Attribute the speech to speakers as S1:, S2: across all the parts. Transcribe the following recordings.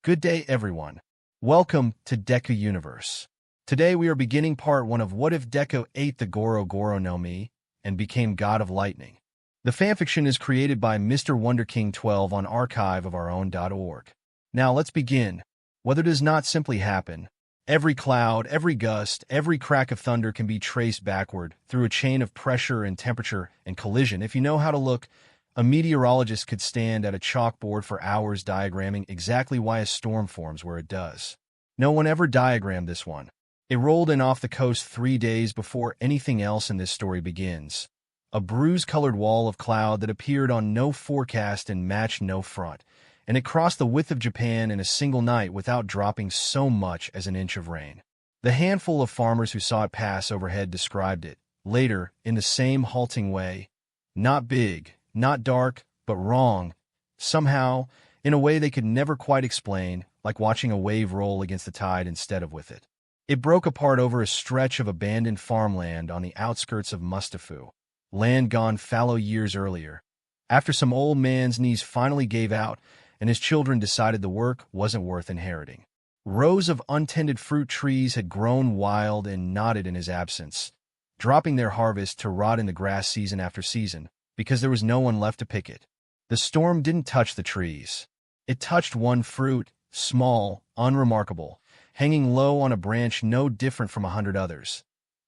S1: Good day, everyone. Welcome to Deku Universe. Today we are beginning part 1 of What If Deku ate the Goro Goro no Mi and became God of Lightning. The fanfiction is created by Mr. Wonder King 12 on archiveofourown.org. Now let's begin. Whether does not simply happen. Every cloud, every gust, every crack of thunder can be traced backward through a chain of pressure and temperature and collision. If you know how to look, a meteorologist could stand at a chalkboard for hours diagramming exactly why a storm forms where it does. No one ever diagrammed this one. It rolled in off the coast 3 days before anything else in this story begins. A bruise-colored wall of cloud that appeared on no forecast and matched no front, and it crossed the width of Japan in a single night without dropping so much as an inch of rain. The handful of farmers who saw it pass overhead described it, later, in the same halting way. Not big, not dark, but wrong. Somehow, in a way they could never quite explain, like watching a wave roll against the tide instead of with it. It broke apart over a stretch of abandoned farmland on the outskirts of Mustafu, land gone fallow years earlier, after some old man's knees finally gave out and his children decided the work wasn't worth inheriting. Rows of untended fruit trees had grown wild and knotted in his absence, dropping their harvest to rot in the grass season after season, because there was no one left to pick it. The storm didn't touch the trees. It touched one fruit, small, unremarkable, hanging low on a branch no different from 100 others.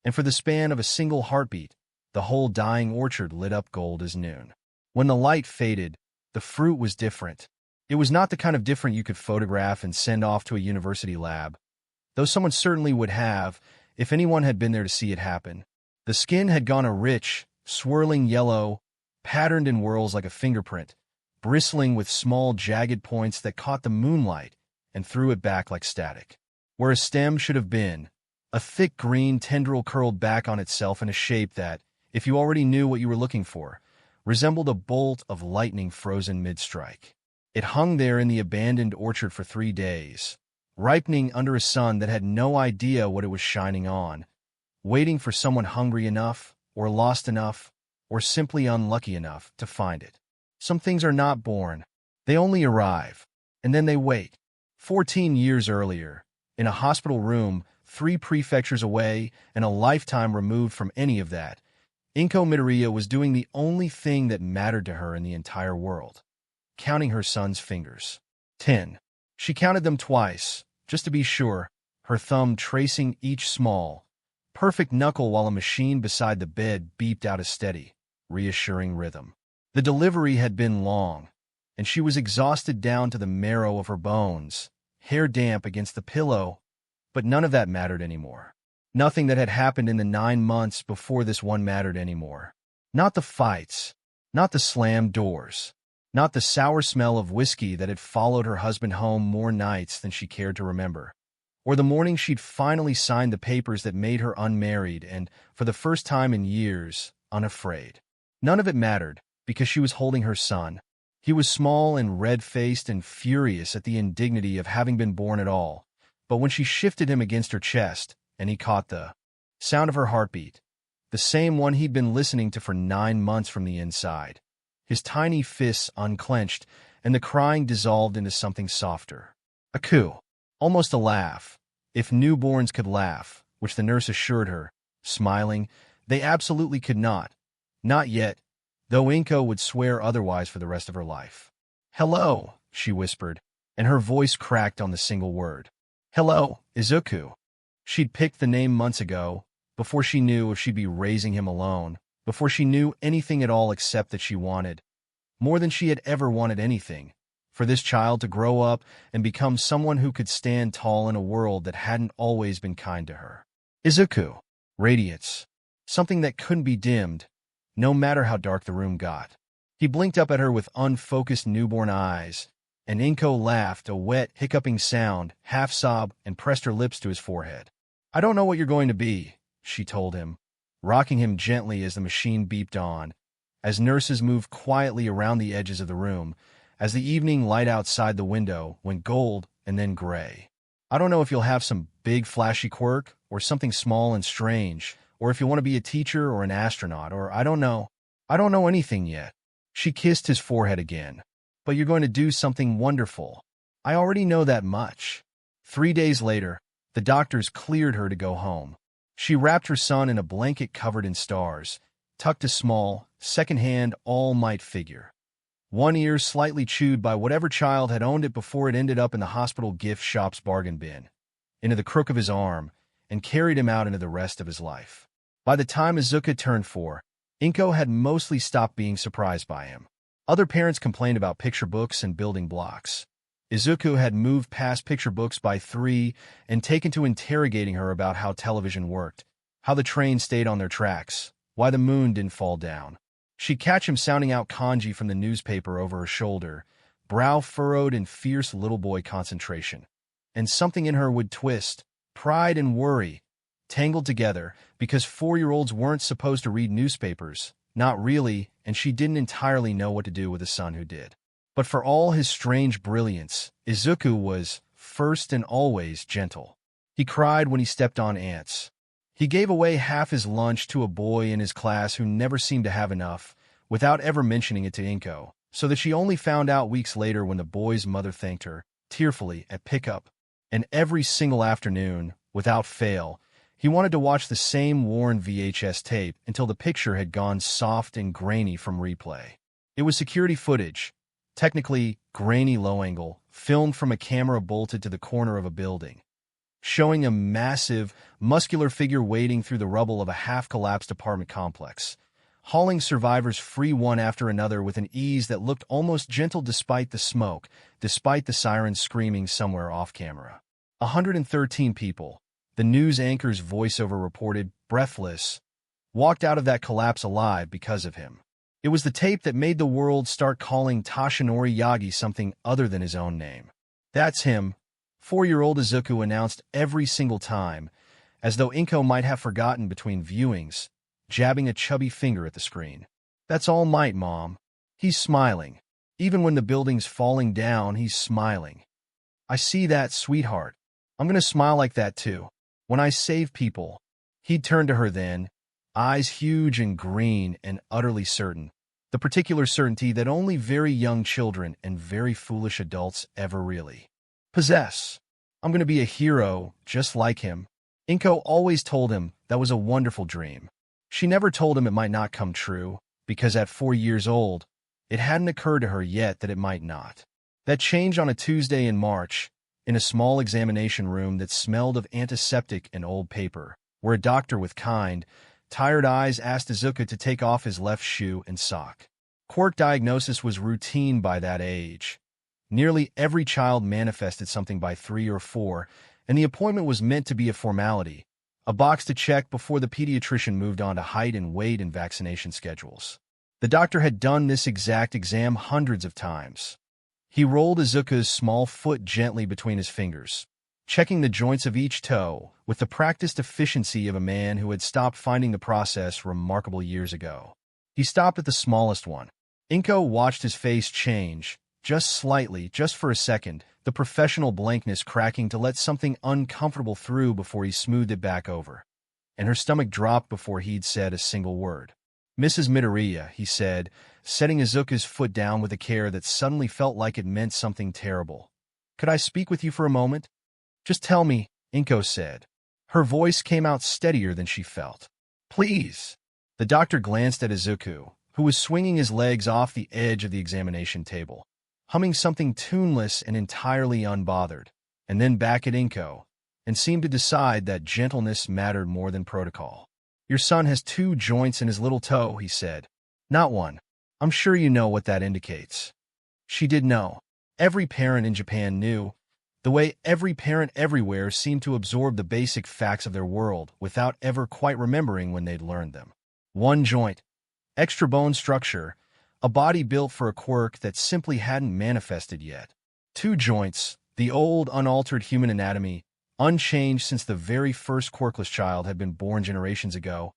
S1: And for the span of a single heartbeat, the whole dying orchard lit up gold as noon. When the light faded, the fruit was different. It was not the kind of different you could photograph and send off to a university lab, though someone certainly would have, if anyone had been there to see it happen. The skin had gone a rich, swirling yellow, patterned in whorls like a fingerprint, bristling with small jagged points that caught the moonlight and threw it back like static. Where a stem should have been, a thick green tendril curled back on itself in a shape that, if you already knew what you were looking for, resembled a bolt of lightning frozen mid-strike. It hung there in the abandoned orchard for 3 days, ripening under a sun that had no idea what it was shining on, waiting for someone hungry enough, or lost enough, or simply unlucky enough to find it. Some things are not born. They only arrive, and then they wait. 14 years earlier, in a hospital room 3 prefectures away and a lifetime removed from any of that, Inko Midoriya was doing the only thing that mattered to her in the entire world. Counting her son's fingers. 10. She counted them twice, just to be sure, her thumb tracing each small, perfect knuckle while a machine beside the bed beeped out a steady, reassuring rhythm. The delivery had been long, and she was exhausted down to the marrow of her bones, hair damp against the pillow, but none of that mattered anymore. Nothing that had happened in the 9 months before this one mattered anymore. Not the fights, not the slammed doors, not the sour smell of whiskey that had followed her husband home more nights than she cared to remember, or the morning she'd finally signed the papers that made her unmarried and, for the first time in years, unafraid. None of it mattered, because she was holding her son. He was small and red-faced and furious at the indignity of having been born at all, but when she shifted him against her chest, and he caught the sound of her heartbeat, the same one he'd been listening to for 9 months from the inside, his tiny fists unclenched, and the crying dissolved into something softer. A coo. Almost a laugh. If newborns could laugh, which the nurse assured her, smiling, they absolutely could not. Not yet, though Inko would swear otherwise for the rest of her life. "Hello," she whispered, and her voice cracked on the single word. "Hello, Izuku." She'd picked the name months ago, before she knew if she'd be raising him alone, before she knew anything at all except that she wanted, more than she had ever wanted anything, for this child to grow up and become someone who could stand tall in a world that hadn't always been kind to her. Izuku. Radiance. Something that couldn't be dimmed, no matter how dark the room got. He blinked up at her with unfocused newborn eyes, and Inko laughed, a wet, hiccuping sound, half-sob, and pressed her lips to his forehead. "I don't know what you're going to be," she told him, rocking him gently as the machine beeped on, as nurses moved quietly around the edges of the room, as the evening light outside the window went gold and then gray. "I don't know if you'll have some big flashy quirk, or something small and strange, or if you want to be a teacher or an astronaut, or I don't know. I don't know anything yet." She kissed his forehead again. "But you're going to do something wonderful." I already know that much. 3 days later, the doctors cleared her to go home. She wrapped her son in a blanket covered in stars, tucked a small, second-hand, all-might figure. One ear slightly chewed by whatever child had owned it before it ended up in the hospital gift shop's bargain bin, into the crook of his arm, and carried him out into the rest of his life. By the time Izuku turned 4, Inko had mostly stopped being surprised by him. Other parents complained about picture books and building blocks. Izuku had moved past picture books by 3 and taken to interrogating her about how television worked, how the train stayed on their tracks, why the moon didn't fall down. She'd catch him sounding out kanji from the newspaper over her shoulder, brow furrowed in fierce little boy concentration. And something in her would twist, pride and worry, tangled together, because 4-year-olds weren't supposed to read newspapers, not really, and she didn't entirely know what to do with a son who did. But for all his strange brilliance, Izuku was, first and always, gentle. He cried when he stepped on ants. He gave away half his lunch to a boy in his class who never seemed to have enough, without ever mentioning it to Inko, so that she only found out weeks later when the boy's mother thanked her, tearfully, at pickup. And every single afternoon, without fail, he wanted to watch the same worn VHS tape until the picture had gone soft and grainy from replay. It was security footage, technically grainy low-angle, filmed from a camera bolted to the corner of a building, showing a massive, muscular figure wading through the rubble of a half-collapsed apartment complex, hauling survivors free one after another with an ease that looked almost gentle despite the smoke, despite the sirens screaming somewhere off-camera. 113 people, the news anchor's voiceover reported, breathless, walked out of that collapse alive because of him. It was the tape that made the world start calling Toshinori Yagi something other than his own name. That's him, 4-year-old Izuku announced every single time, as though Inko might have forgotten between viewings, jabbing a chubby finger at the screen. That's All Might, Mom. He's smiling. Even when the building's falling down, he's smiling. I see that, sweetheart. I'm gonna smile like that too. When I save people. He'd turn to her then, eyes huge and green and utterly certain, the particular certainty that only very young children and very foolish adults ever really possess. I'm going to be a hero just like him. Inko always told him that was a wonderful dream. She never told him it might not come true, because at 4 years old, it hadn't occurred to her yet that it might not. That changed on a Tuesday in March, in a small examination room that smelled of antiseptic and old paper, where a doctor with kind, tired eyes asked Izuku to take off his left shoe and sock. Quirk diagnosis was routine by that age. Nearly every child manifested something by 3 or 4, and the appointment was meant to be a formality, a box to check before the pediatrician moved on to height and weight and vaccination schedules. The doctor had done this exact exam hundreds of times. He rolled Izuku's small foot gently between his fingers, checking the joints of each toe with the practiced efficiency of a man who had stopped finding the process remarkable years ago. He stopped at the smallest one. Inko watched his face change, just slightly, just for a second, the professional blankness cracking to let something uncomfortable through before he smoothed it back over. And her stomach dropped before he'd said a single word. Mrs. Midoriya, he said, setting Izuku's foot down with a care that suddenly felt like it meant something terrible. Could I speak with you for a moment? Just tell me, Inko said. Her voice came out steadier than she felt. Please. The doctor glanced at Izuku, who was swinging his legs off the edge of the examination table, humming something tuneless and entirely unbothered, and then back at Inko, and seemed to decide that gentleness mattered more than protocol. Your son has 2 joints in his little toe, he said. Not one. I'm sure you know what that indicates. She did know. Every parent in Japan knew, the way every parent everywhere seemed to absorb the basic facts of their world without ever quite remembering when they'd learned them. 1 joint, extra bone structure, a body built for a quirk that simply hadn't manifested yet. 2 joints, the old, unaltered human anatomy, unchanged since the very first quirkless child had been born generations ago,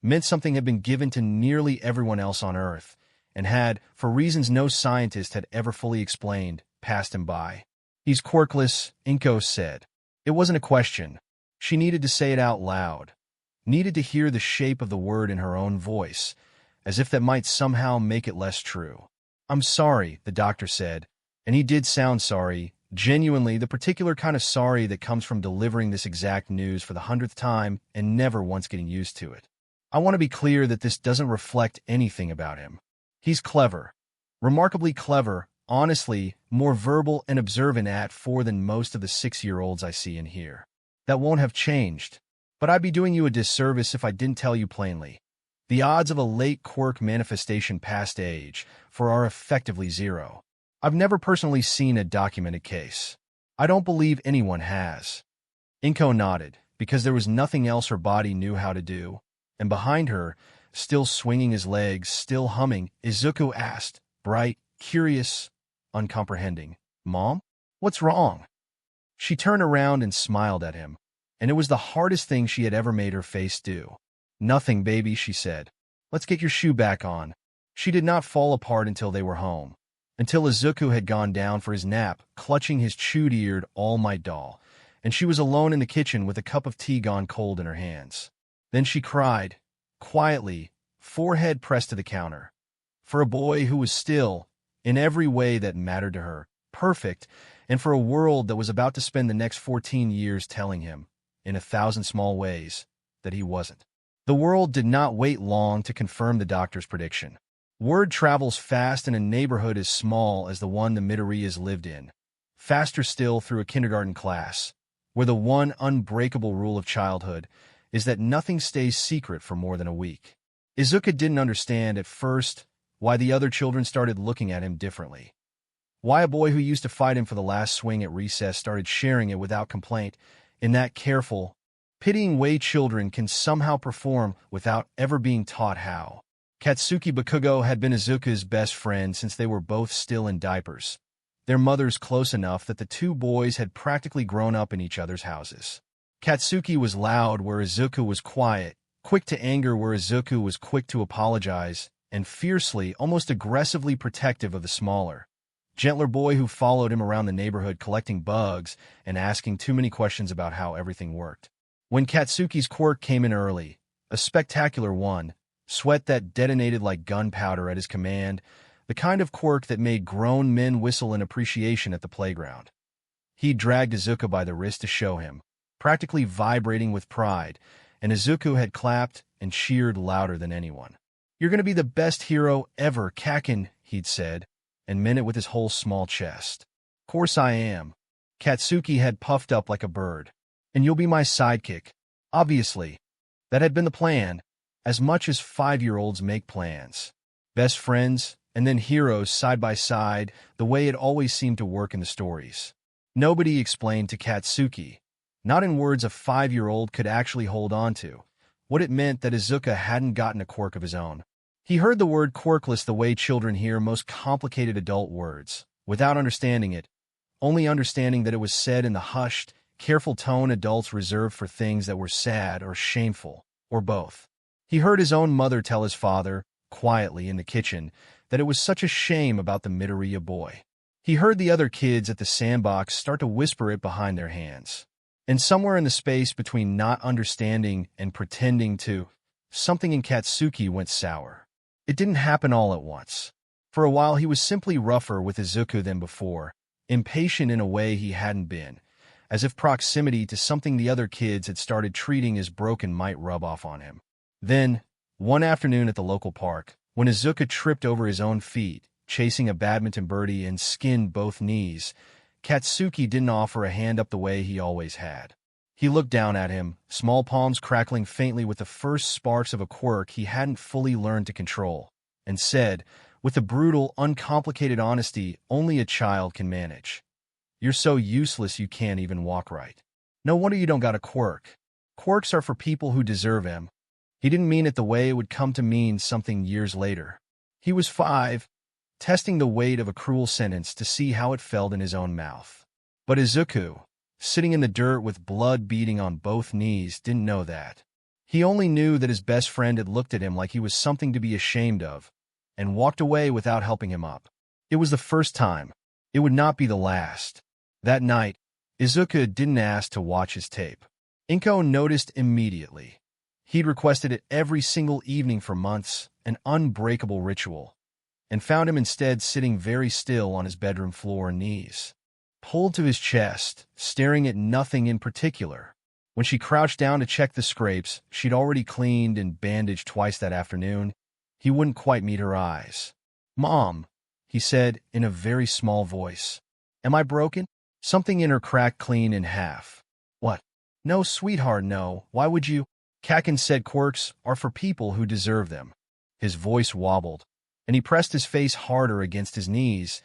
S1: meant something had been given to nearly everyone else on Earth, and had, for reasons no scientist had ever fully explained, passed him by. He's quirkless, Inko said. It wasn't a question. She needed to say it out loud, needed to hear the shape of the word in her own voice, as if that might somehow make it less true. I'm sorry, the doctor said, and he did sound sorry, Genuinely, the particular kind of sorry that comes from delivering this exact news for the 100th time and never once getting used to it. I want to be clear that this doesn't reflect anything about him. He's clever. Remarkably clever, honestly, more verbal and observant at 4 than most of the 6-year-olds I see and hear. That won't have changed. But I'd be doing you a disservice if I didn't tell you plainly. The odds of a late quirk manifestation past age are effectively zero. I've never personally seen a documented case. I don't believe anyone has. Inko nodded, because there was nothing else her body knew how to do, and behind her, still swinging his legs, still humming, Izuku asked, bright, curious, uncomprehending, "Mom? What's wrong?" She turned around and smiled at him, and it was the hardest thing she had ever made her face do. "Nothing, baby," she said. "Let's get your shoe back on." She did not fall apart until they were home. Until Izuku had gone down for his nap, clutching his chewed-eared All Might doll, and she was alone in the kitchen with a cup of tea gone cold in her hands. Then she cried, quietly, forehead pressed to the counter. For a boy who was still, in every way that mattered to her, perfect, and for a world that was about to spend the next 14 years telling him, in 1,000 small ways, that he wasn't. The world did not wait long to confirm the doctor's prediction. Word travels fast in a neighborhood as small as the one the Midoriyas lived in. Faster still through a kindergarten class, where the one unbreakable rule of childhood is that nothing stays secret for more than a week. Izuku didn't understand at first why the other children started looking at him differently. Why a boy who used to fight him for the last swing at recess started sharing it without complaint in that careful, pitying way children can somehow perform without ever being taught how. Katsuki Bakugo had been Izuku's best friend since they were both still in diapers, their mothers close enough that the two boys had practically grown up in each other's houses. Katsuki was loud where Izuku was quiet, quick to anger where Izuku was quick to apologize, and fiercely, almost aggressively protective of the smaller, gentler boy who followed him around the neighborhood collecting bugs and asking too many questions about how everything worked. When Katsuki's quirk came in early, a spectacular one, sweat that detonated like gunpowder at his command, the kind of quirk that made grown men whistle in appreciation at the playground. He dragged Izuku by the wrist to show him, practically vibrating with pride, and Izuku had clapped and cheered louder than anyone. "You're going to be the best hero ever, Kakin," he'd said, and meant it with his whole small chest. "Course I am." Katsuki had puffed up like a bird. "And you'll be my sidekick." Obviously. That had been the plan, as much as 5-year-olds make plans. Best friends, and then heroes side by side, the way it always seemed to work in the stories. Nobody explained to Katsuki, not in words a 5-year-old could actually hold on to, what it meant that Izuku hadn't gotten a quirk of his own. He heard the word quirkless the way children hear most complicated adult words, without understanding it, only understanding that it was said in the hushed, careful tone adults reserve for things that were sad or shameful, or both. He heard his own mother tell his father, quietly in the kitchen, that it was such a shame about the Midoriya boy. He heard the other kids at the sandbox start to whisper it behind their hands. And somewhere in the space between not understanding and pretending to, something in Katsuki went sour. It didn't happen all at once. For a while he was simply rougher with Izuku than before, impatient in a way he hadn't been, as if proximity to something the other kids had started treating as broken might rub off on him. Then, one afternoon at the local park, when Izuku tripped over his own feet, chasing a badminton birdie and skinned both knees, Katsuki didn't offer a hand up the way he always had. He looked down at him, small palms crackling faintly with the first sparks of a quirk he hadn't fully learned to control, and said, with the brutal, uncomplicated honesty only a child can manage, "You're so useless you can't even walk right. No wonder you don't got a quirk. Quirks are for people who deserve them." He didn't mean it the way it would come to mean something years later. He was 5, testing the weight of a cruel sentence to see how it felt in his own mouth. But Izuku, sitting in the dirt with blood beating on both knees, didn't know that. He only knew that his best friend had looked at him like he was something to be ashamed of, and walked away without helping him up. It was the first time. It would not be the last. That night, Izuku didn't ask to watch his tape. Inko noticed immediately. He'd requested it every single evening for months, an unbreakable ritual, and found him instead sitting very still on his bedroom floor and knees. pulled to his chest, staring at nothing in particular. When she crouched down to check the scrapes she'd already cleaned and bandaged twice that afternoon, he wouldn't quite meet her eyes. "Mom," he said in a very small voice. "Am I broken?" Something in her cracked clean in half. "What?" "No, sweetheart, no. Why would you?" Kakin said quirks are for people who deserve them. His voice wobbled, and he pressed his face harder against his knees,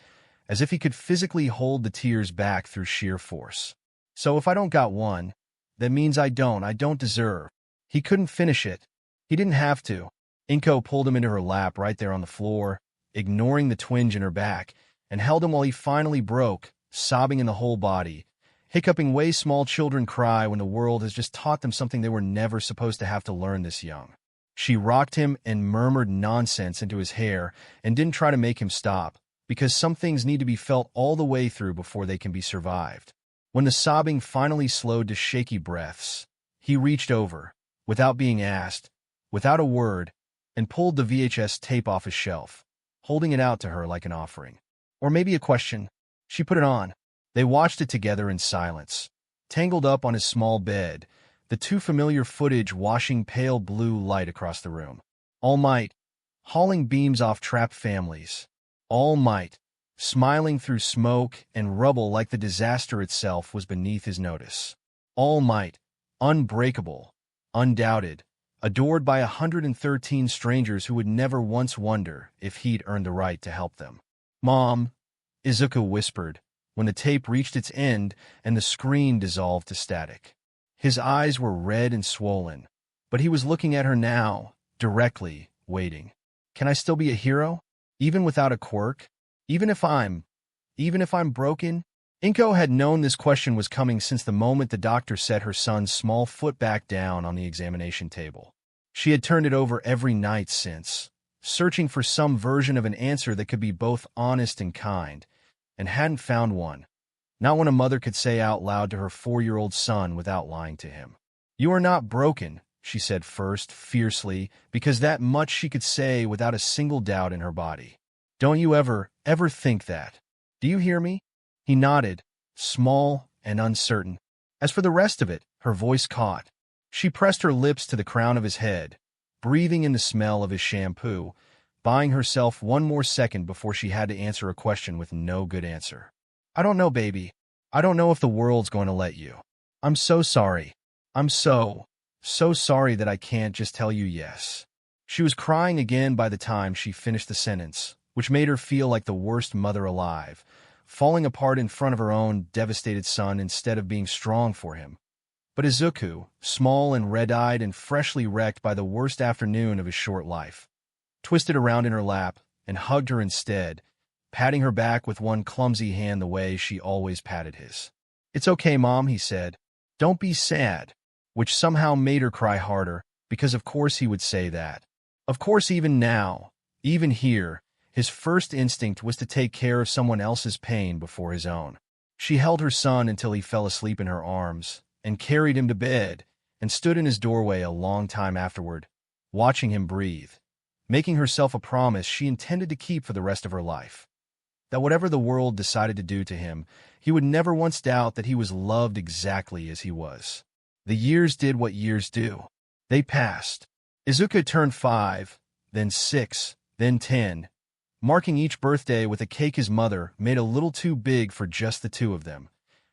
S1: as if he could physically hold the tears back through sheer force. "So if I don't got one, that means I don't deserve." He couldn't finish it. He didn't have to. Inko pulled him into her lap right there on the floor, ignoring the twinge in her back, and held him while he finally broke, sobbing in the whole body, hiccuping way small children cry when the world has just taught them something they were never supposed to have to learn this young. She rocked him and murmured nonsense into his hair and didn't try to make him stop, because some things need to be felt all the way through before they can be survived. When the sobbing finally slowed to shaky breaths, he reached over, without being asked, without a word, and pulled the VHS tape off his shelf, holding it out to her like an offering. Or maybe a question. She put it on. They watched it together in silence, tangled up on his small bed, the too familiar footage washing pale blue light across the room. All Might, hauling beams off trapped families. All Might, smiling through smoke and rubble like the disaster itself was beneath his notice. All Might, unbreakable, undoubted, adored by 113 strangers who would never once wonder if he'd earned the right to help them. "Mom," Izuku whispered, when the tape reached its end and the screen dissolved to static. His eyes were red and swollen, but he was looking at her now, directly, waiting. "Can I still be a hero? Even without a quirk? Even if I'm broken?" Inko had known this question was coming since the moment the doctor set her son's small foot back down on the examination table. She had turned it over every night since, searching for some version of an answer that could be both honest and kind, and hadn't found one. Not one a mother could say out loud to her 4-year-old son without lying to him. "You are not broken," she said first, fiercely, because that much she could say without a single doubt in her body. "Don't you ever think that. Do you hear me?" He nodded, small and uncertain. As for the rest of it, her voice caught. She pressed her lips to the crown of his head, breathing in the smell of his shampoo, buying herself one more second before she had to answer a question with no good answer. "I don't know, baby. I don't know if the world's going to let you. I'm so sorry. I'm so sorry that I can't just tell you yes." She was crying again by the time she finished the sentence, which made her feel like the worst mother alive, falling apart in front of her own devastated son instead of being strong for him. But Izuku, small and red-eyed and freshly wrecked by the worst afternoon of his short life, twisted around in her lap and hugged her instead, patting her back with one clumsy hand the way she always patted his. "It's okay, Mom," he said. "Don't be sad," which somehow made her cry harder, because of course he would say that. Of course, even now, even here, his first instinct was to take care of someone else's pain before his own. She held her son until he fell asleep in her arms, and carried him to bed, and stood in his doorway a long time afterward, watching him breathe, making herself a promise she intended to keep for the rest of her life. That whatever the world decided to do to him, he would never once doubt that he was loved exactly as he was. The years did what years do. They passed. Izuku turned 5, then 6, then 10, marking each birthday with a cake his mother made a little too big for just the two of them,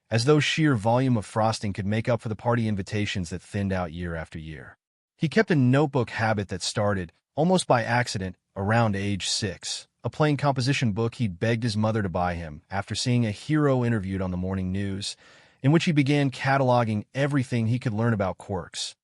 S1: as though sheer volume of frosting could make up for the party invitations that thinned out year after year. He kept a notebook habit that started, almost by accident, around age 6, a plain composition book he'd begged his mother to buy him after seeing a hero interviewed on the morning news, in which he began cataloging everything he could learn about quirks.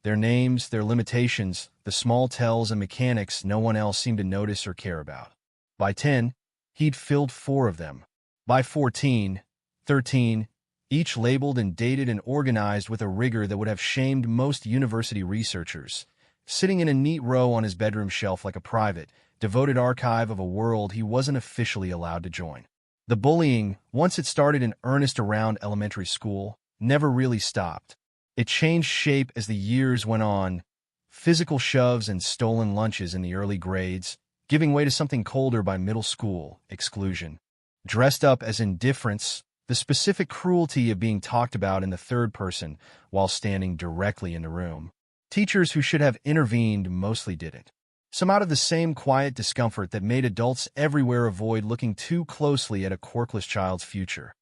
S1: Their names, their limitations, the small tells and mechanics no one else seemed to notice or care about. By 10, he'd filled 4 of them. By 14, 13, each labeled and dated and organized with a rigor that would have shamed most university researchers, sitting in a neat row on his bedroom shelf like a private, devoted archive of a world he wasn't officially allowed to join. The bullying, once it started in earnest around elementary school, never really stopped. It changed shape as the years went on, physical shoves and stolen lunches in the early grades, giving way to something colder by middle school, exclusion. Dressed up as indifference, The specific cruelty of being talked about in the third person while standing directly in the room. Teachers who should have intervened mostly didn't. Some out of the same quiet discomfort that made adults everywhere avoid looking too closely at a quirkless child's future.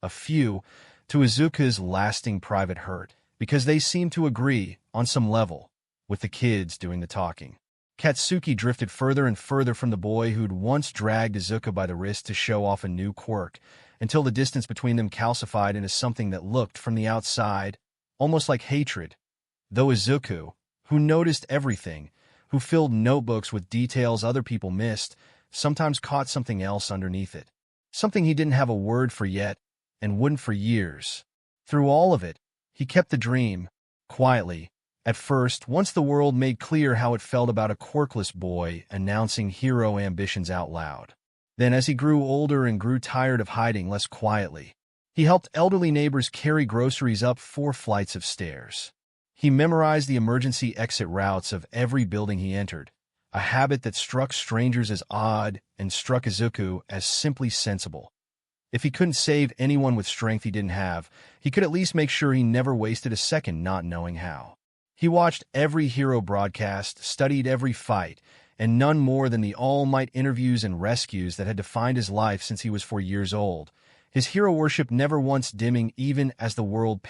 S1: A few, to Izuku's lasting private hurt, because they seemed to agree, on some level, with the kids doing the talking. Katsuki drifted further and further from the boy who'd once dragged Izuku by the wrist to show off a new quirk, until the distance between them calcified into something that looked, from the outside, almost like hatred. Though Izuku, who noticed everything, who filled notebooks with details other people missed, sometimes caught something else underneath it. Something he didn't have a word for yet, and wouldn't for years. Through all of it, he kept the dream, quietly. At first, once the world made clear how it felt about a quirkless boy announcing hero ambitions out loud. Then, as he grew older and grew tired of hiding less quietly, he helped elderly neighbors carry groceries up 4 flights of stairs. He memorized the emergency exit routes of every building he entered, a habit that struck strangers as odd and struck Izuku as simply sensible. If he couldn't save anyone with strength he didn't have, he could at least make sure he never wasted a second not knowing how. He watched every hero broadcast, studied every fight, and none more than the all-might interviews and rescues that had defined his life since he was 4 years old, his hero worship never once dimming even as the world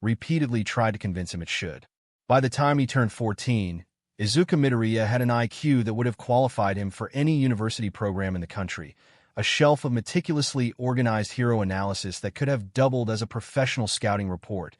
S1: repeatedly tried to convince him it should. By the time he turned 14, Izuku Midoriya had an IQ that would have qualified him for any university program in the country, a shelf of meticulously organized hero analysis that could have doubled as a professional scouting report,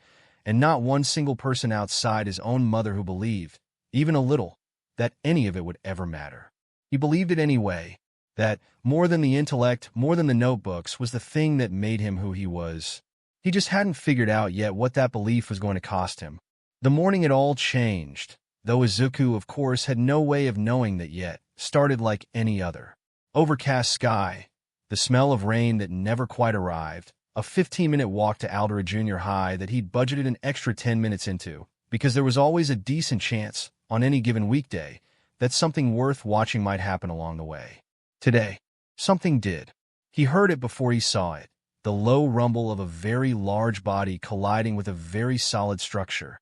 S1: and not one single person outside his own mother who believed, even a little, that any of it would ever matter. He believed it anyway, that, more than the intellect, more than the notebooks, was the thing that made him who he was. He just hadn't figured out yet what that belief was going to cost him. The morning it all changed, though Izuku, of course, had no way of knowing that yet, started like any other. Overcast sky, the smell of rain that never quite arrived, a 15-minute walk to Aldera Junior High that he'd budgeted an extra 10 minutes into, because there was always a decent chance, on any given weekday, that something worth watching might happen along the way. Today, something did. He heard it before he saw it. The low rumble of a very large body colliding with a very solid structure,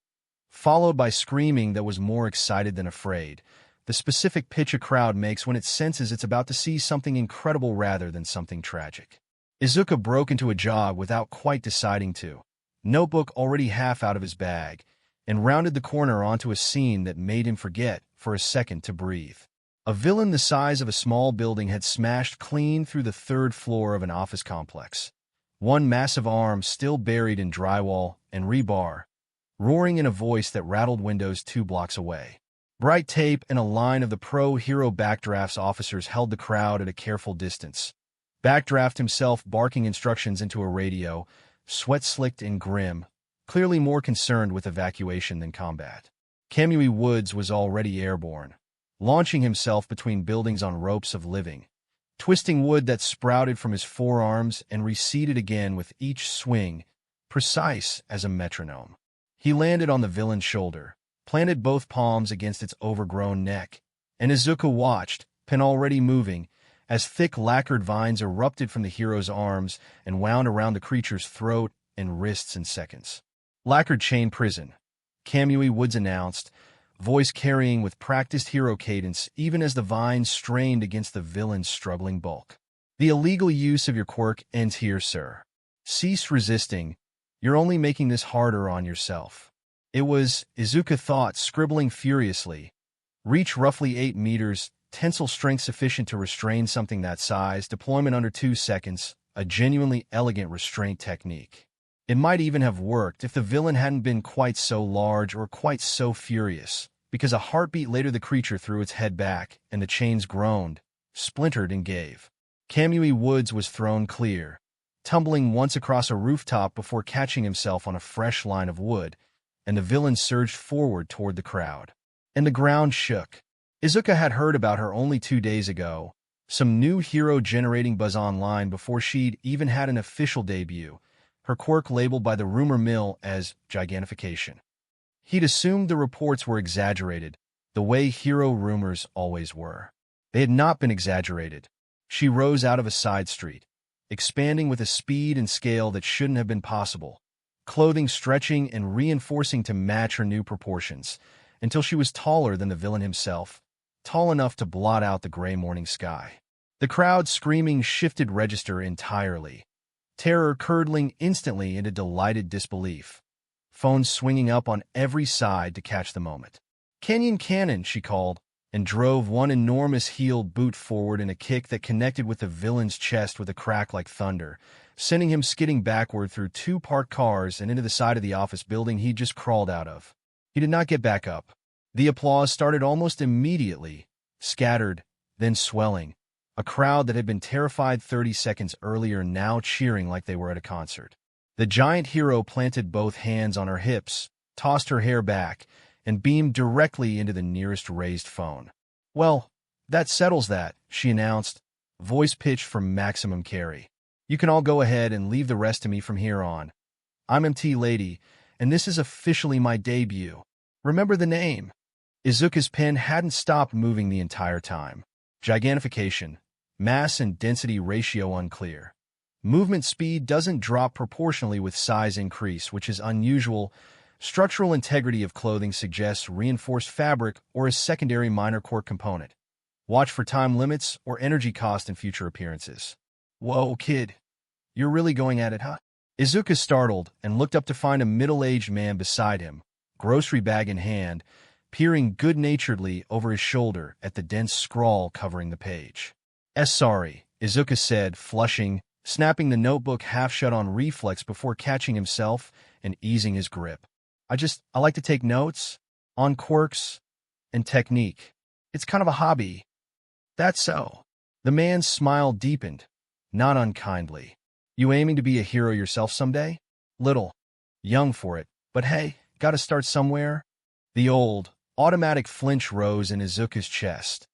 S1: followed by screaming that was more excited than afraid, the specific pitch a crowd makes when it senses it's about to see something incredible rather than something tragic. Izuku broke into a jog without quite deciding to, notebook already half out of his bag, and rounded the corner onto a scene that made him forget, for a second, to breathe. A villain the size of a small building had smashed clean through the 3rd floor of an office complex. One massive arm still buried in drywall and rebar, roaring in a voice that rattled windows 2 blocks away. Bright tape and a line of the pro-hero Backdraft's officers held the crowd at a careful distance. Backdraft himself barking instructions into a radio, sweat-slicked and grim, clearly more concerned with evacuation than combat. Kamui Woods was already airborne, launching himself between buildings on ropes of living, twisting wood that sprouted from his forearms and receded again with each swing, precise as a metronome. He landed on the villain's shoulder, planted both palms against its overgrown neck, and Izuku watched, pen already moving, as thick lacquered vines erupted from the hero's arms and wound around the creature's throat and wrists in seconds. "Lacquered chain prison," Kamui Woods announced, voice carrying with practiced hero cadence even as the vines strained against the villain's struggling bulk. "The illegal use of your quirk ends here, sir. Cease resisting. You're only making this harder on yourself." It was, Izuku thought, scribbling furiously. Reach roughly 8 meters, tensile strength sufficient to restrain something that size, deployment under 2 seconds, a genuinely elegant restraint technique. It might even have worked if the villain hadn't been quite so large or quite so furious, because a heartbeat later the creature threw its head back, and the chains groaned, splintered and gave. Kamui Woods was thrown clear, tumbling once across a rooftop before catching himself on a fresh line of wood, and the villain surged forward toward the crowd. And the ground shook. Izuku had heard about her only 2 days ago, some new hero-generating buzz online before she'd even had an official debut, her quirk labeled by the rumor mill as gigantification. He'd assumed the reports were exaggerated, the way hero rumors always were. They had not been exaggerated. She rose out of a side street. expanding with a speed and scale that shouldn't have been possible, clothing stretching and reinforcing to match her new proportions, until she was taller than the villain himself, tall enough to blot out the gray morning sky. The crowd screaming shifted register entirely, terror curdling instantly into delighted disbelief, phones swinging up on every side to catch the moment. "Canyon Cannon," she called, and drove one enormous heeled boot forward in a kick that connected with the villain's chest with a crack like thunder, sending him skidding backward through two parked cars and into the side of the office building he'd just crawled out of. He did not get back up. The applause started almost immediately, scattered, then swelling, a crowd that had been terrified 30 seconds earlier now cheering like they were at a concert. The giant hero planted both hands on her hips, tossed her hair back, and beamed directly into the nearest raised phone. "Well, that settles that," she announced, voice pitched for maximum carry. "You can all go ahead and leave the rest to me from here on. I'm MT Lady, and this is officially my debut. Remember the name." Izuku's pen hadn't stopped moving the entire time. Gigantification, mass and density ratio unclear. Movement speed doesn't drop proportionally with size increase, which is unusual. Structural integrity of clothing suggests reinforced fabric or a secondary minor core component. Watch for time limits or energy cost in future appearances. "Whoa, kid. You're really going at it, huh?" Izuku startled and looked up to find a middle-aged man beside him, grocery bag in hand, peering good-naturedly over his shoulder at the dense scrawl covering the page. Sorry," Izuku said, flushing, snapping the notebook half shut on reflex before catching himself and easing his grip. I like to take notes on quirks and technique. It's kind of a hobby." "That's so." The man's smile deepened, not unkindly. "You aiming to be a hero yourself someday?" "Little. Young for it, but hey, gotta start somewhere." The old, automatic flinch rose in Izuku's chest,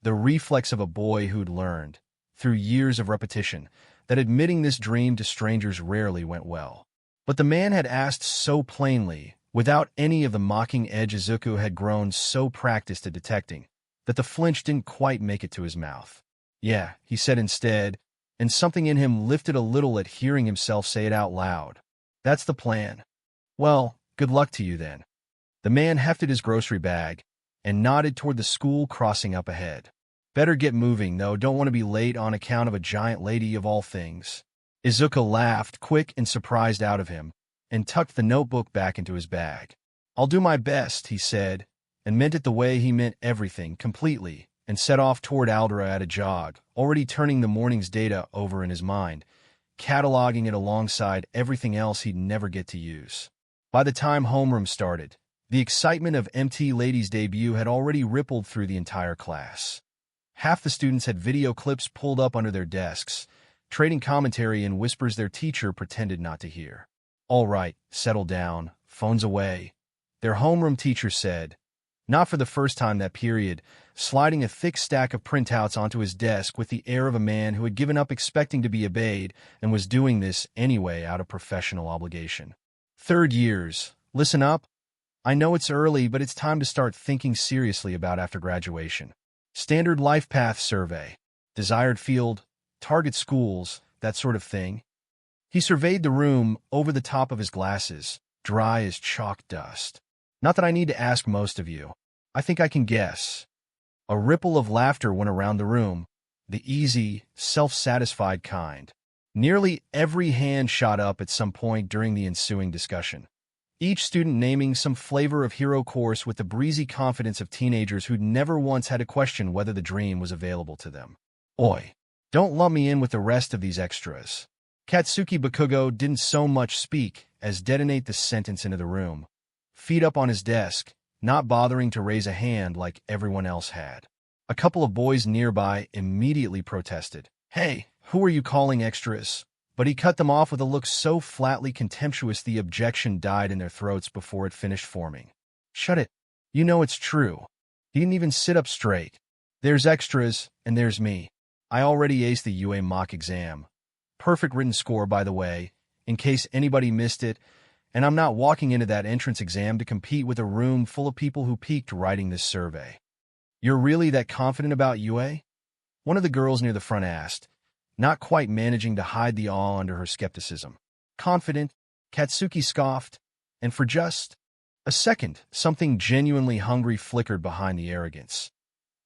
S1: the reflex of a boy who'd learned, through years of repetition, that admitting this dream to strangers rarely went well. But the man had asked so plainly, without any of the mocking edge Izuku had grown so practiced at detecting, that the flinch didn't quite make it to his mouth. "Yeah," he said instead, and something in him lifted a little at hearing himself say it out loud. "That's the plan." "Well, good luck to you then." The man hefted his grocery bag and nodded toward the school crossing up ahead. "Better get moving, though. Don't want to be late on account of a giant lady of all things." Izuku laughed, quick and surprised out of him, and tucked the notebook back into his bag. "I'll do my best," he said, and meant it the way he meant everything, completely, and set off toward Aldera at a jog, already turning the morning's data over in his mind, cataloging it alongside everything else he'd never get to use. By the time homeroom started, the excitement of MT Lady's debut had already rippled through the entire class. Half the students had video clips pulled up under their desks, trading commentary in whispers their teacher pretended not to hear. "All right, settle down, phones away," their homeroom teacher said, not for the first time that period, sliding a thick stack of printouts onto his desk with the air of a man who had given up expecting to be obeyed and was doing this anyway out of professional obligation. "Third years, listen up. I know it's early, but it's time to start thinking seriously about after graduation. Standard life path survey, desired field, target schools, that sort of thing." He surveyed the room over the top of his glasses, dry as chalk dust. "Not that I need to ask most of you. I think I can guess." A ripple of laughter went around the room, the easy, self-satisfied kind. Nearly every hand shot up at some point during the ensuing discussion, each student naming some flavor of hero course with the breezy confidence of teenagers who'd never once had to question whether the dream was available to them. "Oi, don't lump me in with the rest of these extras." Katsuki Bakugo didn't so much speak as detonate the sentence into the room, feet up on his desk, not bothering to raise a hand like everyone else had. A couple of boys nearby immediately protested. "Hey, who are you calling extras?" But he cut them off with a look so flatly contemptuous the objection died in their throats before it finished forming. "Shut it. You know it's true." He didn't even sit up straight. "There's extras, and there's me. I already aced the UA mock exam. Perfect written score, by the way, in case anybody missed it, and I'm not walking into that entrance exam to compete with a room full of people who peaked writing this survey." "You're really that confident about UA?" one of the girls near the front asked, not quite managing to hide the awe under her skepticism. Confident, Katsuki scoffed, and for just a second, something genuinely hungry flickered behind the arrogance.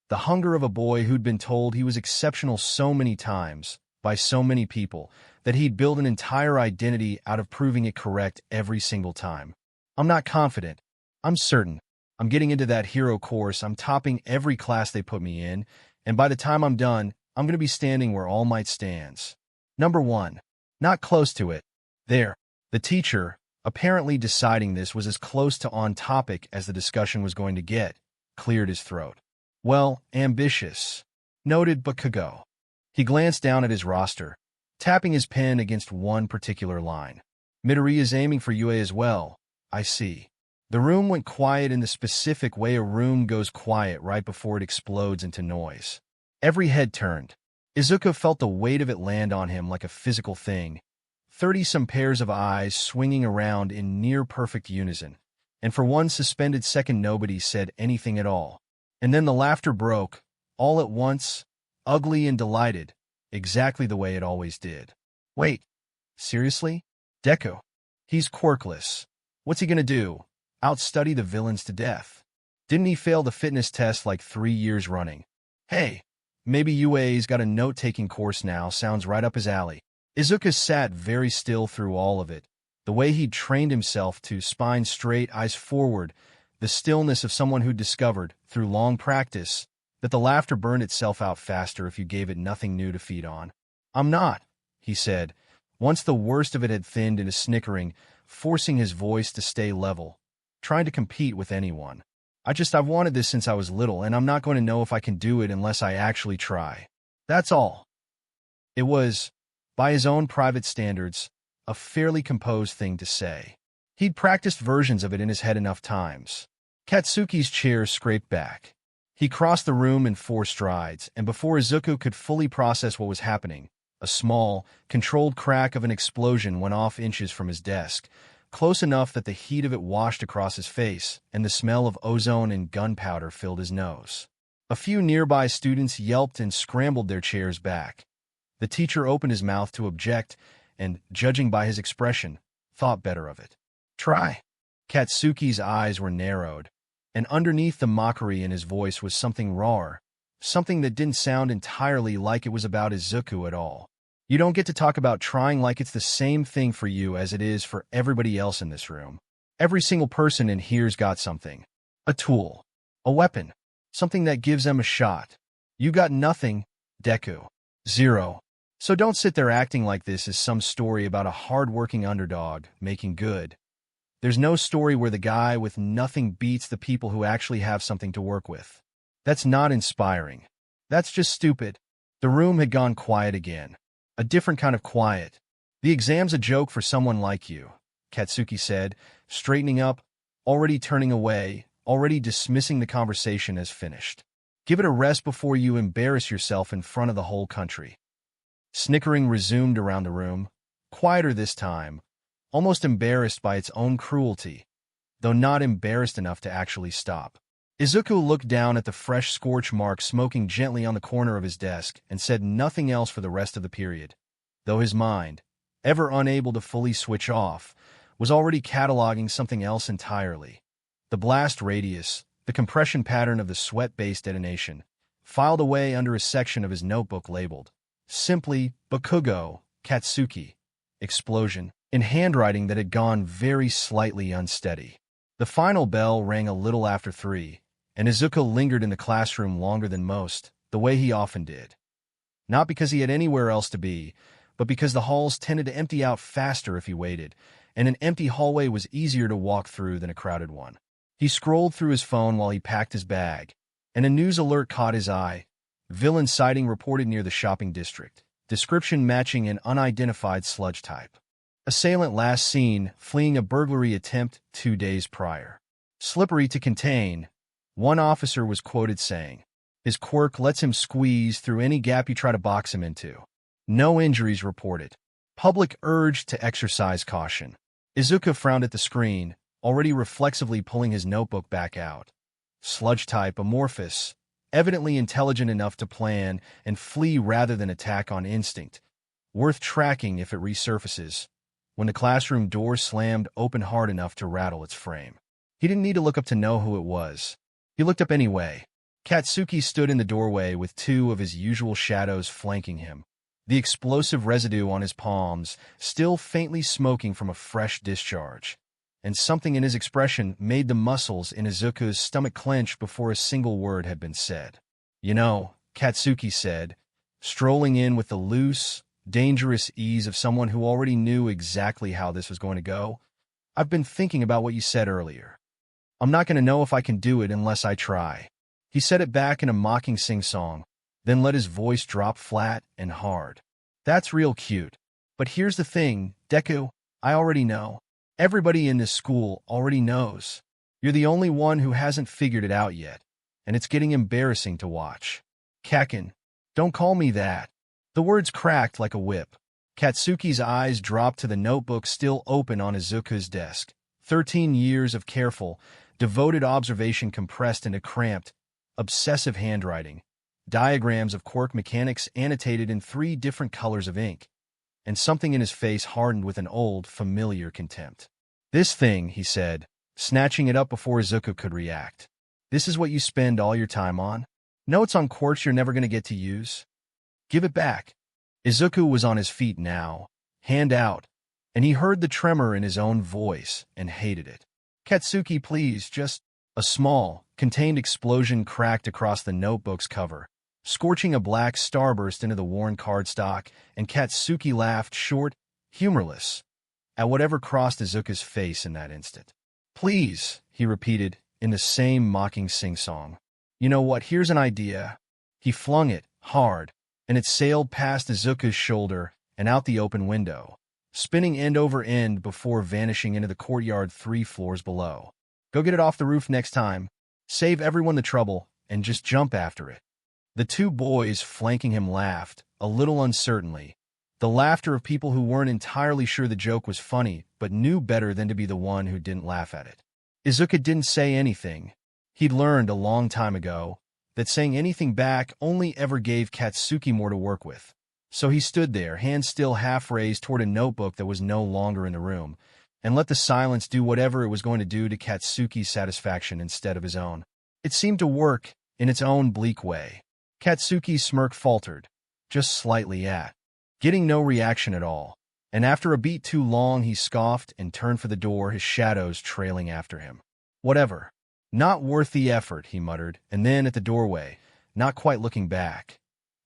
S1: The hunger of a boy who'd been told he was exceptional so many times, by so many people, that he'd build an entire identity out of proving it correct every single time. I'm not confident. I'm certain. I'm getting into that hero course, I'm topping every class they put me in, and by the time I'm done, I'm going to be standing where All Might stands. Number 1. Not close to it. There. The teacher, apparently deciding this was as close to on topic as the discussion was going to get, cleared his throat. Well, ambitious. Noted Bakugo. He glanced down at his roster, tapping his pen against one particular line. Midori is aiming for UA as well, I see. The room went quiet in the specific way a room goes quiet right before it explodes into noise. Every head turned. Izuku felt the weight of it land on him like a physical thing, 30-some pairs of eyes swinging around in near-perfect unison, and for one suspended second nobody said anything at all. And then the laughter broke, all at once, ugly and delighted, exactly the way it always did. Wait, seriously? Deku? He's quirkless. What's he gonna do? Outstudy the villains to death? Didn't he fail the fitness test like 3 years running? Hey, maybe UA's got a note-taking course now, sounds right up his alley. Izuku sat very still through all of it, the way he'd trained himself to spine straight, eyes forward, the stillness of someone who'd discovered, through long practice, that the laughter burned itself out faster if you gave it nothing new to feed on. I'm not, he said, once the worst of it had thinned into snickering, forcing his voice to stay level, trying to compete with anyone. I've wanted this since I was little, and I'm not going to know if I can do it unless I actually try. That's all. It was, by his own private standards, a fairly composed thing to say. He'd practiced versions of it in his head enough times. Katsuki's chair scraped back. He crossed the room in 4 strides, and before Izuku could fully process what was happening, a small, controlled crack of an explosion went off inches from his desk, close enough that the heat of it washed across his face, and the smell of ozone and gunpowder filled his nose. A few nearby students yelped and scrambled their chairs back. The teacher opened his mouth to object, and, judging by his expression, thought better of it. Try. Katsuki's eyes were narrowed, and underneath the mockery in his voice was something rawer, something that didn't sound entirely like it was about Izuku at all. You don't get to talk about trying like it's the same thing for you as it is for everybody else in this room. Every single person in here's got something. A tool. A weapon. Something that gives them a shot. You got nothing, Deku. 0. So don't sit there acting like this is some story about a hard-working underdog making good. There's no story where the guy with nothing beats the people who actually have something to work with. That's not inspiring. That's just stupid. The room had gone quiet again. A different kind of quiet. The exam's a joke for someone like you, Katsuki said, straightening up, already turning away, already dismissing the conversation as finished. Give it a rest before you embarrass yourself in front of the whole country. Snickering resumed around the room, quieter this time, almost embarrassed by its own cruelty, though not embarrassed enough to actually stop. Izuku looked down at the fresh scorch mark smoking gently on the corner of his desk and said nothing else for the rest of the period, though his mind, ever unable to fully switch off, was already cataloging something else entirely. The blast radius, the compression pattern of the sweat-based detonation, filed away under a section of his notebook labeled, simply, Bakugo, Katsuki, explosion, in handwriting that had gone very slightly unsteady. The final bell rang a little after 3, and Izuku lingered in the classroom longer than most, the way he often did. Not because he had anywhere else to be, but because the halls tended to empty out faster if he waited, and an empty hallway was easier to walk through than a crowded one. He scrolled through his phone while he packed his bag, and a news alert caught his eye. Villain sighting reported near the shopping district. Description matching an unidentified sludge type. Assailant last seen fleeing a burglary attempt 2 days prior. Slippery to contain, one officer was quoted saying, his quirk lets him squeeze through any gap you try to box him into. No injuries reported. Public urged to exercise caution. Izuku frowned at the screen, already reflexively pulling his notebook back out. Sludge type amorphous, evidently intelligent enough to plan and flee rather than attack on instinct, worth tracking if it resurfaces, when the classroom door slammed open hard enough to rattle its frame. He didn't need to look up to know who it was. He looked up anyway. Katsuki stood in the doorway with two of his usual shadows flanking him, the explosive residue on his palms still faintly smoking from a fresh discharge, and something in his expression made the muscles in Izuku's stomach clench before a single word had been said. "You know," Katsuki said, strolling in with the loose, dangerous ease of someone who already knew exactly how this was going to go, "I've been thinking about what you said earlier. I'm not going to know if I can do it unless I try." He said it back in a mocking sing-song, then let his voice drop flat and hard. "That's real cute. But here's the thing, Deku, I already know. Everybody in this school already knows. You're the only one who hasn't figured it out yet, and it's getting embarrassing to watch." "Kakin, don't call me that." The words cracked like a whip. Katsuki's eyes dropped to the notebook still open on Izuku's desk. 13 years of careful, devoted observation compressed into cramped, obsessive handwriting, diagrams of quirk mechanics annotated in 3 different colors of ink, and something in his face hardened with an old, familiar contempt. "This thing," he said, snatching it up before Izuku could react. "This is what you spend all your time on? Notes on quirks you're never going to get to use? Give it back." Izuku was on his feet now, hand out, and he heard the tremor in his own voice and hated it. "Katsuki, please, just—" A small, contained explosion cracked across the notebook's cover, scorching a black starburst into the worn cardstock, and Katsuki laughed short, humorless, at whatever crossed Izuku's face in that instant. "Please," he repeated, in the same mocking sing-song. "You know what, here's an idea." He flung it, hard, and it sailed past Izuku's shoulder and out the open window, spinning end over end before vanishing into the courtyard 3 floors below. "Go get it off the roof next time. Save everyone the trouble, and just jump after it." The 2 boys flanking him laughed, a little uncertainly, the laughter of people who weren't entirely sure the joke was funny but knew better than to be the one who didn't laugh at it. Izuku didn't say anything. He'd learned a long time ago that saying anything back only ever gave Katsuki more to work with. So he stood there, hands still half raised toward a notebook that was no longer in the room, and let the silence do whatever it was going to do to Katsuki's satisfaction instead of his own. It seemed to work in its own bleak way. Katsuki's smirk faltered, just slightly getting no reaction at all, and after a beat too long he scoffed and turned for the door, his shadows trailing after him. "Whatever. Not worth the effort," he muttered, and then at the doorway, not quite looking back.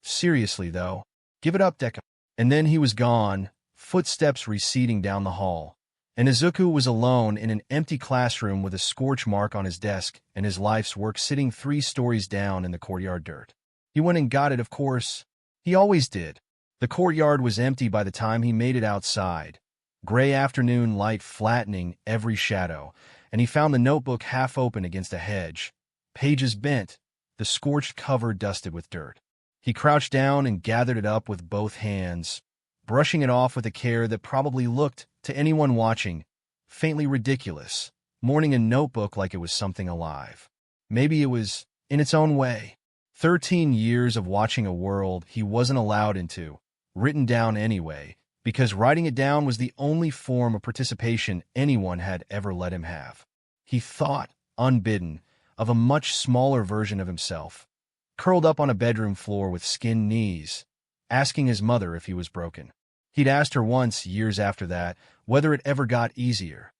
S1: "Seriously, though, give it up, Deku." And then he was gone, footsteps receding down the hall, and Izuku was alone in an empty classroom with a scorch mark on his desk and his life's work sitting 3 stories down in the courtyard dirt. He went and got it, of course. He always did. The courtyard was empty by the time he made it outside, gray afternoon light flattening every shadow, and he found the notebook half open against a hedge, pages bent, the scorched cover dusted with dirt. He crouched down and gathered it up with both hands, brushing it off with a care that probably looked, to anyone watching, faintly ridiculous, mourning a notebook like it was something alive. Maybe it was, in its own way. 13 years of watching a world he wasn't allowed into, written down anyway, because writing it down was the only form of participation anyone had ever let him have. He thought, unbidden, of a much smaller version of himself, curled up on a bedroom floor with skinned knees, asking his mother if he was broken. He'd asked her once, years after that, whether it ever got easier.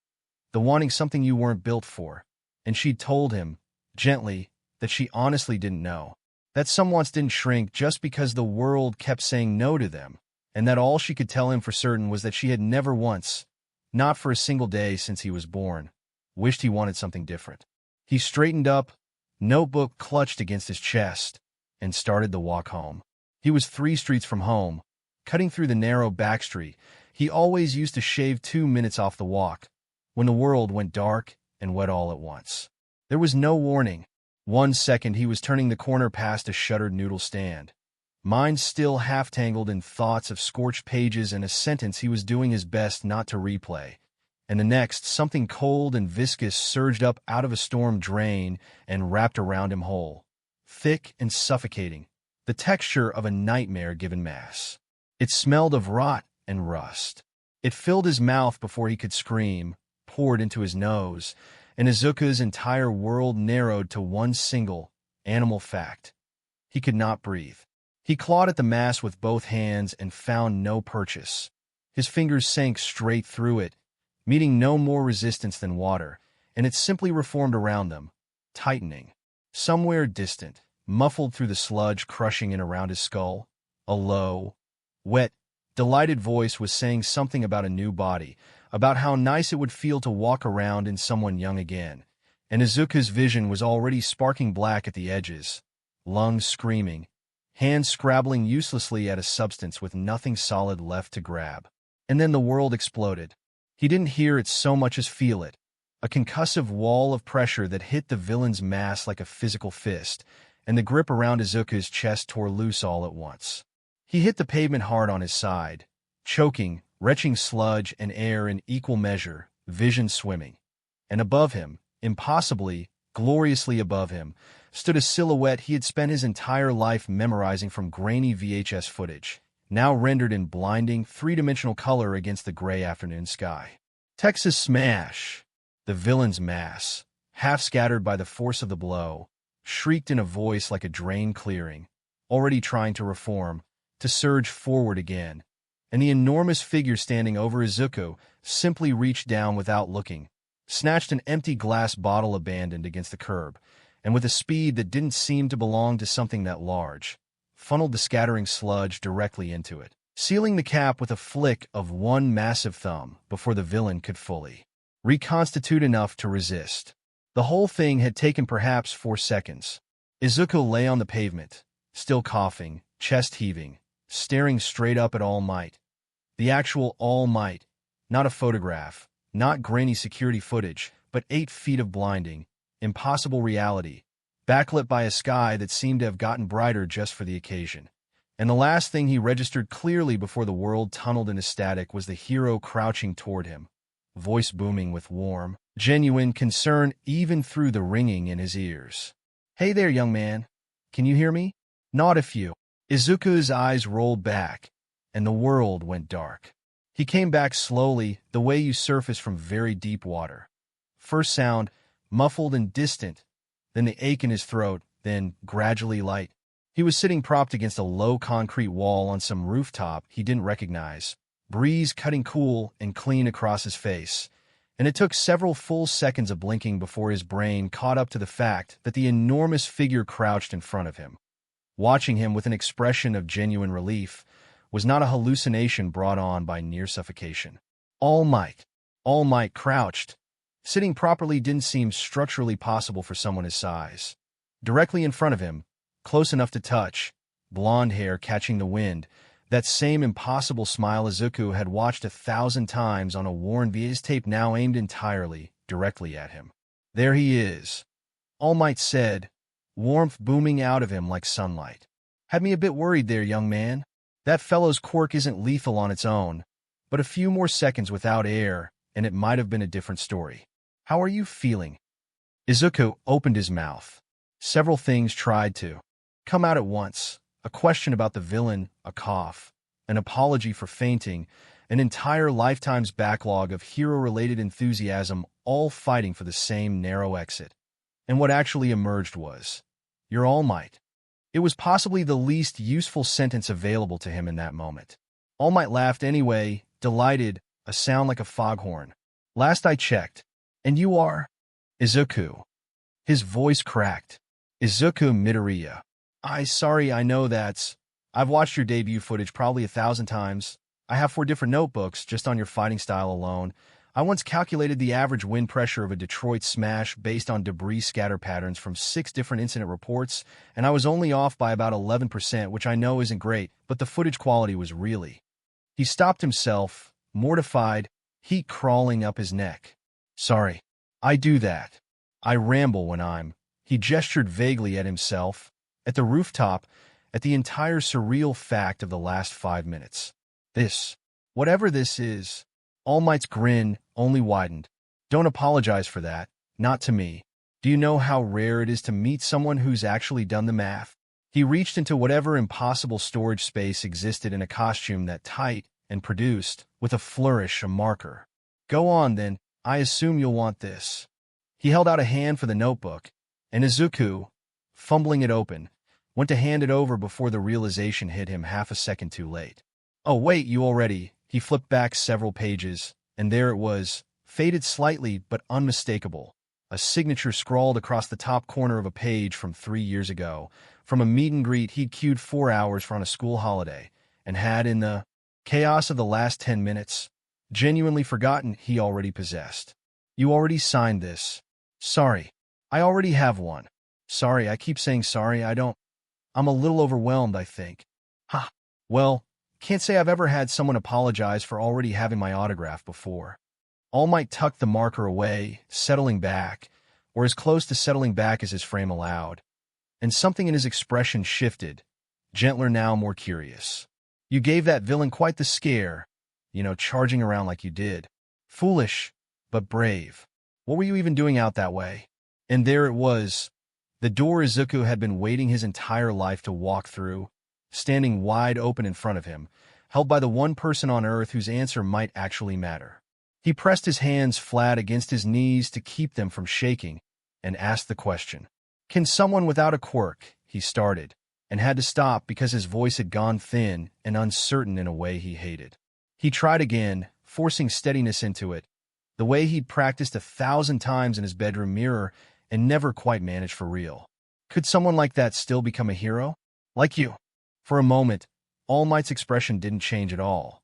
S1: The wanting something you weren't built for. And she'd told him, gently, that she honestly didn't know. That some wants didn't shrink just because the world kept saying no to them, and that all she could tell him for certain was that she had never once, not for a single day since he was born, wished he wanted something different. He straightened up, notebook clutched against his chest, and started the walk home. He was 3 streets from home, cutting through the narrow back street. He always used to shave 2 minutes off the walk, when the world went dark and wet all at once. There was no warning. 1 second he was turning the corner past a shuttered noodle stand, mind still half-tangled in thoughts of scorched pages and a sentence he was doing his best not to replay, and the next something cold and viscous surged up out of a storm drain and wrapped around him whole, thick and suffocating, the texture of a nightmare given mass. It smelled of rot and rust. It filled his mouth before he could scream, poured into his nose, and Izuku's entire world narrowed to one single, animal fact. He could not breathe. He clawed at the mass with both hands and found no purchase. His fingers sank straight through it, meeting no more resistance than water, and it simply reformed around them, tightening. Somewhere distant, muffled through the sludge crushing in around his skull, a low, wet, delighted voice was saying something about a new body, about how nice it would feel to walk around in someone young again, and Izuku's vision was already sparking black at the edges, lungs screaming, hands scrabbling uselessly at a substance with nothing solid left to grab. And then the world exploded. He didn't hear it so much as feel it, a concussive wall of pressure that hit the villain's mass like a physical fist, and the grip around Izuku's chest tore loose all at once. He hit the pavement hard on his side, choking, retching sludge and air in equal measure, vision swimming. And above him, impossibly, gloriously above him, stood a silhouette he had spent his entire life memorizing from grainy VHS footage, now rendered in blinding, three-dimensional color against the gray afternoon sky. Texas Smash! The villain's mass, half scattered by the force of the blow, shrieked in a voice like a drain clearing, already trying to reform, to surge forward again, and the enormous figure standing over Izuku simply reached down without looking, snatched an empty glass bottle abandoned against the curb, and with a speed that didn't seem to belong to something that large, funneled the scattering sludge directly into it, sealing the cap with a flick of one massive thumb before the villain could fully reconstitute enough to resist. The whole thing had taken perhaps 4 seconds. Izuku lay on the pavement, still coughing, chest heaving, staring straight up at All Might. The actual All Might, not a photograph, not grainy security footage, but 8 feet of blinding, impossible reality, backlit by a sky that seemed to have gotten brighter just for the occasion. And the last thing he registered clearly before the world tunneled into static was the hero crouching toward him, voice booming with warm, genuine concern even through the ringing in his ears. "Hey there, young man. Can you hear me? Not if you." Izuku's eyes rolled back, and the world went dark. He came back slowly, the way you surface from very deep water. First sound, muffled and distant, then the ache in his throat, then gradually light. He was sitting propped against a low concrete wall on some rooftop he didn't recognize, breeze cutting cool and clean across his face, and it took several full seconds of blinking before his brain caught up to the fact that the enormous figure crouched in front of him, watching him with an expression of genuine relief, was not a hallucination brought on by near suffocation. All Might crouched. Sitting properly didn't seem structurally possible for someone his size. Directly in front of him, close enough to touch, blonde hair catching the wind, that same impossible smile Izuku had watched 1,000 times on a worn VHS tape now aimed entirely, directly at him. "There he is," All Might said, warmth booming out of him like sunlight. "Had me a bit worried there, young man. That fellow's quirk isn't lethal on its own, but a few more seconds without air, and it might have been a different story. How are you feeling?" Izuku opened his mouth. Several things tried to come out at once. A question about the villain, a cough, an apology for fainting, an entire lifetime's backlog of hero-related enthusiasm, all fighting for the same narrow exit. And what actually emerged was, "You're All Might." It was possibly the least useful sentence available to him in that moment. All Might laughed anyway, delighted, a sound like a foghorn. "Last I checked. And you are?" "Izuku." His voice cracked. "Izuku Midoriya. Sorry, I know that's... I've watched your debut footage probably 1,000 times. I have 4 different notebooks just on your fighting style alone. I once calculated the average wind pressure of a Detroit smash based on debris scatter patterns from 6 different incident reports, and I was only off by about 11%, which I know isn't great, but the footage quality was really..." He stopped himself, mortified, heat crawling up his neck. "Sorry. I do that. I ramble when I'm..." He gestured vaguely at himself, at the rooftop, at the entire surreal fact of the last 5 minutes. "This. Whatever this is..." All Might's grin only widened. "Don't apologize for that. Not to me. Do you know how rare it is to meet someone who's actually done the math? He reached into whatever impossible storage space existed in a costume that tight and produced, with a flourish, a marker. Go on, then. I assume you'll want this. He held out a hand for the notebook, and Izuku, fumbling it open, went to hand it over before the realization hit him half a second too late. Oh, wait, you already. He flipped back several pages, and there it was, faded slightly but unmistakable. A signature scrawled across the top corner of a page from 3 years ago, from a meet and greet he'd queued 4 hours for on a school holiday, and had, in the chaos of the last 10 minutes, genuinely forgotten he already possessed. You already signed this. Sorry. I already have one. Sorry, I keep saying sorry, I'm a little overwhelmed, I think. Ha. Well, can't say I've ever had someone apologize for already having my autograph before. All Might tucked the marker away, settling back, or as close to settling back as his frame allowed. And something in his expression shifted, gentler now, more curious. You gave that villain quite the scare, charging around like you did. Foolish, but brave. What were you even doing out that way? And there it was, the door Izuku had been waiting his entire life to walk through, standing wide open in front of him, held by the one person on Earth whose answer might actually matter. He pressed his hands flat against his knees to keep them from shaking, and asked the question. Can someone without a quirk, he started, and had to stop because his voice had gone thin and uncertain in a way he hated. He tried again, forcing steadiness into it, the way he'd practiced 1,000 times in his bedroom mirror and never quite managed for real. Could someone like that still become a hero? Like you? For a moment, All Might's expression didn't change at all.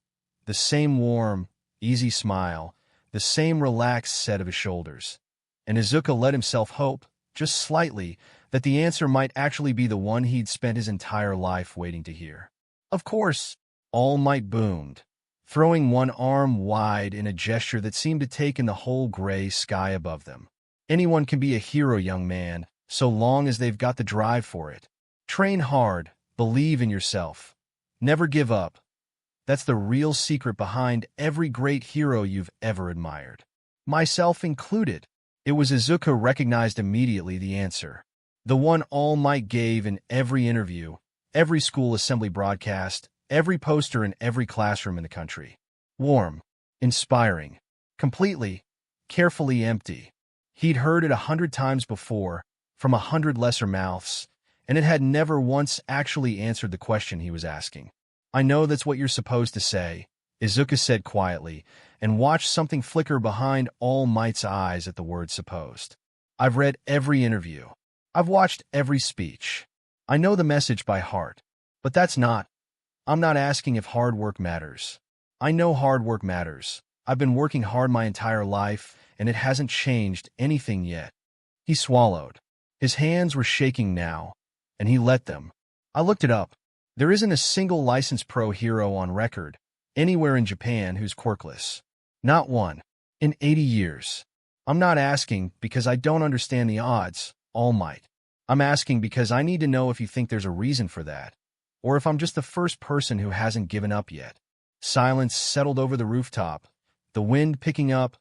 S1: The same warm, easy smile, the same relaxed set of his shoulders. And Izuku let himself hope, just slightly, that the answer might actually be the one he'd spent his entire life waiting to hear. Of course, All Might boomed, throwing one arm wide in a gesture that seemed to take in the whole gray sky above them. Anyone can be a hero, young man, so long as they've got the drive for it. Train hard, believe in yourself. Never give up. That's the real secret behind every great hero you've ever admired. Myself included. It was Izuku recognized immediately the answer. The one All Might gave in every interview, every school assembly broadcast, every poster in every classroom in the country. Warm, inspiring, completely, carefully empty. He'd heard it 100 times before, from 100 lesser mouths, and it had never once actually answered the question he was asking. I know that's what you're supposed to say, Izuku said quietly, and watched something flicker behind All Might's eyes at the word supposed. I've read every interview. I've watched every speech. I know the message by heart. But I'm not asking if hard work matters. I know hard work matters. I've been working hard my entire life, and it hasn't changed anything yet. He swallowed. His hands were shaking now, and he let them. I looked it up. There isn't a single licensed pro hero on record, anywhere in Japan, who's quirkless. Not one. In 80 years. I'm not asking because I don't understand the odds, All Might. I'm asking because I need to know if you think there's a reason for that, or if I'm just the first person who hasn't given up yet. Silence settled over the rooftop, the wind picking up,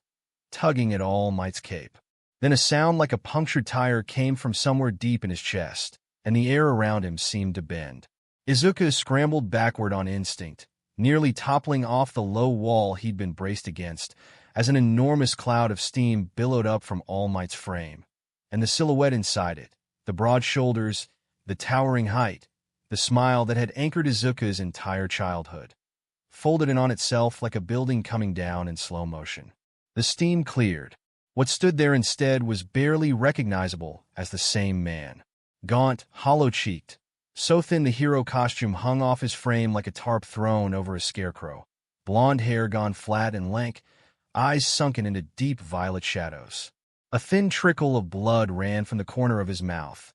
S1: tugging at All Might's cape. Then a sound like a punctured tire came from somewhere deep in his chest, and the air around him seemed to bend. Izuku scrambled backward on instinct, nearly toppling off the low wall he'd been braced against, as an enormous cloud of steam billowed up from All Might's frame. And the silhouette inside it, the broad shoulders, the towering height, the smile that had anchored Izuku's entire childhood, folded in on itself like a building coming down in slow motion. The steam cleared. What stood there instead was barely recognizable as the same man. Gaunt, hollow-cheeked, so thin the hero costume hung off his frame like a tarp thrown over a scarecrow. Blonde hair gone flat and lank, eyes sunken into deep violet shadows. A thin trickle of blood ran from the corner of his mouth,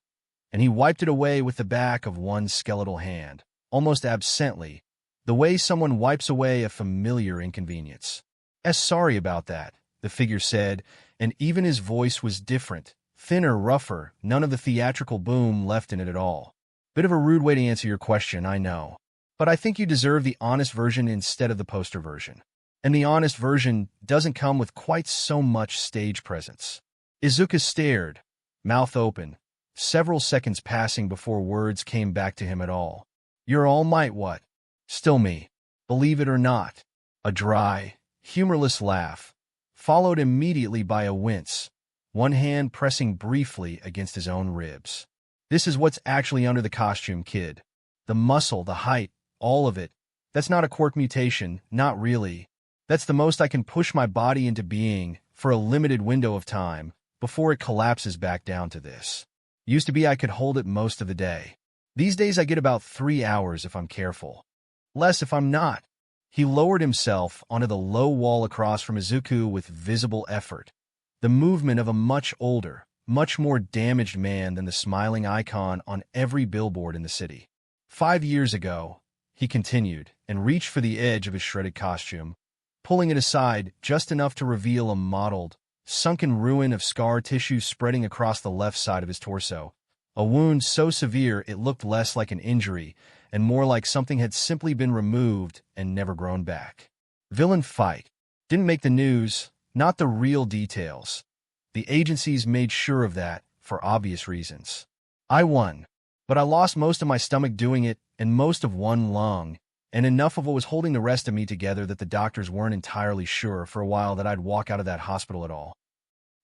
S1: and he wiped it away with the back of one skeletal hand, almost absently, the way someone wipes away a familiar inconvenience. Sorry about that, the figure said, and even his voice was different, thinner, rougher, none of the theatrical boom left in it at all. Bit of a rude way to answer your question, I know. But I think you deserve the honest version instead of the poster version. And the honest version doesn't come with quite so much stage presence. Izuku stared, mouth open, several seconds passing before words came back to him at all. Your All Might what? Still me. Believe it or not. A dry, humorless laugh, followed immediately by a wince, one hand pressing briefly against his own ribs. This is what's actually under the costume, kid. The muscle, the height, all of it. That's not a quirk mutation, not really. That's the most I can push my body into being for a limited window of time before it collapses back down to this. Used to be I could hold it most of the day. These days I get about 3 hours if I'm careful. Less if I'm not. He lowered himself onto the low wall across from Izuku with visible effort, the movement of a much older, much more damaged man than the smiling icon on every billboard in the city. 5 years ago, he continued, and reached for the edge of his shredded costume, pulling it aside just enough to reveal a mottled, sunken ruin of scar tissue spreading across the left side of his torso, a wound so severe it looked less like an injury and more like something had simply been removed and never grown back. Villain fight. Didn't make the news, not the real details. The agencies made sure of that, for obvious reasons. I won, but I lost most of my stomach doing it and most of one lung, and enough of what was holding the rest of me together that the doctors weren't entirely sure for a while that I'd walk out of that hospital at all.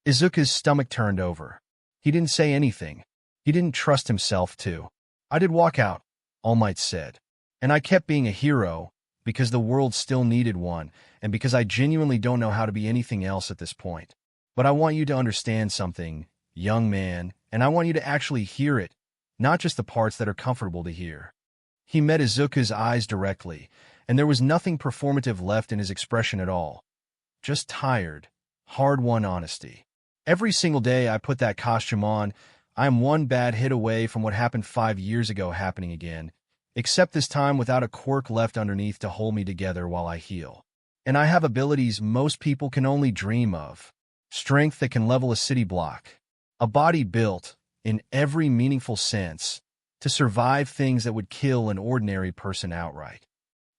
S1: Izuku's stomach turned over. He didn't say anything. He didn't trust himself to. I did walk out, All Might said. And I kept being a hero, because the world still needed one, and because I genuinely don't know how to be anything else at this point. But I want you to understand something, young man, and I want you to actually hear it, not just the parts that are comfortable to hear. He met Izuku's eyes directly, and there was nothing performative left in his expression at all. Just tired, hard-won honesty. Every single day I put that costume on, I am one bad hit away from what happened 5 years ago happening again, except this time without a quirk left underneath to hold me together while I heal. And I have abilities most people can only dream of. Strength that can level a city block. A body built, in every meaningful sense, to survive things that would kill an ordinary person outright.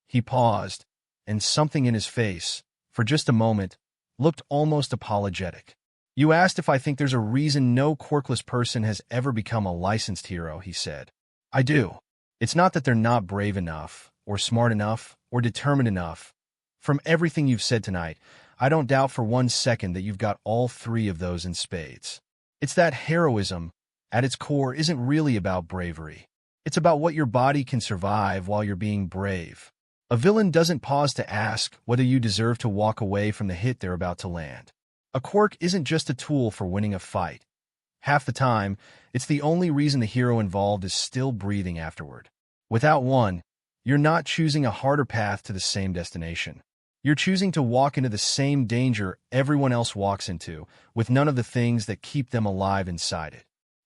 S1: He paused, and something in his face, for just a moment, looked almost apologetic. You asked if I think there's a reason no quirkless person has ever become a licensed hero, he said. I do. It's not that they're not brave enough, or smart enough, or determined enough. From everything you've said tonight, I don't doubt for 1 second that you've got all 3 of those in spades. It's that heroism, at its core, isn't really about bravery. It's about what your body can survive while you're being brave. A villain doesn't pause to ask whether you deserve to walk away from the hit they're about to land. A quirk isn't just a tool for winning a fight. Half the time, it's the only reason the hero involved is still breathing afterward. Without one, you're not choosing a harder path to the same destination. You're choosing to walk into the same danger everyone else walks into, with none of the things that keep them alive inside it.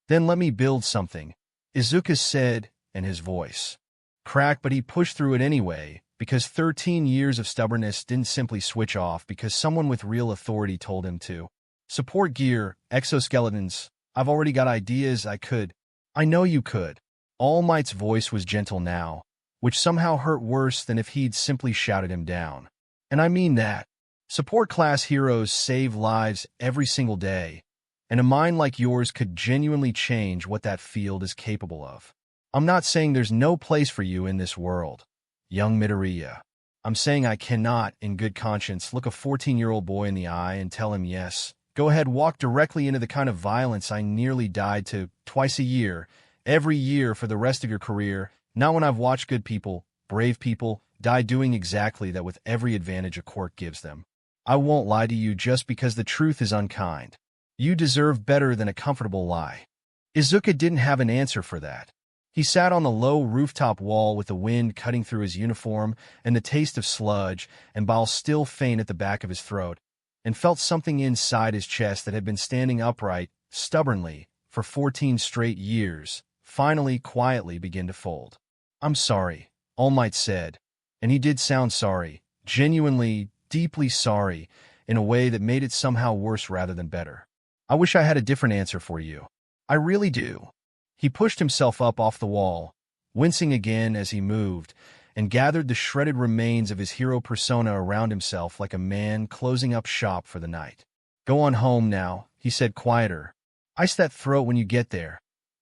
S1: Then let me build something, Izuku said, and his voice cracked, but he pushed through it anyway, because 13 years of stubbornness didn't simply switch off because someone with real authority told him to. Support gear, exoskeletons, I've already got ideas. I know you could. All Might's voice was gentle now, which somehow hurt worse than if he'd simply shouted him down. And I mean that. Support class heroes save lives every single day, and a mind like yours could genuinely change what that field is capable of. I'm not saying there's no place for you in this world, young Midoriya. I'm saying I cannot, in good conscience, look a 14-year-old boy in the eye and tell him, yes, go ahead, walk directly into the kind of violence I nearly died to twice a year, every year for the rest of your career, not when I've watched good people, brave people, die doing exactly that with every advantage a quirk gives them. I won't lie to you just because the truth is unkind. You deserve better than a comfortable lie. Izuku didn't have an answer for that. He sat on the low rooftop wall with the wind cutting through his uniform and the taste of sludge and bile still faint at the back of his throat, and felt something inside his chest that had been standing upright, stubbornly, for 14 straight years, finally quietly begin to fold. I'm sorry, All Might said, and he did sound sorry, genuinely, deeply sorry, in a way that made it somehow worse rather than better. I wish I had a different answer for you. I really do. He pushed himself up off the wall, wincing again as he moved, and gathered the shredded remains of his hero persona around himself like a man closing up shop for the night. Go on home now, he said quieter, Ice that throat when you get there.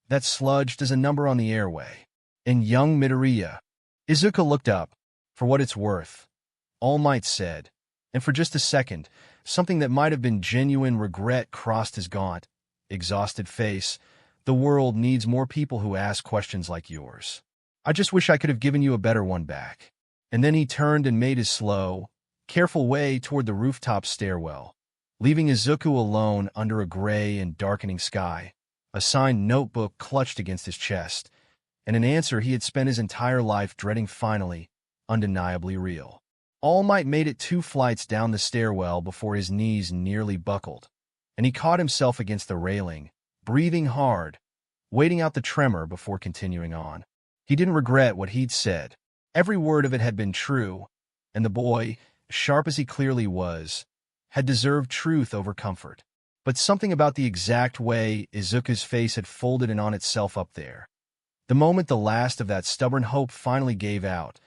S1: That sludge does a number on the airway. In young Midoriya, Izuku looked up. For what it's worth, All Might said, and for just a second, something that might have been genuine regret crossed his gaunt, exhausted face. The world needs more people who ask questions like yours. I just wish I could have given you a better one back. And then he turned and made his slow, careful way toward the rooftop stairwell, leaving Izuku alone under a gray and darkening sky, a signed notebook clutched against his chest, and an answer he had spent his entire life dreading finally, undeniably real. All Might made it 2 flights down the stairwell before his knees nearly buckled, and he caught himself against the railing, breathing hard, waiting out the tremor before continuing on. He didn't regret what he'd said. Every word of it had been true, and the boy, sharp as he clearly was, had deserved truth over comfort. But something about the exact way Izuku's face had folded in on itself up there, the moment the last of that stubborn hope finally gave out,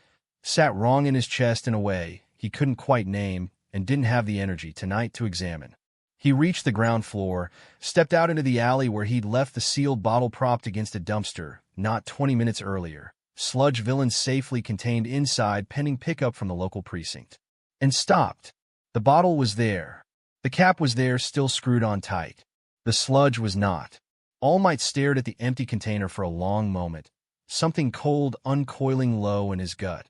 S1: sat wrong in his chest in a way he couldn't quite name and didn't have the energy tonight to examine. He reached the ground floor, stepped out into the alley where he'd left the sealed bottle propped against a dumpster not 20 minutes earlier, sludge villains safely contained inside pending pickup from the local precinct, and stopped. The bottle was there. The cap was there, still screwed on tight. The sludge was not. All Might stared at the empty container for a long moment, something cold uncoiling low in his gut,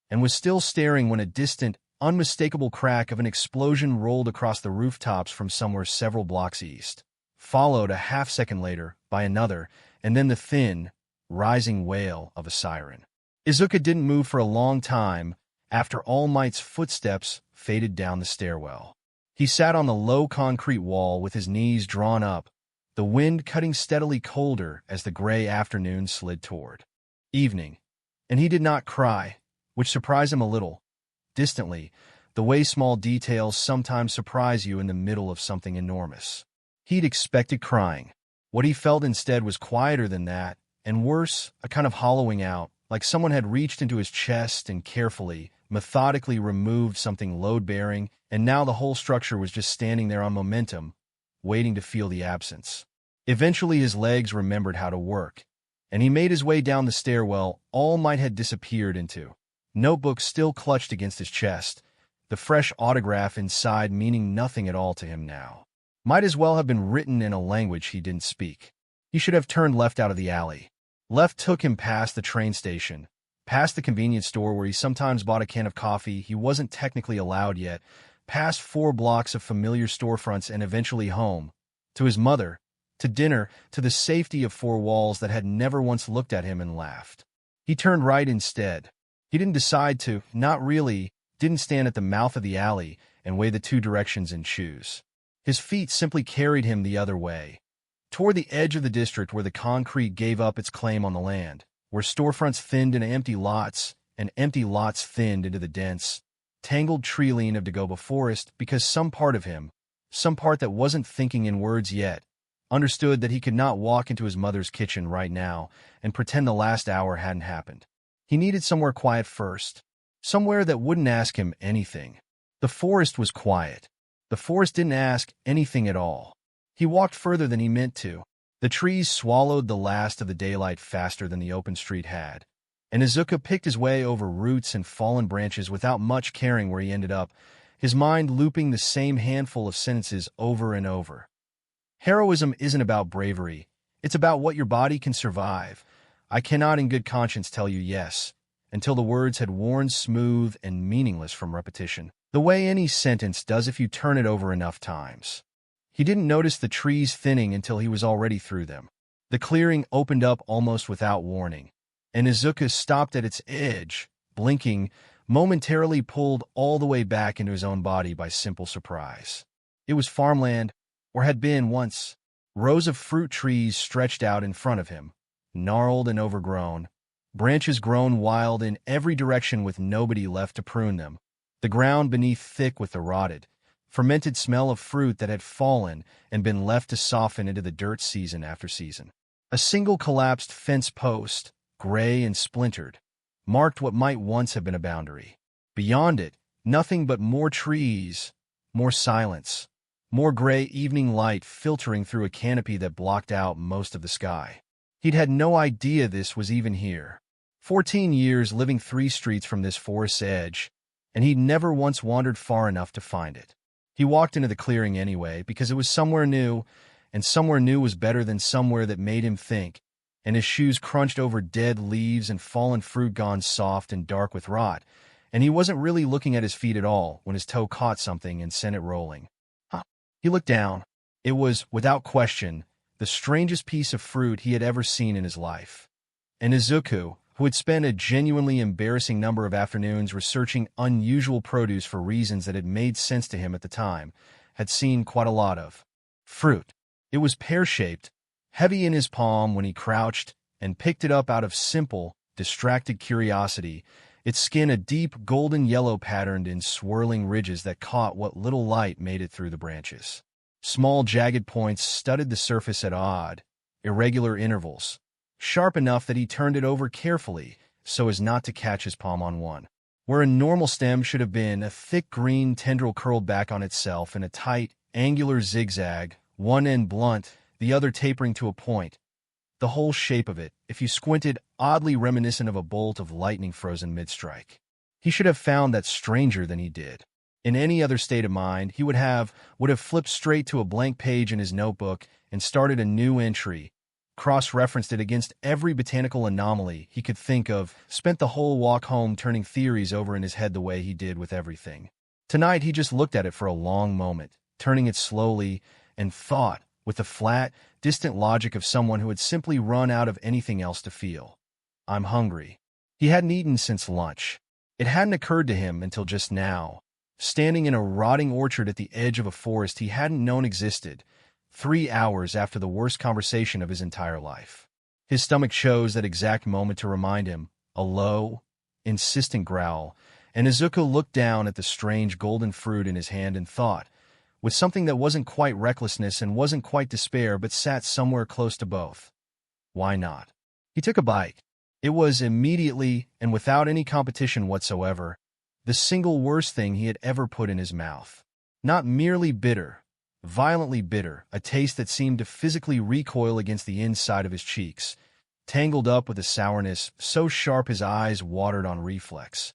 S1: and was still staring when a distant, unmistakable crack of an explosion rolled across the rooftops from somewhere several blocks east, followed a half-second later by another, and then the thin, rising wail of a siren. Izuku didn't move for a long time after All Might's footsteps faded down the stairwell. He sat on the low concrete wall with his knees drawn up, the wind cutting steadily colder as the gray afternoon slid toward evening. And he did not cry, which surprised him a little. Distantly, the way small details sometimes surprise you in the middle of something enormous. He'd expected crying. What he felt instead was quieter than that, and worse, a kind of hollowing out, like someone had reached into his chest and carefully, methodically removed something load-bearing, and now the whole structure was just standing there on momentum, waiting to feel the absence. Eventually his legs remembered how to work, and he made his way down the stairwell All Might had disappeared into, notebook still clutched against his chest, the fresh autograph inside meaning nothing at all to him now. Might as well have been written in a language he didn't speak. He should have turned left out of the alley. Left took him past the train station, past the convenience store where he sometimes bought a can of coffee he wasn't technically allowed yet, past 4 blocks of familiar storefronts and eventually home, to his mother, to dinner, to the safety of 4 walls that had never once looked at him and laughed. He turned right instead. He didn't decide to, not really, didn't stand at the mouth of the alley and weigh the 2 directions and choose. His feet simply carried him the other way, toward the edge of the district where the concrete gave up its claim on the land, where storefronts thinned into empty lots, and empty lots thinned into the dense, tangled tree-line of Dagoba forest because some part of him, some part that wasn't thinking in words yet, understood that he could not walk into his mother's kitchen right now and pretend the last hour hadn't happened. He needed somewhere quiet first, somewhere that wouldn't ask him anything. The forest was quiet. The forest didn't ask anything at all. He walked further than he meant to. The trees swallowed the last of the daylight faster than the open street had, and Izuku picked his way over roots and fallen branches without much caring where he ended up, his mind looping the same handful of sentences over and over. Heroism isn't about bravery. It's about what your body can survive. I cannot in good conscience tell you yes, until the words had worn smooth and meaningless from repetition, the way any sentence does if you turn it over enough times. He didn't notice the trees thinning until he was already through them. The clearing opened up almost without warning, and Izuku stopped at its edge, blinking, momentarily pulled all the way back into his own body by simple surprise. It was farmland, or had been once. Rows of fruit trees stretched out in front of him, gnarled and overgrown, branches grown wild in every direction with nobody left to prune them, the ground beneath thick with the rotted, fermented smell of fruit that had fallen and been left to soften into the dirt season after season. A single collapsed fence post, gray and splintered, marked what might once have been a boundary. Beyond it, nothing but more trees, more silence, more gray evening light filtering through a canopy that blocked out most of the sky. He'd had no idea this was even here. 14 years living 3 streets from this forest's edge, and he'd never once wandered far enough to find it. He walked into the clearing anyway, because it was somewhere new, and somewhere new was better than somewhere that made him think, and his shoes crunched over dead leaves and fallen fruit gone soft and dark with rot, and he wasn't really looking at his feet at all when his toe caught something and sent it rolling. He looked down. It was, without question, the strangest piece of fruit he had ever seen in his life. And Izuku, who had spent a genuinely embarrassing number of afternoons researching unusual produce for reasons that had made sense to him at the time, had seen quite a lot of fruit. It was pear-shaped, heavy in his palm when he crouched and picked it up out of simple, distracted curiosity, its skin a deep golden yellow patterned in swirling ridges that caught what little light made it through the branches. Small jagged points studded the surface at odd, irregular intervals, sharp enough that he turned it over carefully so as not to catch his palm on one. Where a normal stem should have been, a thick green tendril curled back on itself in a tight, angular zigzag, one end blunt, the other tapering to a point. The whole shape of it, if you squinted, oddly reminiscent of a bolt of lightning frozen mid-strike. He should have found that stranger than he did. In any other state of mind, he would have flipped straight to a blank page in his notebook and started a new entry, cross-referenced it against every botanical anomaly he could think of, spent the whole walk home turning theories over in his head the way he did with everything. Tonight he just looked at it for a long moment, turning it slowly, and thought, with the flat, distant logic of someone who had simply run out of anything else to feel. I'm hungry. He hadn't eaten since lunch. It hadn't occurred to him until just now, standing in a rotting orchard at the edge of a forest he hadn't known existed, 3 hours after the worst conversation of his entire life. His stomach chose that exact moment to remind him, a low, insistent growl, and Izuku looked down at the strange golden fruit in his hand and thought, with something that wasn't quite recklessness and wasn't quite despair but sat somewhere close to both. Why not? He took a bite. It was immediately, and without any competition whatsoever, the single worst thing he had ever put in his mouth. Not merely bitter, violently bitter, a taste that seemed to physically recoil against the inside of his cheeks, tangled up with a sourness so sharp his eyes watered on reflex.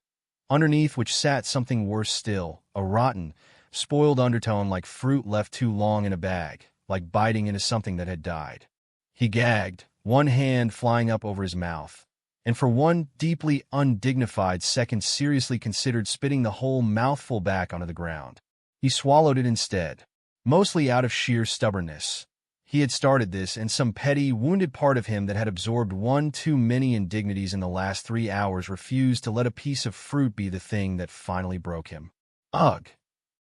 S1: Underneath which sat something worse still, a rotten, spoiled undertone like fruit left too long in a bag, like biting into something that had died. He gagged, one hand flying up over his mouth, and for one deeply undignified second seriously considered spitting the whole mouthful back onto the ground. He swallowed it instead, mostly out of sheer stubbornness. He had started this, and some petty, wounded part of him that had absorbed one too many indignities in the last 3 hours refused to let a piece of fruit be the thing that finally broke him. Ugh!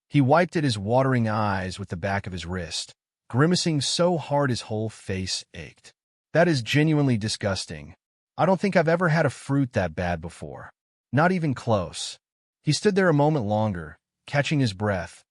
S1: He wiped at his watering eyes with the back of his wrist, grimacing so hard his whole face ached. That is genuinely disgusting. I don't think I've ever had a fruit that bad before. Not even close. He stood there a moment longer, catching his breath,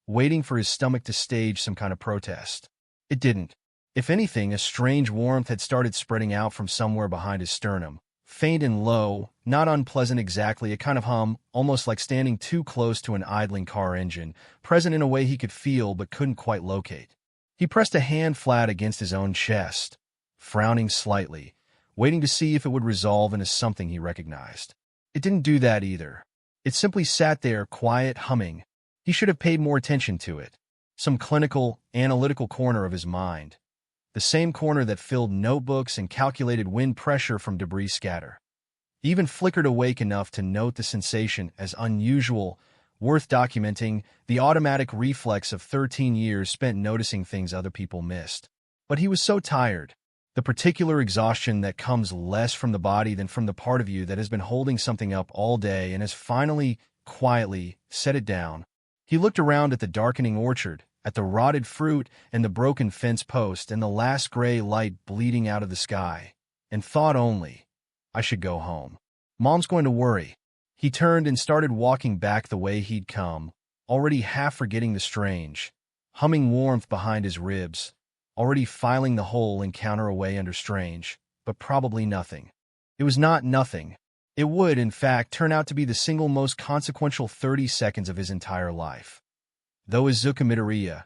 S1: waiting for his stomach to stage some kind of protest. It didn't. If anything, a strange warmth had started spreading out from somewhere behind his sternum, faint and low, not unpleasant exactly, a kind of hum, almost like standing too close to an idling car engine, present in a way he could feel but couldn't quite locate. He pressed a hand flat against his own chest, frowning slightly, waiting to see if it would resolve into something he recognized. It didn't do that either. It simply sat there, quiet, humming. He should have paid more attention to it. Some clinical, analytical corner of his mind. The same corner that filled notebooks and calculated wind pressure from debris scatter. He even flickered awake enough to note the sensation as unusual, worth documenting, the automatic reflex of 13 years spent noticing things other people missed. But he was so tired. The particular exhaustion that comes less from the body than from the part of you that has been holding something up all day and has finally, quietly, set it down. He looked around at the darkening orchard, at the rotted fruit and the broken fence post and the last gray light bleeding out of the sky, and thought only, I should go home. Mom's going to worry. He turned and started walking back the way he'd come, already half forgetting the strange, humming warmth behind his ribs, already filing the whole encounter away under strange, but probably nothing. It was not nothing. It would, in fact, turn out to be the single most consequential 30 seconds of his entire life. though Izuku Midoriya,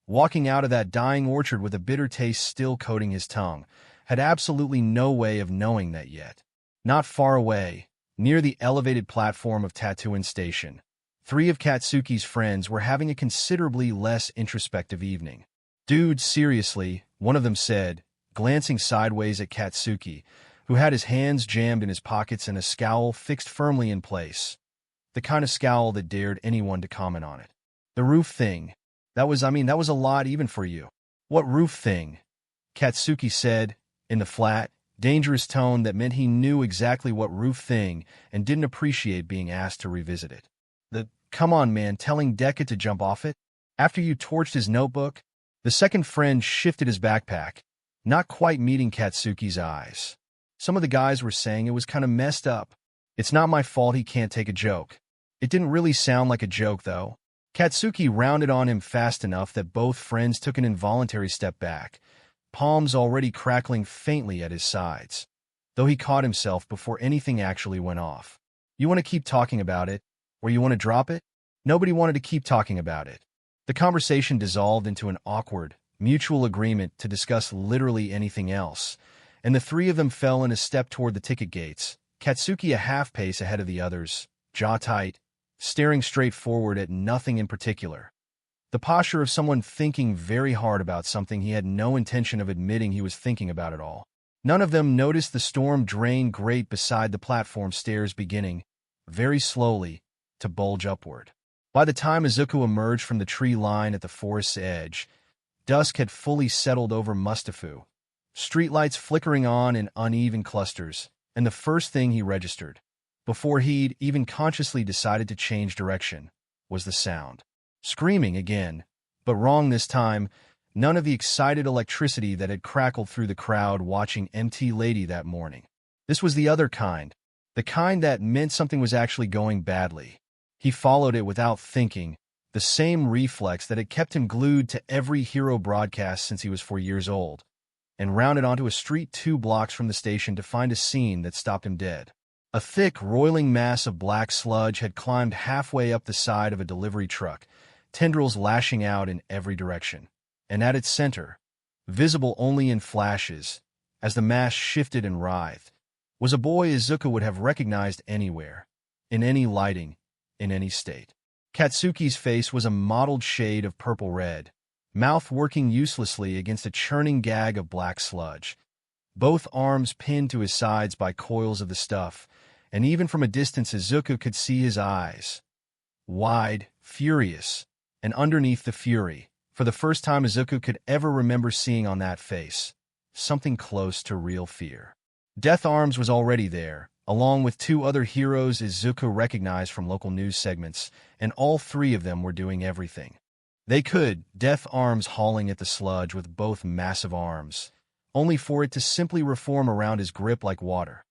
S1: walking out of that dying orchard with a bitter taste still coating his tongue, had absolutely no way of knowing that yet. Not far away, near the elevated platform of Tatooine Station, three of Katsuki's friends were having a considerably less introspective evening. "Dude, seriously," one of them said, glancing sideways at Katsuki, who had his hands jammed in his pockets and a scowl fixed firmly in place. The kind of scowl that dared anyone to comment on it. "The roof thing. That was a lot even for you." "What roof thing?" Katsuki said, in the flat, dangerous tone that meant he knew exactly what roof thing and didn't appreciate being asked to revisit it. Come on, man, telling Deku to jump off it? After you torched his notebook?" The second friend shifted his backpack, not quite meeting Katsuki's eyes. "Some of the guys were saying it was kind of messed up. It's not my fault he can't take a joke." It didn't really sound like a joke, though. Katsuki rounded on him fast enough that both friends took an involuntary step back, palms already crackling faintly at his sides, though he caught himself before anything actually went off. "You want to keep talking about it, or you want to drop it?" Nobody wanted to keep talking about it. The conversation dissolved into an awkward, mutual agreement to discuss literally anything else, and the three of them fell in a step toward the ticket gates, Katsuki a half pace ahead of the others, jaw tight, staring straight forward at nothing in particular. The posture of someone thinking very hard about something he had no intention of admitting he was thinking about at all. None of them noticed the storm-drained grate beside the platform stairs beginning, very slowly, to bulge upward. By the time Izuku emerged from the tree line at the forest's edge, dusk had fully settled over Mustafu, streetlights flickering on in uneven clusters, and the first thing he registered, before he'd even consciously decided to change direction, was the sound. Screaming again, but wrong this time, none of the excited electricity that had crackled through the crowd watching MT Lady that morning. This was the other kind, the kind that meant something was actually going badly. He followed it without thinking, the same reflex that had kept him glued to every hero broadcast since he was 4 years old, and rounded onto a street 2 blocks from the station to find a scene that stopped him dead. A thick, roiling mass of black sludge had climbed halfway up the side of a delivery truck, tendrils lashing out in every direction. And at its center, visible only in flashes, as the mass shifted and writhed, was a boy Izuku would have recognized anywhere, in any lighting, in any state. Katsuki's face was a mottled shade of purple-red, mouth working uselessly against a churning gag of black sludge, both arms pinned to his sides by coils of the stuff, and even from a distance Izuku could see his eyes. Wide, furious, and underneath the fury, for the first time Izuku could ever remember seeing on that face, something close to real fear. Death Arms was already there, along with 2 other heroes Izuku recognized from local news segments, and all 3 of them were doing everything they could, Death Arms hauling at the sludge with both massive arms, only for it to simply reform around his grip like water.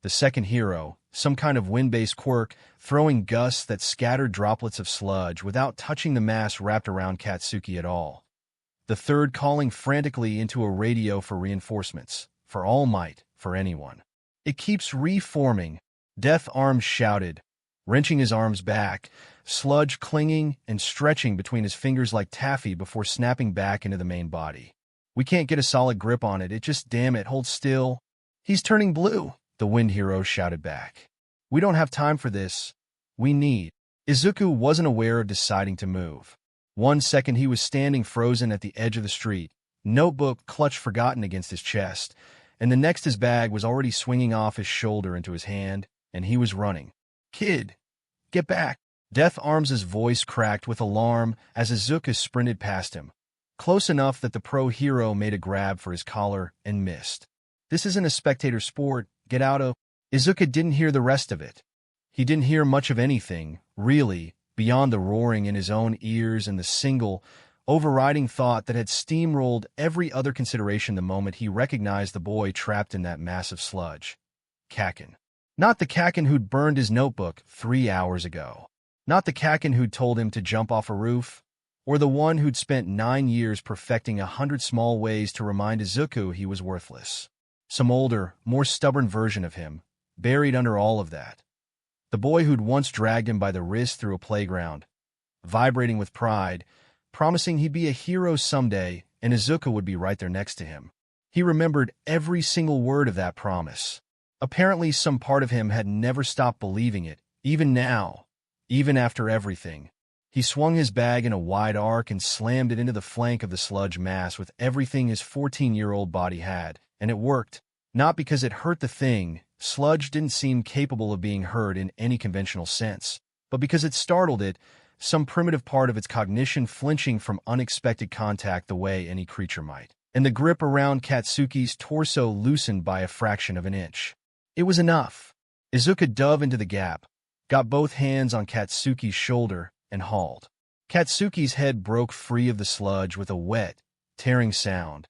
S1: The second hero, some kind of wind-based quirk, throwing gusts that scattered droplets of sludge without touching the mass wrapped around Katsuki at all. The third calling frantically into a radio for reinforcements, for all might, for anyone. "It keeps reforming," Death Arms shouted, wrenching his arms back, sludge clinging and stretching between his fingers like taffy before snapping back into the main body. "We can't get a solid grip on it, damn it, hold still." "He's turning blue," the wind hero shouted back. "We don't have time for this. We need." Izuku wasn't aware of deciding to move. 1 second he was standing frozen at the edge of the street, notebook clutched forgotten against his chest, and the next his bag was already swinging off his shoulder into his hand, and he was running. "Kid, get back!" Death Arms' voice cracked with alarm as Izuku sprinted past him, close enough that the pro hero made a grab for his collar and missed. "This isn't a spectator sport, get out of..." Izuku didn't hear the rest of it. He didn't hear much of anything, really, beyond the roaring in his own ears and the single, overriding thought that had steamrolled every other consideration the moment he recognized the boy trapped in that massive sludge. Kakin. Not the Kakin who'd burned his notebook 3 hours ago. Not the Kakin who'd told him to jump off a roof, or the one who'd spent 9 years perfecting 100 small ways to remind Izuku he was worthless. Some older, more stubborn version of him, buried under all of that. The boy who'd once dragged him by the wrist through a playground, vibrating with pride, promising he'd be a hero someday and Izuku would be right there next to him. He remembered every single word of that promise. Apparently, some part of him had never stopped believing it, even now, even after everything. He swung his bag in a wide arc and slammed it into the flank of the sludge mass with everything his 14-year-old body had, and it worked. Not because it hurt the thing, sludge didn't seem capable of being hurt in any conventional sense, but because it startled it, some primitive part of its cognition flinching from unexpected contact the way any creature might. And the grip around Katsuki's torso loosened by a fraction of an inch. It was enough. Izuku dove into the gap, got both hands on Katsuki's shoulder, and hauled. Katsuki's head broke free of the sludge with a wet, tearing sound,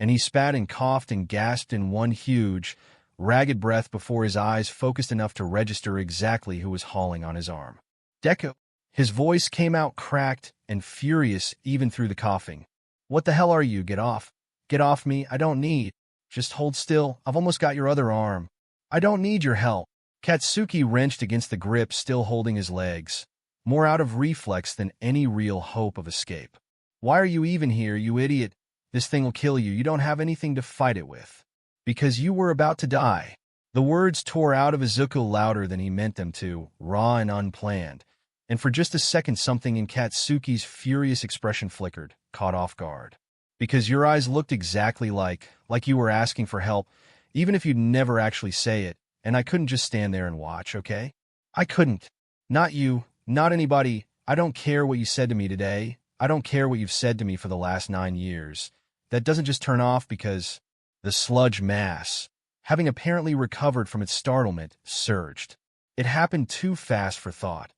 S1: and he spat and coughed and gasped in one huge, ragged breath before his eyes focused enough to register exactly who was hauling on his arm. Deku. His voice came out cracked and furious even through the coughing. What the hell are you? Get off. Get off me. I don't need. Just hold still. I've almost got your other arm. I don't need your help. Katsuki wrenched against the grip, still holding his legs, more out of reflex than any real hope of escape. Why are you even here, you idiot? This thing will kill you. You don't have anything to fight it with. Because you were about to die. The words tore out of Izuku louder than he meant them to, raw and unplanned. And for just a second something in Katsuki's furious expression flickered, caught off guard. Because your eyes looked exactly like you were asking for help, even if you'd never actually say it, and I couldn't just stand there and watch, okay? I couldn't. Not you, not anybody. I don't care what you said to me today. I don't care what you've said to me for the last 9 years. That doesn't just turn off because the sludge mass, having apparently recovered from its startlement, surged. It happened too fast for thought.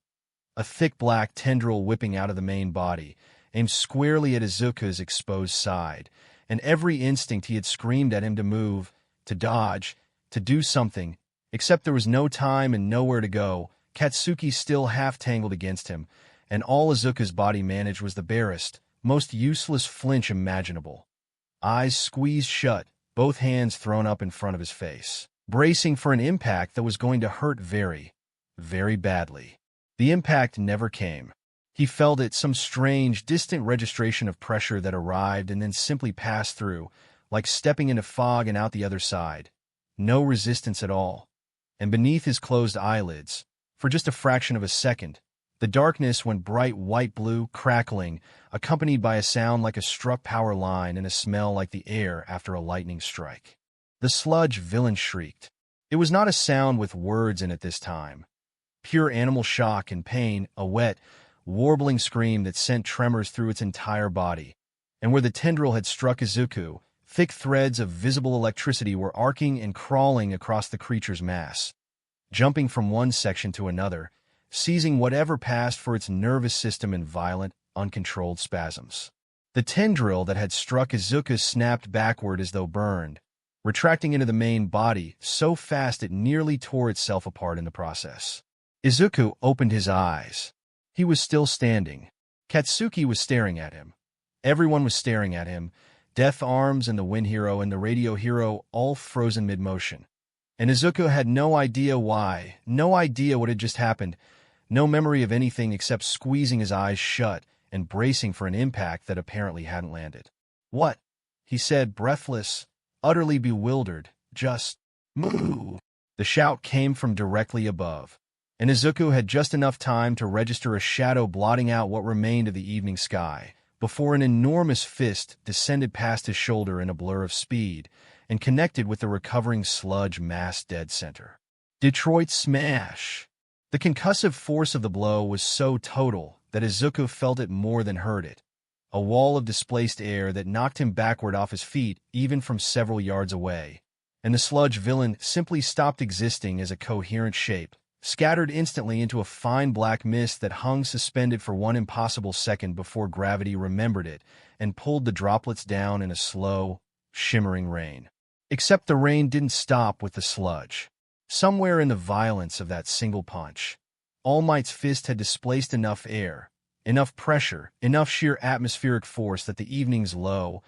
S1: A thick black tendril whipping out of the main body, aimed squarely at Izuku's exposed side, and every instinct he had screamed at him to move, to dodge, to do something, except there was no time and nowhere to go. Katsuki still half-tangled against him, and all Izuku's body managed was the barest, most useless flinch imaginable. Eyes squeezed shut, both hands thrown up in front of his face, bracing for an impact that was going to hurt very, very badly. The impact never came. He felt it, some strange, distant registration of pressure that arrived and then simply passed through, like stepping into fog and out the other side. No resistance at all. And beneath his closed eyelids, for just a fraction of a second, the darkness went bright white-blue, crackling, accompanied by a sound like a struck power line and a smell like the air after a lightning strike. The sludge villain shrieked. It was not a sound with words in it this time. Pure animal shock and pain, a wet, warbling scream that sent tremors through its entire body. And where the tendril had struck Izuku, thick threads of visible electricity were arcing and crawling across the creature's mass, jumping from one section to another, seizing whatever passed for its nervous system in violent, uncontrolled spasms. The tendril that had struck Izuku snapped backward as though burned, retracting into the main body so fast it nearly tore itself apart in the process. Izuku opened his eyes. He was still standing. Katsuki was staring at him. Everyone was staring at him. Death Arms and the Wind Hero and the Radio Hero all frozen mid-motion. And Izuku had no idea why, no idea what had just happened, no memory of anything except squeezing his eyes shut and bracing for an impact that apparently hadn't landed. "What?" he said, breathless, utterly bewildered. "Just move." The shout came from directly above, and Izuku had just enough time to register a shadow blotting out what remained of the evening sky, before an enormous fist descended past his shoulder in a blur of speed and connected with the recovering sludge mass dead center. Detroit smash! The concussive force of the blow was so total that Izuku felt it more than heard it. A wall of displaced air that knocked him backward off his feet even from several yards away, and the sludge villain simply stopped existing as a coherent shape, scattered instantly into a fine black mist that hung suspended for one impossible second before gravity remembered it and pulled the droplets down in a slow, shimmering rain. Except the rain didn't stop with the sludge. Somewhere in the violence of that single punch, All Might's fist had displaced enough air, enough pressure, enough sheer atmospheric force that the evening's low,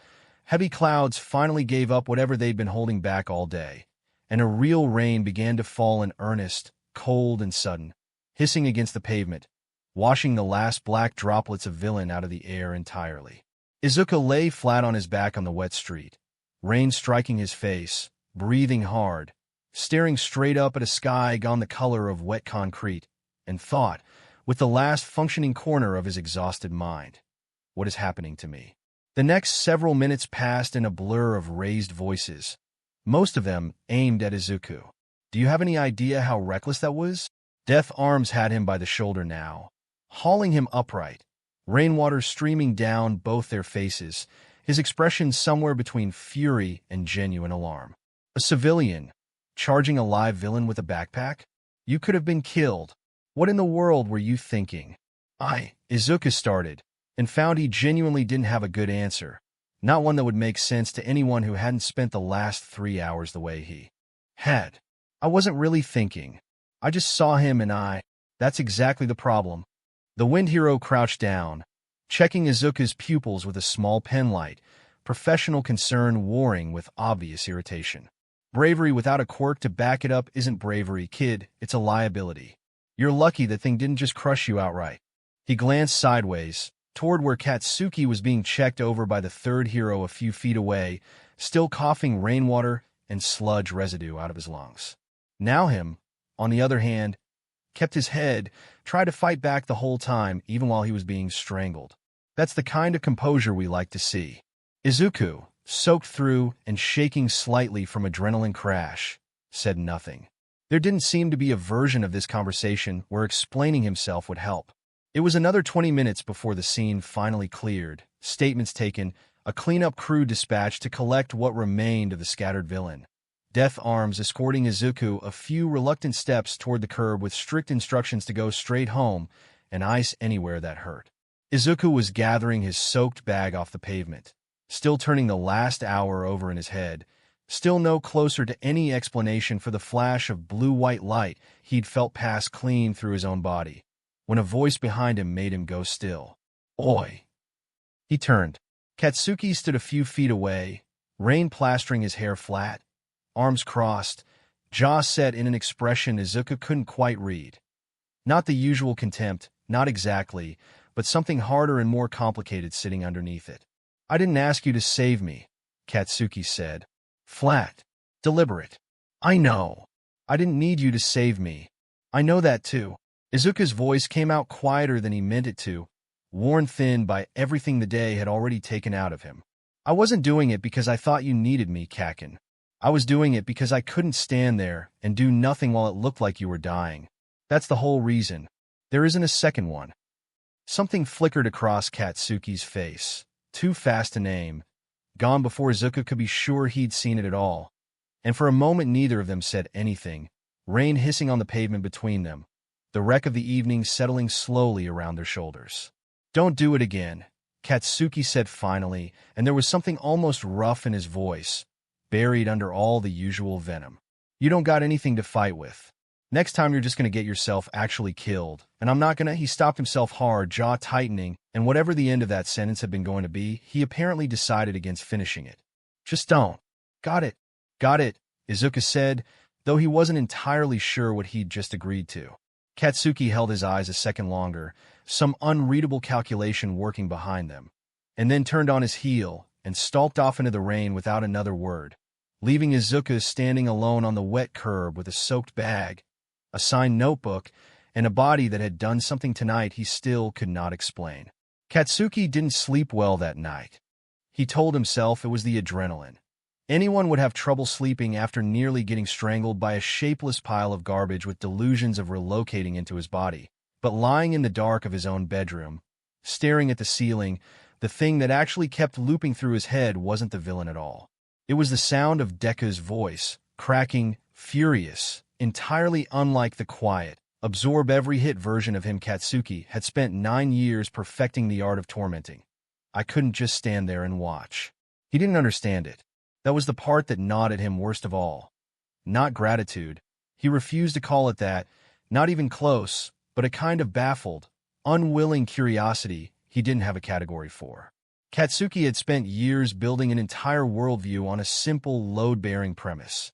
S1: heavy clouds finally gave up whatever they'd been holding back all day, and a real rain began to fall in earnest, cold and sudden, hissing against the pavement, washing the last black droplets of villain out of the air entirely. Izuku lay flat on his back on the wet street, rain striking his face, breathing hard, staring straight up at a sky gone the color of wet concrete, and thought, with the last functioning corner of his exhausted mind, what is happening to me? The next several minutes passed in a blur of raised voices, most of them aimed at Izuku. Do you have any idea how reckless that was? Death arms had him by the shoulder now, hauling him upright, rainwater streaming down both their faces, his expression somewhere between fury and genuine alarm. A civilian, charging a live villain with a backpack? You could have been killed. What in the world were you thinking? Izuku started, and found he genuinely didn't have a good answer, not one that would make sense to anyone who hadn't spent the last 3 hours the way he had. I wasn't really thinking. I just saw him and that's exactly the problem. The wind hero crouched down, checking Izuku's pupils with a small penlight, professional concern warring with obvious irritation. Bravery without a quirk to back it up isn't bravery, kid, it's a liability. You're lucky the thing didn't just crush you outright. He glanced sideways, toward where Katsuki was being checked over by the third hero a few feet away, still coughing rainwater and sludge residue out of his lungs. Now him, on the other hand, kept his head, tried to fight back the whole time, even while he was being strangled. That's the kind of composure we like to see. Izuku, soaked through and shaking slightly from adrenaline crash, said nothing. There didn't seem to be a version of this conversation where explaining himself would help. It was another 20 minutes before the scene finally cleared, statements taken, a cleanup crew dispatched to collect what remained of the scattered villain. Death arms escorting Izuku a few reluctant steps toward the curb with strict instructions to go straight home and ice anywhere that hurt. Izuku was gathering his soaked bag off the pavement, still turning the last hour over in his head, still no closer to any explanation for the flash of blue-white light he'd felt pass clean through his own body, when a voice behind him made him go still. Oi! He turned. Katsuki stood a few feet away, rain plastering his hair flat, arms crossed, jaw set in an expression Izuku couldn't quite read. Not the usual contempt, not exactly, but something harder and more complicated sitting underneath it. I didn't ask you to save me, Katsuki said. Flat. Deliberate. I know. I didn't need you to save me. I know that too. Izuku's voice came out quieter than he meant it to, worn thin by everything the day had already taken out of him. I wasn't doing it because I thought you needed me, Kakin. I was doing it because I couldn't stand there and do nothing while it looked like you were dying. That's the whole reason. There isn't a second one. Something flickered across Katsuki's face, too fast to name, gone before Izuku could be sure he'd seen it at all. And for a moment neither of them said anything, rain hissing on the pavement between them, the wreck of the evening settling slowly around their shoulders. Don't do it again, Katsuki said finally, and there was something almost rough in his voice, buried under all the usual venom. You don't got anything to fight with. Next time you're just going to get yourself actually killed, and I'm not gonna— He stopped himself hard, jaw tightening, and whatever the end of that sentence had been going to be, he apparently decided against finishing it. Just don't. Got it. Got it, Izuku said, though he wasn't entirely sure what he'd just agreed to. Katsuki held his eyes a second longer, some unreadable calculation working behind them, and then turned on his heel and stalked off into the rain without another word, leaving Izuku standing alone on the wet curb with a soaked bag, a signed notebook, and a body that had done something tonight he still could not explain. Katsuki didn't sleep well that night. He told himself it was the adrenaline. Anyone would have trouble sleeping after nearly getting strangled by a shapeless pile of garbage with delusions of relocating into his body. But lying in the dark of his own bedroom, staring at the ceiling, the thing that actually kept looping through his head wasn't the villain at all. It was the sound of Deku's voice, cracking, furious, entirely unlike the quiet, absorb-every-hit version of him Katsuki had spent 9 years perfecting the art of tormenting. I couldn't just stand there and watch. He didn't understand it. That was the part that gnawed at him worst of all. Not gratitude. He refused to call it that, not even close, but a kind of baffled, unwilling curiosity he didn't have a category for. Katsuki had spent years building an entire worldview on a simple, load-bearing premise.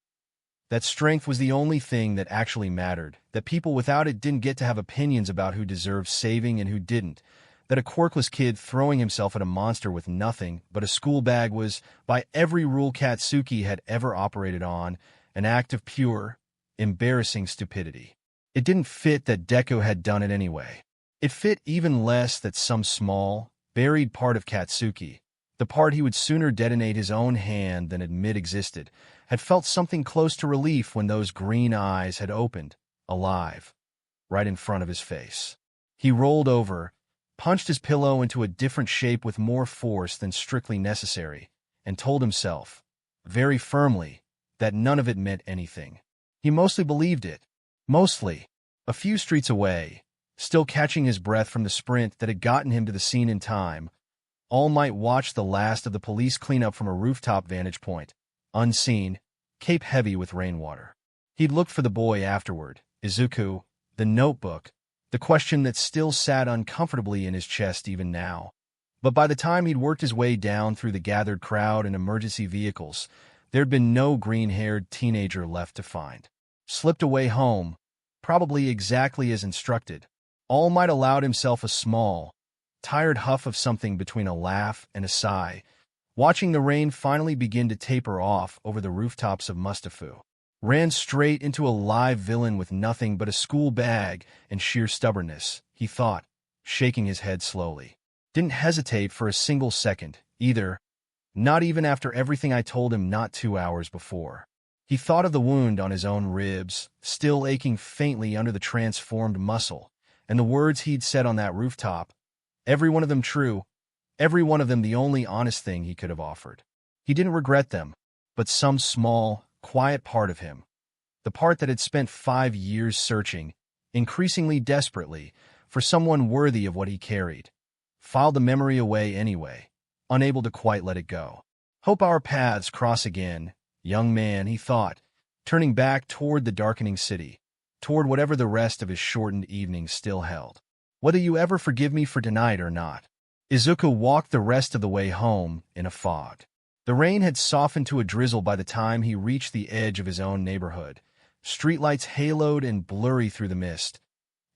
S1: that strength was the only thing that actually mattered, that people without it didn't get to have opinions about who deserved saving and who didn't, that a quirkless kid throwing himself at a monster with nothing but a school bag was, by every rule Katsuki had ever operated on, an act of pure, embarrassing stupidity. It didn't fit that Deku had done it anyway. It fit even less that some small, buried part of Katsuki, the part he would sooner detonate his own hand than admit existed, had felt something close to relief when those green eyes had opened, alive, right in front of his face. He rolled over, punched his pillow into a different shape with more force than strictly necessary, and told himself, very firmly, that none of it meant anything. He mostly believed it. Mostly. A few streets away, still catching his breath from the sprint that had gotten him to the scene in time, All Might watched the last of the police cleanup from a rooftop vantage point, unseen, cape heavy with rainwater. He'd looked for the boy afterward, Izuku, the notebook, the question that still sat uncomfortably in his chest even now. But by the time he'd worked his way down through the gathered crowd and emergency vehicles, there'd been no green-haired teenager left to find. Slipped away home, probably exactly as instructed. All Might allowed himself a small, tired huff of something between a laugh and a sigh, watching the rain finally begin to taper off over the rooftops of Mustafu. Ran straight into a live villain with nothing but a school bag and sheer stubbornness, he thought, shaking his head slowly. Didn't hesitate for a single second, either, not even after everything I told him not 2 hours before. He thought of the wound on his own ribs, still aching faintly under the transformed muscle, and the words he'd said on that rooftop, every one of them true, every one of them the only honest thing he could have offered. He didn't regret them, but some small, quiet part of him, the part that had spent 5 years searching, increasingly desperately, for someone worthy of what he carried, filed the memory away anyway, unable to quite let it go. Hope our paths cross again, young man, he thought, turning back toward the darkening city, toward whatever the rest of his shortened evening still held. Whether you ever forgive me for tonight or not. Izuku walked the rest of the way home in a fog. The rain had softened to a drizzle by the time he reached the edge of his own neighborhood, streetlights haloed and blurry through the mist,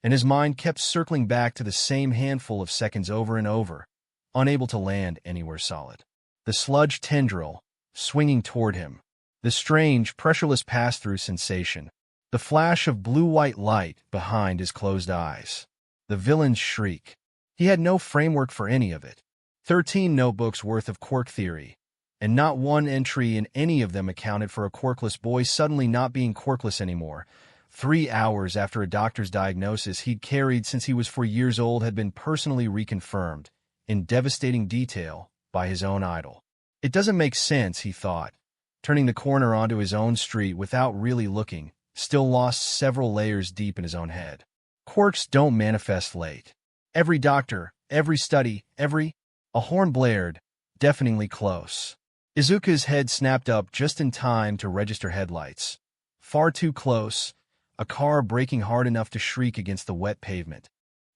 S1: and his mind kept circling back to the same handful of seconds over and over, unable to land anywhere solid. The sludge tendril, swinging toward him, the strange, pressureless pass-through sensation, the flash of blue-white light behind his closed eyes, the villain's shriek. He had no framework for any of it. 13 notebooks worth of quirk theory, and not one entry in any of them accounted for a quirkless boy suddenly not being quirkless anymore. 3 hours after a doctor's diagnosis he'd carried since he was 4 years old had been personally reconfirmed, in devastating detail, by his own idol. It doesn't make sense, he thought, turning the corner onto his own street without really looking, still lost several layers deep in his own head. Quirks don't manifest late. Every doctor, every study, A horn blared, deafeningly close. Izuku's head snapped up just in time to register headlights. Far too close, a car braking hard enough to shriek against the wet pavement.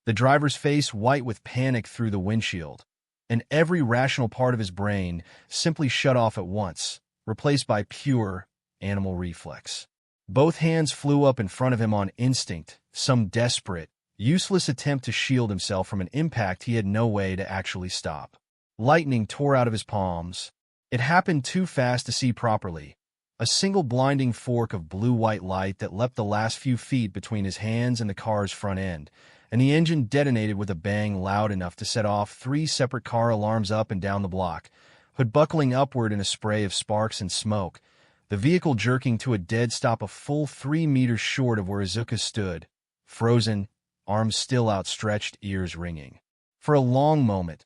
S1: The driver's face white with panic through the windshield, and every rational part of his brain simply shut off at once, replaced by pure animal reflex. Both hands flew up in front of him on instinct, some desperate, useless attempt to shield himself from an impact he had no way to actually stop. Lightning tore out of his palms. It happened too fast to see properly. A single blinding fork of blue-white light that leapt the last few feet between his hands and the car's front end, and the engine detonated with a bang loud enough to set off 3 separate car alarms up and down the block, hood buckling upward in a spray of sparks and smoke, the vehicle jerking to a dead stop a full 3 meters short of where Izuku stood, frozen, arms still outstretched, ears ringing. For a long moment,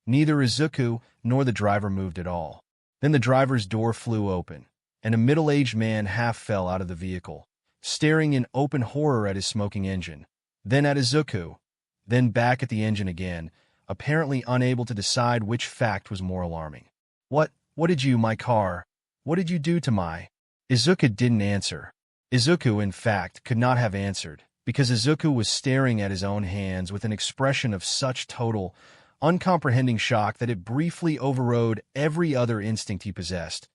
S1: neither Izuku nor the driver moved at all. Then the driver's door flew open, and a middle-aged man half fell out of the vehicle, staring in open horror at his smoking engine, then at Izuku, then back at the engine again, apparently unable to decide which fact was more alarming. What did you, my car? What did you do to my... Izuku didn't answer. Izuku, in fact, could not have answered, because Izuku was staring at his own hands with an expression of such total, uncomprehending shock that it briefly overrode every other instinct he possessed,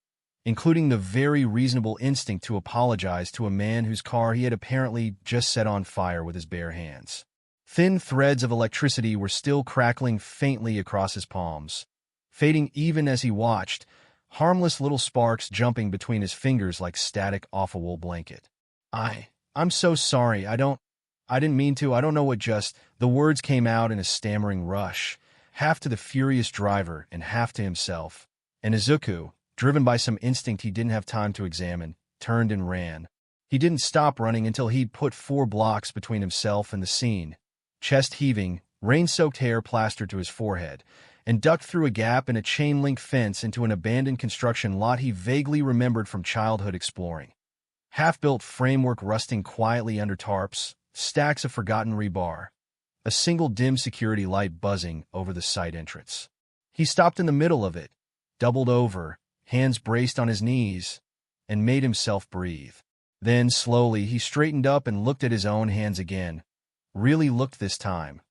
S1: including the very reasonable instinct to apologize to a man whose car he had apparently just set on fire with his bare hands. Thin threads of electricity were still crackling faintly across his palms, fading even as he watched, harmless little sparks jumping between his fingers like static off a wool blanket. I'm so sorry, I didn't mean to, I don't know what just, the words came out in a stammering rush, half to the furious driver and half to himself, and Izuku, driven by some instinct he didn't have time to examine, turned and ran. He didn't stop running until he'd put 4 blocks between himself and the scene, chest heaving, rain-soaked hair plastered to his forehead, and ducked through a gap in a chain-link fence into an abandoned construction lot he vaguely remembered from childhood exploring. Half-built framework rusting quietly under tarps, stacks of forgotten rebar, a single dim security light buzzing over the site entrance. He stopped in the middle of it, doubled over, hands braced on his knees, and made himself breathe. Then, slowly, he straightened up and looked at his own hands again, really looked this time,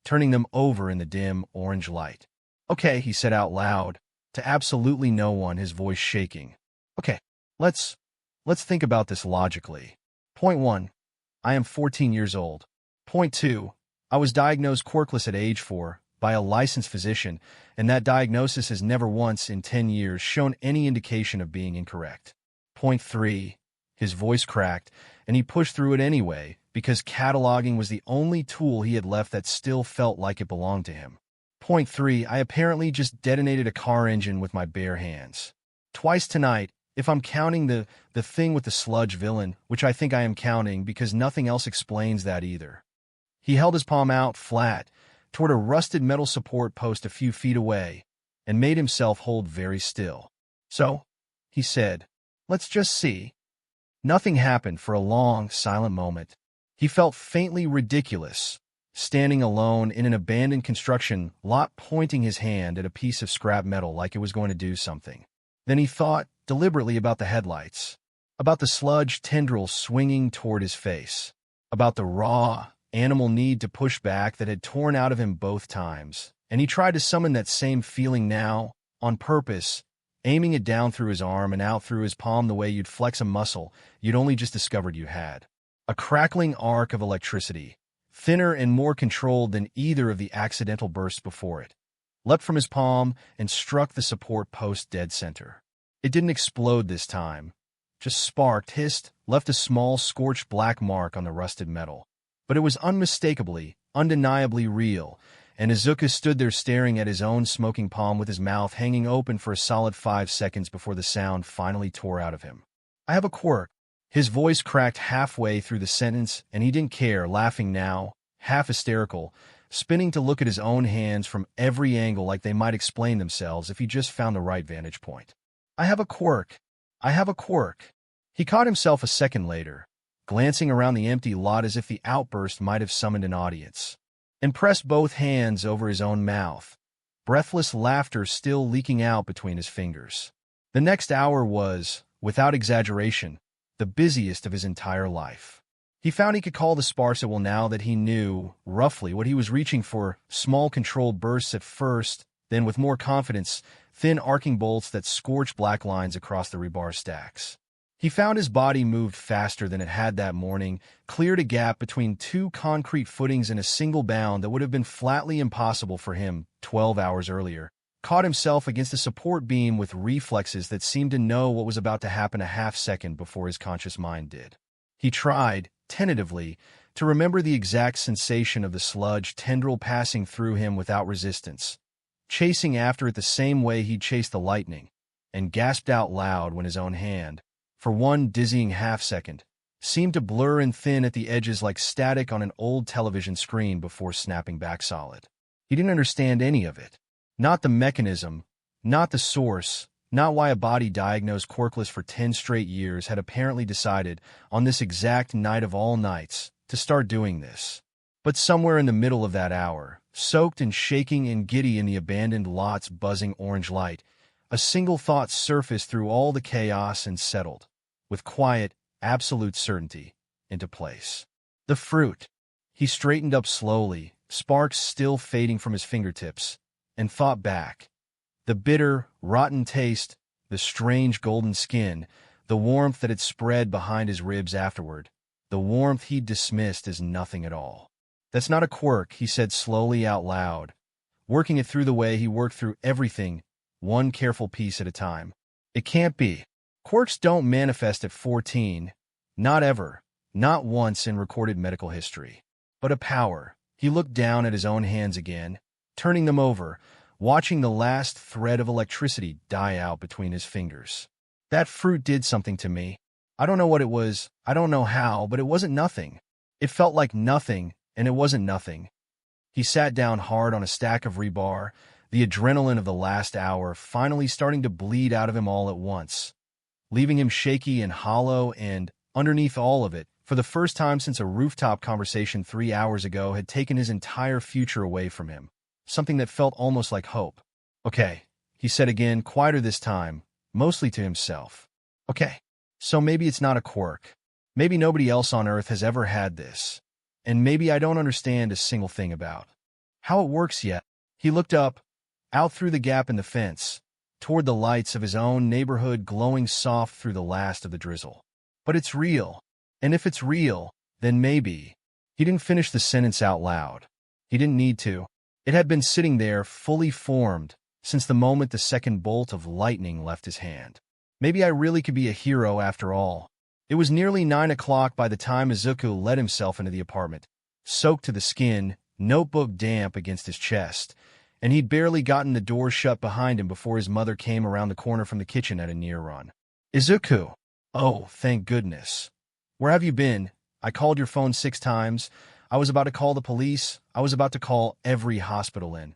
S1: turning them over in the dim orange light. "Okay," he said out loud, to absolutely no one, his voice shaking. "Okay, let's think about this logically. Point 1. I am 14 years old. Point 2. I was diagnosed quirkless at age 4 by a licensed physician, and that diagnosis has never once in 10 years shown any indication of being incorrect. Point 3. His voice cracked, and he pushed through it anyway, because cataloging was the only tool he had left that still felt like it belonged to him. Point 3. I apparently just detonated a car engine with my bare hands. Twice tonight, if I'm counting the thing with the sludge villain, which I think I am counting because nothing else explains that either." He held his palm out flat toward a rusted metal support post a few feet away and made himself hold very still. "So," he said, "let's just see." Nothing happened for a long, silent moment. He felt faintly ridiculous, standing alone in an abandoned construction lot pointing his hand at a piece of scrap metal like it was going to do something. Then he thought deliberately about the headlights, about the sludge tendrils swinging toward his face, about the raw, animal need to push back that had torn out of him both times, and he tried to summon that same feeling now, on purpose, aiming it down through his arm and out through his palm the way you'd flex a muscle you'd only just discovered you had. A crackling arc of electricity, thinner and more controlled than either of the accidental bursts before it, leapt from his palm and struck the support post dead center. It didn't explode this time, just sparked, hissed, left a small scorched black mark on the rusted metal. But it was unmistakably, undeniably real, and Izuku stood there staring at his own smoking palm with his mouth hanging open for a solid 5 seconds before the sound finally tore out of him. "I have a quirk." His voice cracked halfway through the sentence, and he didn't care, laughing now, half hysterical, spinning to look at his own hands from every angle like they might explain themselves if he just found the right vantage point. "I have a quirk. I have a quirk." He caught himself a second later, glancing around the empty lot as if the outburst might have summoned an audience, and pressed both hands over his own mouth, breathless laughter still leaking out between his fingers. The next hour was, without exaggeration, the busiest of his entire life. He found he could call the sparse at will now that he knew, roughly, what he was reaching for, small controlled bursts at first, then with more confidence, thin arcing bolts that scorched black lines across the rebar stacks. He found his body moved faster than it had that morning, cleared a gap between 2 concrete footings in a single bound that would have been flatly impossible for him 12 hours earlier, caught himself against a support beam with reflexes that seemed to know what was about to happen a half-second before his conscious mind did. He tried, tentatively, to remember the exact sensation of the sludge tendril passing through him without resistance, chasing after it the same way he'd chased the lightning, and gasped out loud when his own hand, for one dizzying half-second, seemed to blur and thin at the edges like static on an old television screen before snapping back solid. He didn't understand any of it. Not the mechanism, not the source, not why a body diagnosed quirkless for 10 straight years had apparently decided, on this exact night of all nights, to start doing this. But somewhere in the middle of that hour, soaked and shaking and giddy in the abandoned lot's buzzing orange light, a single thought surfaced through all the chaos and settled, with quiet, absolute certainty, into place. The fruit. He straightened up slowly, sparks still fading from his fingertips, and thought back. The bitter, rotten taste, the strange golden skin, the warmth that had spread behind his ribs afterward, the warmth he'd dismissed as nothing at all. That's not a quirk, he said slowly out loud, working it through the way he worked through everything, one careful piece at a time. It can't be. Quirks don't manifest at 14, not ever, not once in recorded medical history. But a power. He looked down at his own hands again, turning them over, watching the last thread of electricity die out between his fingers. That fruit did something to me. I don't know what it was, I don't know how, but it wasn't nothing. It felt like nothing, and it wasn't nothing. He sat down hard on a stack of rebar, the adrenaline of the last hour finally starting to bleed out of him all at once, leaving him shaky and hollow, and, underneath all of it, for the first time since a rooftop conversation 3 hours ago had taken his entire future away from him, something that felt almost like hope. Okay, he said again, quieter this time, mostly to himself. Okay, so maybe it's not a quirk. Maybe nobody else on Earth has ever had this. And maybe I don't understand a single thing about how it works yet. He looked up, out through the gap in the fence, toward the lights of his own neighborhood glowing soft through the last of the drizzle. But it's real. And if it's real, then maybe. He didn't finish the sentence out loud. He didn't need to. It had been sitting there, fully formed, since the moment the second bolt of lightning left his hand. Maybe I really could be a hero after all. It was nearly 9 o'clock by the time Izuku let himself into the apartment, soaked to the skin, notebook damp against his chest, and he'd barely gotten the door shut behind him before his mother came around the corner from the kitchen at a near run. Izuku! Oh, thank goodness. Where have you been? I called your phone 6 times. I was about to call the police. I was about to call every hospital in.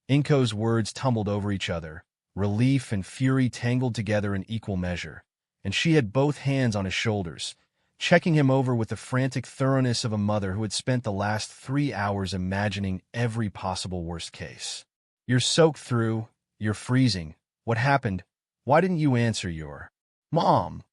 S1: Inko's words tumbled over each other, relief and fury tangled together in equal measure, and she had both hands on his shoulders, checking him over with the frantic thoroughness of a mother who had spent the last 3 hours imagining every possible worst case. You're soaked through. You're freezing. What happened? Why didn't you answer your mom?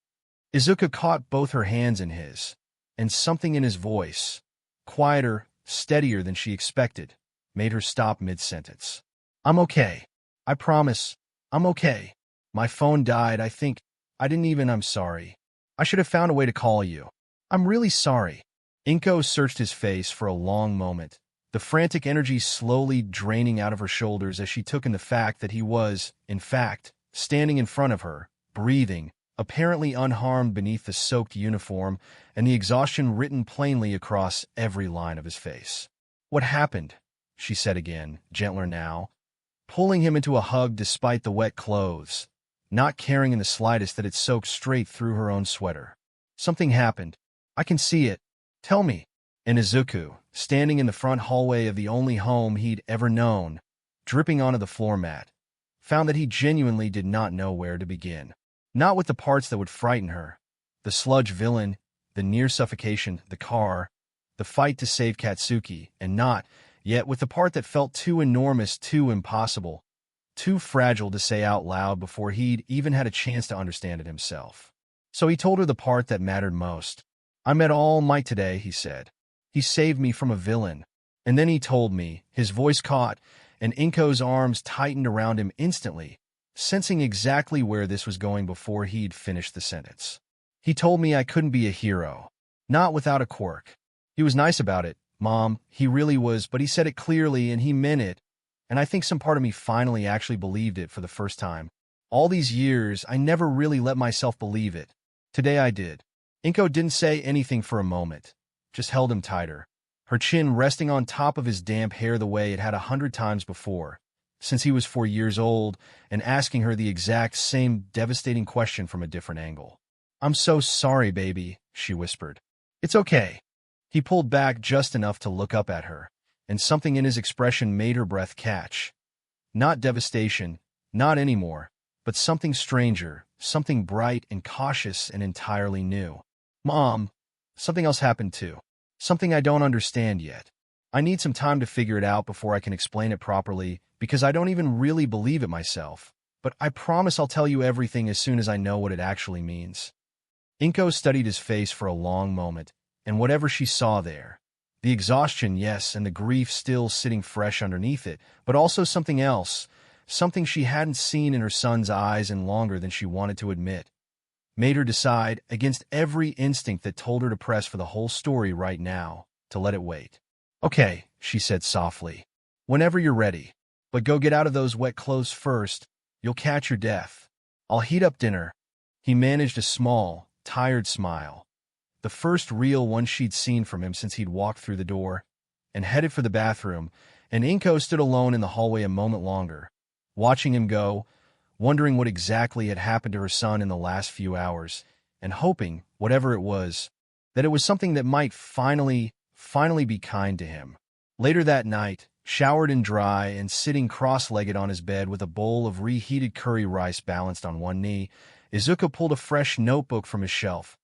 S1: Izuku caught both her hands in his, and something in his voice, quieter, steadier than she expected, made her stop mid-sentence. I'm okay. I promise. I'm okay. My phone died, I think. I'm sorry. I should have found a way to call you. I'm really sorry. Inko searched his face for a long moment, the frantic energy slowly draining out of her shoulders as she took in the fact that he was, in fact, standing in front of her, breathing, apparently unharmed beneath the soaked uniform, and the exhaustion written plainly across every line of his face. What happened? She said again, gentler now, pulling him into a hug despite the wet clothes, not caring in the slightest that it soaked straight through her own sweater. Something happened. I can see it. Tell me. And Izuku, standing in the front hallway of the only home he'd ever known, dripping onto the floor mat, found that he genuinely did not know where to begin. Not with the parts that would frighten her. The sludge villain, the near suffocation, the car, the fight to save Katsuki, and not, yet with the part that felt too enormous, too impossible, too fragile to say out loud before he'd even had a chance to understand it himself. So he told her the part that mattered most. I met All Might today, he said. He saved me from a villain. And then he told me, his voice caught, and Inko's arms tightened around him instantly, sensing exactly where this was going before he'd finished the sentence. He told me I couldn't be a hero. Not without a quirk. He was nice about it, Mom, he really was, but he said it clearly and he meant it, and I think some part of me finally actually believed it for the first time. All these years, I never really let myself believe it. Today I did. Inko didn't say anything for a moment, just held him tighter, her chin resting on top of his damp hair the way it had 100 times before, since he was 4 years old, and asking her the exact same devastating question from a different angle. I'm so sorry, baby, she whispered. It's okay. He pulled back just enough to look up at her, and something in his expression made her breath catch. Not devastation, not anymore, but something stranger, something bright and cautious and entirely new. Mom, something else happened too. Something I don't understand yet. I need some time to figure it out before I can explain it properly, because I don't even really believe it myself. But I promise I'll tell you everything as soon as I know what it actually means. Inko studied his face for a long moment, and whatever she saw there, the exhaustion, yes, and the grief still sitting fresh underneath it, but also something else, something she hadn't seen in her son's eyes in longer than she wanted to admit, made her decide, against every instinct that told her to press for the whole story right now, to let it wait. "Okay," she said softly. "Whenever you're ready. But go get out of those wet clothes first. You'll catch your death. I'll heat up dinner." He managed a small, tired smile, the first real one she'd seen from him since he'd walked through the door, and headed for the bathroom, and Inko stood alone in the hallway a moment longer, watching him go, wondering what exactly had happened to her son in the last few hours, and hoping, whatever it was, that it was something that might finally be kind to him. Later that night, showered and dry and sitting cross-legged on his bed with a bowl of reheated curry rice balanced on one knee, Izuku pulled a fresh notebook from his shelf,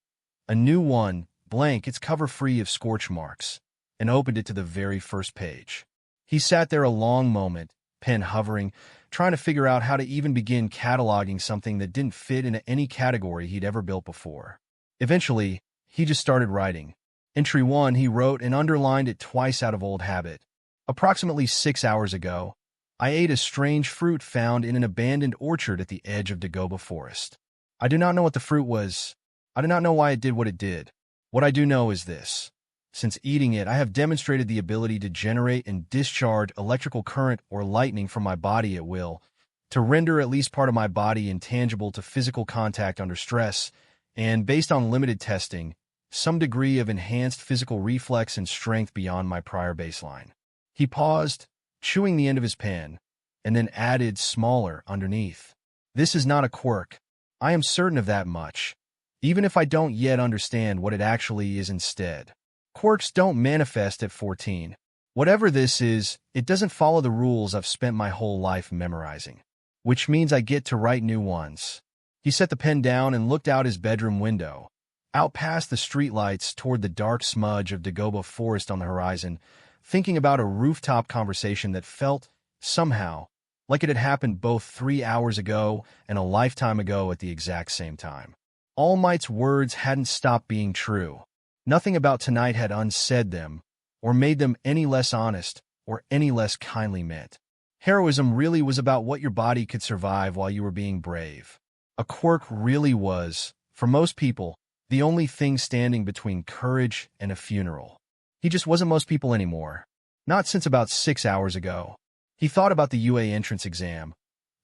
S1: a new one, blank, its cover free of scorch marks, and opened it to the very first page. He sat there a long moment, pen hovering, trying to figure out how to even begin cataloging something that didn't fit into any category he'd ever built before. Eventually, he just started writing. Entry 1, he wrote and underlined it twice out of old habit. Approximately 6 hours ago, I ate a strange fruit found in an abandoned orchard at the edge of Dagoba Forest. I do not know what the fruit was. I do not know why it did what it did. What I do know is this. Since eating it, I have demonstrated the ability to generate and discharge electrical current or lightning from my body at will, to render at least part of my body intangible to physical contact under stress, and, based on limited testing, some degree of enhanced physical reflex and strength beyond my prior baseline. He paused, chewing the end of his pen, and then added, smaller, underneath. This is not a quirk. I am certain of that much, even if I don't yet understand what it actually is instead. Quirks don't manifest at 14. Whatever this is, it doesn't follow the rules I've spent my whole life memorizing, which means I get to write new ones. He set the pen down and looked out his bedroom window, out past the streetlights toward the dark smudge of Dagoba Forest on the horizon, thinking about a rooftop conversation that felt, somehow, like it had happened both 3 hours ago and a lifetime ago at the exact same time. All Might's words hadn't stopped being true. Nothing about tonight had unsaid them, or made them any less honest, or any less kindly meant. Heroism really was about what your body could survive while you were being brave. A quirk really was, for most people, the only thing standing between courage and a funeral. He just wasn't most people anymore. Not since about 6 hours ago. He thought about the UA entrance exam.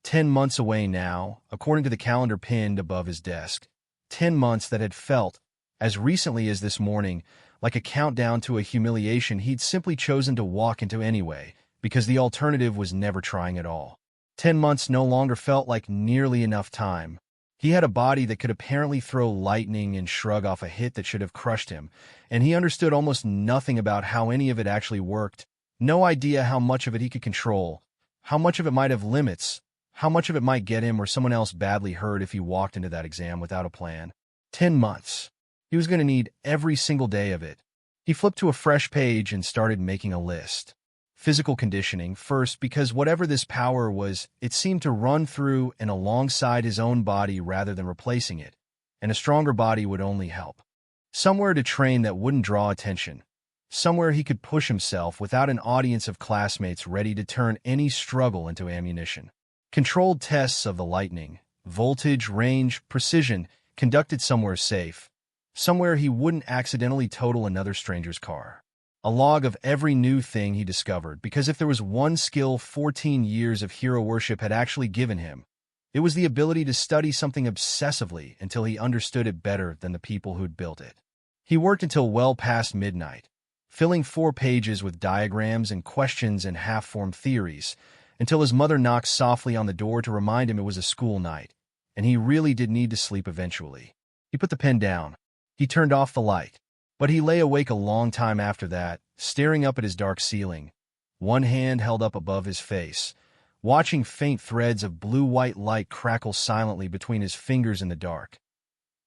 S1: 10 months away now, according to the calendar pinned above his desk. 10 months that had felt, as recently as this morning, like a countdown to a humiliation he'd simply chosen to walk into anyway, because the alternative was never trying at all. 10 months no longer felt like nearly enough time. He had a body that could apparently throw lightning and shrug off a hit that should have crushed him, and he understood almost nothing about how any of it actually worked, no idea how much of it he could control, how much of it might have limits, how much of it might get him or someone else badly hurt if he walked into that exam without a plan. 10 months. He was going to need every single day of it. He flipped to a fresh page and started making a list. Physical conditioning first, because whatever this power was, it seemed to run through and alongside his own body rather than replacing it, and a stronger body would only help. Somewhere to train that wouldn't draw attention. Somewhere he could push himself without an audience of classmates ready to turn any struggle into ammunition. Controlled tests of the lightning, voltage, range, precision, conducted somewhere safe. Somewhere he wouldn't accidentally total another stranger's car. A log of every new thing he discovered, because if there was one skill 14 years of hero worship had actually given him, it was the ability to study something obsessively until he understood it better than the people who'd built it. He worked until well past midnight, filling 4 pages with diagrams and questions and half-formed theories, until his mother knocked softly on the door to remind him it was a school night, and he really did need to sleep eventually. He put the pen down. He turned off the light. But he lay awake a long time after that, staring up at his dark ceiling, one hand held up above his face, watching faint threads of blue-white light crackle silently between his fingers in the dark.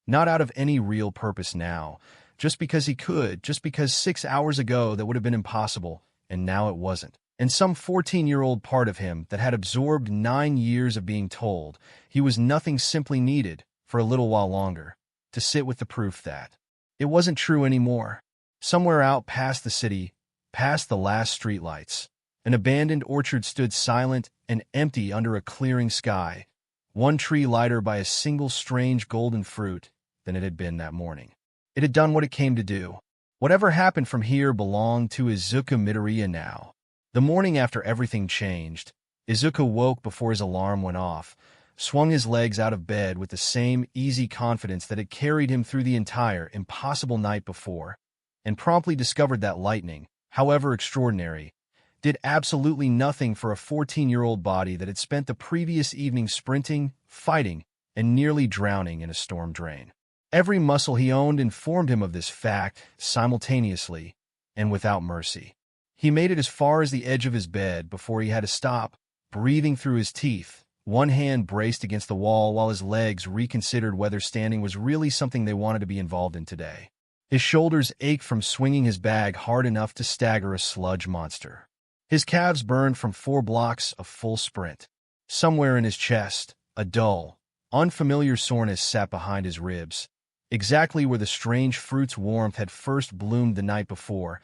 S1: Not out of any real purpose now, just because he could, just because 6 hours ago that would have been impossible, and now it wasn't. And some 14-year-old part of him that had absorbed 9 years of being told he was nothing simply needed, for a little while longer, to sit with the proof that it wasn't true anymore. Somewhere out past the city, past the last streetlights, An abandoned orchard stood silent and empty under a clearing sky, one tree lighter by a single strange golden fruit than it had been that morning. It had done what it came to do. Whatever happened from here belonged to Izuku Midoriya now. The morning after everything changed, Izuku woke before his alarm went off, swung his legs out of bed with the same easy confidence that had carried him through the entire impossible night before, and promptly discovered that lightning, however extraordinary, did absolutely nothing for a 14-year-old body that had spent the previous evening sprinting, fighting, and nearly drowning in a storm drain. Every muscle he owned informed him of this fact simultaneously and without mercy. He made it as far as the edge of his bed before he had to stop, breathing through his teeth, one hand braced against the wall while his legs reconsidered whether standing was really something they wanted to be involved in today. His shoulders ached from swinging his bag hard enough to stagger a sludge monster. His calves burned from 4 blocks of full sprint. Somewhere in his chest, a dull, unfamiliar soreness sat behind his ribs, exactly where the strange fruit's warmth had first bloomed the night before,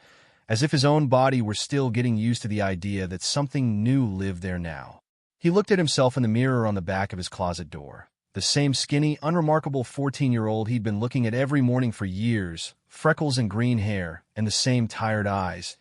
S1: as if his own body were still getting used to the idea that something new lived there now. He looked at himself in the mirror on the back of his closet door, the same skinny, unremarkable 14-year-old he'd been looking at every morning for years, freckles and green hair, and the same tired eyes,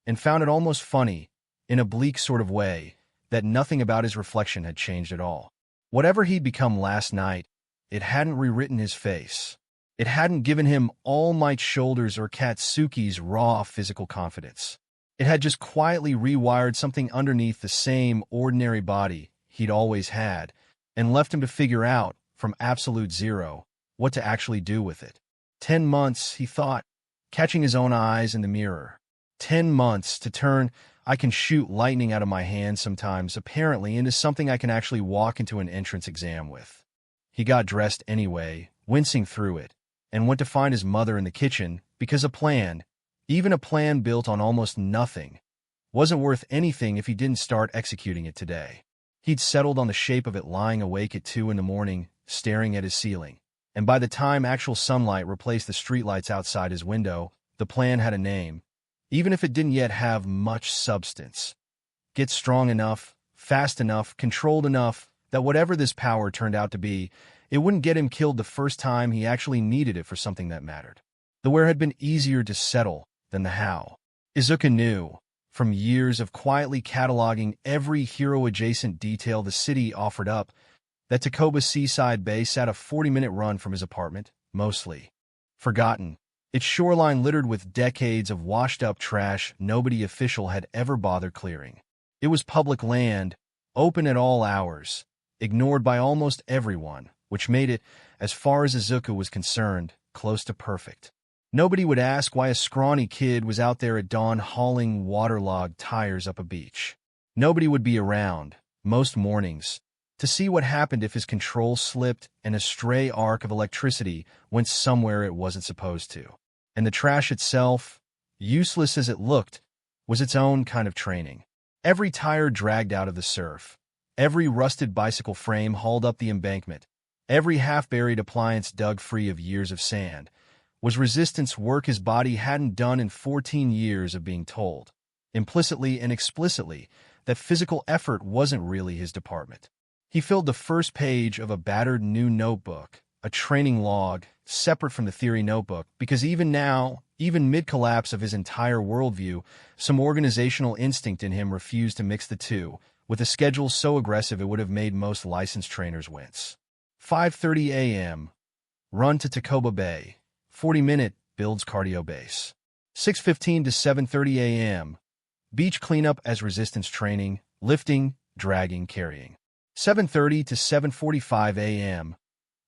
S1: and found it almost funny, in a bleak sort of way, that nothing about his reflection had changed at all. Whatever he'd become last night, it hadn't rewritten his face. It hadn't given him All Might's shoulders or Katsuki's raw physical confidence. It had just quietly rewired something underneath the same ordinary body he'd always had, and left him to figure out, from absolute zero, what to actually do with it. 10 months, he thought, catching his own eyes in the mirror. 10 months to turn I can shoot lightning out of my hand sometimes, apparently, into something I can actually walk into an entrance exam with. He got dressed anyway, wincing through it, and went to find his mother in the kitchen, because a plan, even a plan built on almost nothing, wasn't worth anything if he didn't start executing it today. He'd settled on the shape of it lying awake at 2 in the morning, staring at his ceiling, and by the time actual sunlight replaced the streetlights outside his window, the plan had a name, even if it didn't yet have much substance. Get strong enough, fast enough, controlled enough, that whatever this power turned out to be, it wouldn't get him killed the first time he actually needed it for something that mattered. The where had been easier to settle than the how. Izuku knew, from years of quietly cataloging every hero-adjacent detail the city offered up, that Takoba's seaside bay sat a 40-minute run from his apartment, mostly forgotten, its shoreline littered with decades of washed-up trash nobody official had ever bothered clearing. It was public land, open at all hours, ignored by almost everyone, which made it, as far as Izuku was concerned, close to perfect. Nobody would ask why a scrawny kid was out there at dawn hauling waterlogged tires up a beach. Nobody would be around, most mornings, to see what happened if his control slipped and a stray arc of electricity went somewhere it wasn't supposed to. And the trash itself, useless as it looked, was its own kind of training. Every tire dragged out of the surf, every rusted bicycle frame hauled up the embankment, every half-buried appliance dug free of years of sand, was resistance work his body hadn't done in 14 years of being told, implicitly and explicitly, that physical effort wasn't really his department. He filled the first page of a battered new notebook, a training log, separate from the theory notebook, because even now, even mid-collapse of his entire worldview, some organizational instinct in him refused to mix the two, with a schedule so aggressive it would have made most licensed trainers wince. 5:30 a.m. Run to Takoba Bay. 40-minute builds cardio base. 6:15 to 7:30 a.m. Beach cleanup as resistance training, lifting, dragging, carrying. 7:30 to 7:45 a.m.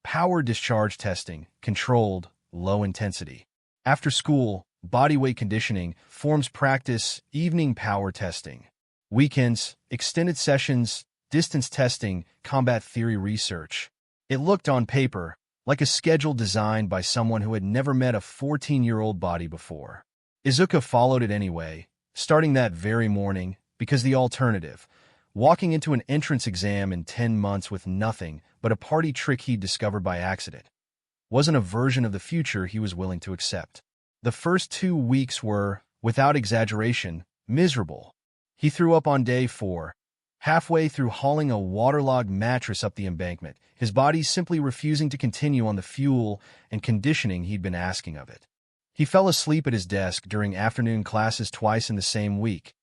S1: Power discharge testing, controlled, low intensity. After school, bodyweight conditioning, forms practice, evening power testing. Weekends, extended sessions, distance testing, combat theory research. It looked on paper like a schedule designed by someone who had never met a 14-year-old body before. Izuku followed it anyway, starting that very morning, because the alternative, walking into an entrance exam in 10 months with nothing but a party trick he'd discovered by accident, wasn't a version of the future he was willing to accept. The first 2 weeks were, without exaggeration, miserable. He threw up on day 4, halfway through hauling a waterlogged mattress up the embankment, his body simply refusing to continue on the fuel and conditioning he'd been asking of it. He fell asleep at his desk during afternoon classes twice in the same week,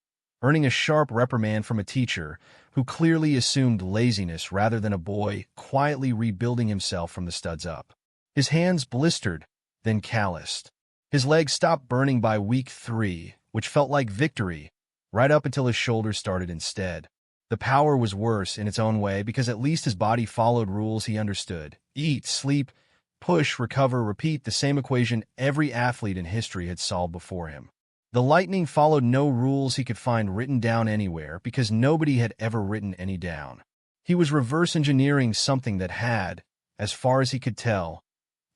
S1: earning a sharp reprimand from a teacher who clearly assumed laziness rather than a boy quietly rebuilding himself from the studs up. His hands blistered, then calloused. His legs stopped burning by week 3, which felt like victory, right up until his shoulders started instead. The power was worse in its own way because at least his body followed rules he understood. Eat, sleep, push, recover, repeat, the same equation every athlete in history had solved before him. The lightning followed no rules he could find written down anywhere because nobody had ever written any down. He was reverse engineering something that had, as far as he could tell,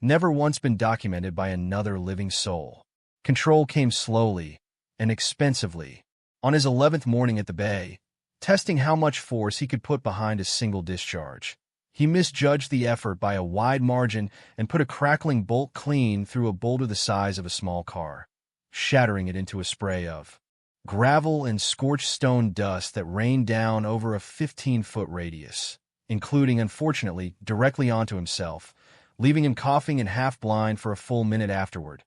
S1: never once been documented by another living soul. Control came slowly and expensively. On his 11th morning at the bay, testing how much force he could put behind a single discharge, he misjudged the effort by a wide margin and put a crackling bolt clean through a boulder the size of a small car, shattering it into a spray of gravel and scorched stone dust that rained down over a 15-foot radius, including, unfortunately, directly onto himself, leaving him coughing and half-blind for a full minute afterward,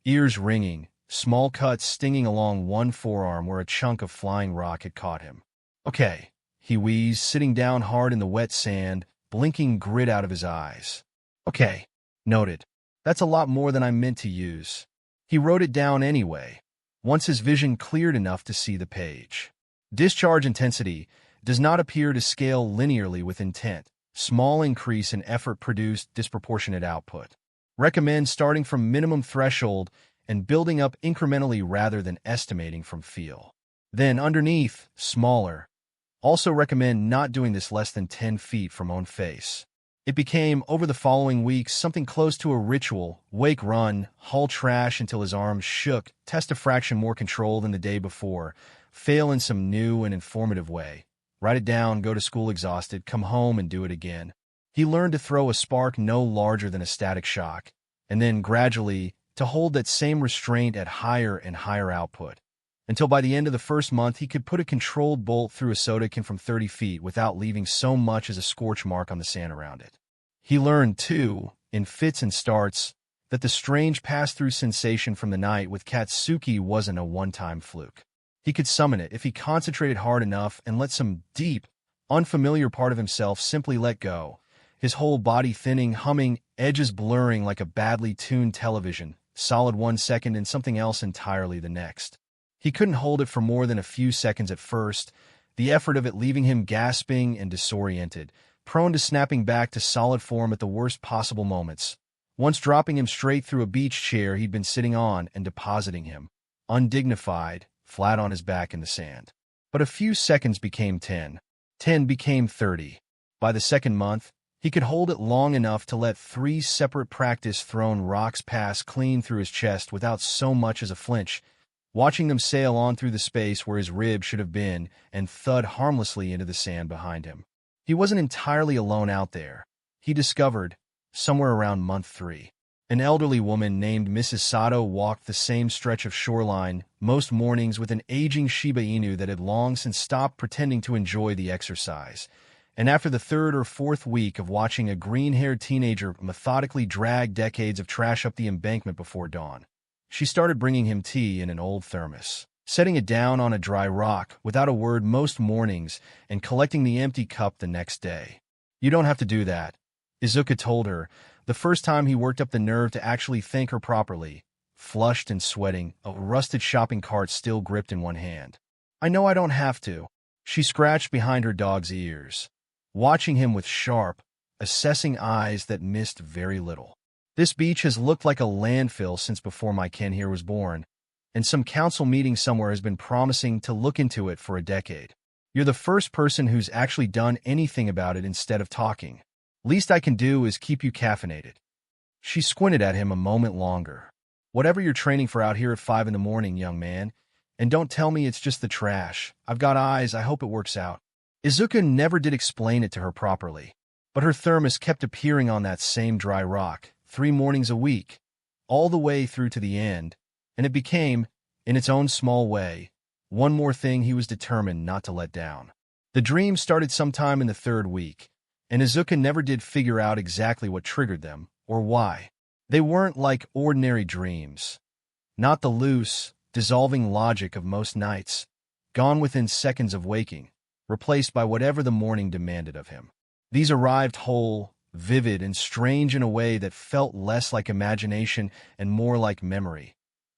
S1: ears ringing, small cuts stinging along one forearm where a chunk of flying rock had caught him. "Okay," he wheezed, sitting down hard in the wet sand, blinking grit out of his eyes. "Okay, noted. That's a lot more than I meant to use." He wrote it down anyway, once his vision cleared enough to see the page. Discharge intensity does not appear to scale linearly with intent. Small increase in effort produced disproportionate output. Recommend starting from minimum threshold and building up incrementally rather than estimating from feel. Then underneath, smaller. Also recommend not doing this less than 10 feet from own face. It became, over the following weeks, something close to a ritual. Wake, run, haul trash until his arms shook, test a fraction more control than the day before, fail in some new and informative way. Write it down, go to school exhausted, come home and do it again. He learned to throw a spark no larger than a static shock, and then gradually to hold that same restraint at higher and higher output, until by the end of the first month he could put a controlled bolt through a soda can from 30 feet without leaving so much as a scorch mark on the sand around it. He learned, too, in fits and starts, that the strange pass-through sensation from the night with Katsuki wasn't a one-time fluke. He could summon it if he concentrated hard enough and let some deep, unfamiliar part of himself simply let go, his whole body thinning, humming, edges blurring like a badly tuned television, solid 1 second and something else entirely the next. He couldn't hold it for more than a few seconds at first, the effort of it leaving him gasping and disoriented, prone to snapping back to solid form at the worst possible moments, once dropping him straight through a beach chair he'd been sitting on and depositing him, undignified, flat on his back in the sand. But a few seconds became 10. 10 became 30. By the second month, he could hold it long enough to let 3 separate practice-thrown rocks pass clean through his chest without so much as a flinch, watching them sail on through the space where his rib should have been and thud harmlessly into the sand behind him. He wasn't entirely alone out there. He discovered, somewhere around month 3, an elderly woman named Mrs. Sato walked the same stretch of shoreline most mornings with an aging Shiba Inu that had long since stopped pretending to enjoy the exercise. And after the 3rd or 4th week of watching a green-haired teenager methodically drag decades of trash up the embankment before dawn, she started bringing him tea in an old thermos, setting it down on a dry rock without a word most mornings and collecting the empty cup the next day. "You don't have to do that," Izuku told her, the first time he worked up the nerve to actually thank her properly, flushed and sweating, a rusted shopping cart still gripped in one hand. "I know I don't have to." She scratched behind her dog's ears, watching him with sharp, assessing eyes that missed very little. "This beach has looked like a landfill since before my Ken here was born, and some council meeting somewhere has been promising to look into it for a decade. You're the first person who's actually done anything about it instead of talking. Least I can do is keep you caffeinated." She squinted at him a moment longer. "Whatever you're training for out here at 5 in the morning, young man, and don't tell me it's just the trash. I've got eyes, I hope it works out." Izuku never did explain it to her properly, but her thermos kept appearing on that same dry rock, 3 mornings a week, all the way through to the end, and it became, in its own small way, one more thing he was determined not to let down. The dream started sometime in the third week, and Izuku never did figure out exactly what triggered them, or why. They weren't like ordinary dreams. Not the loose, dissolving logic of most nights, gone within seconds of waking, replaced by whatever the morning demanded of him. These arrived whole, vivid, and strange in a way that felt less like imagination and more like memory,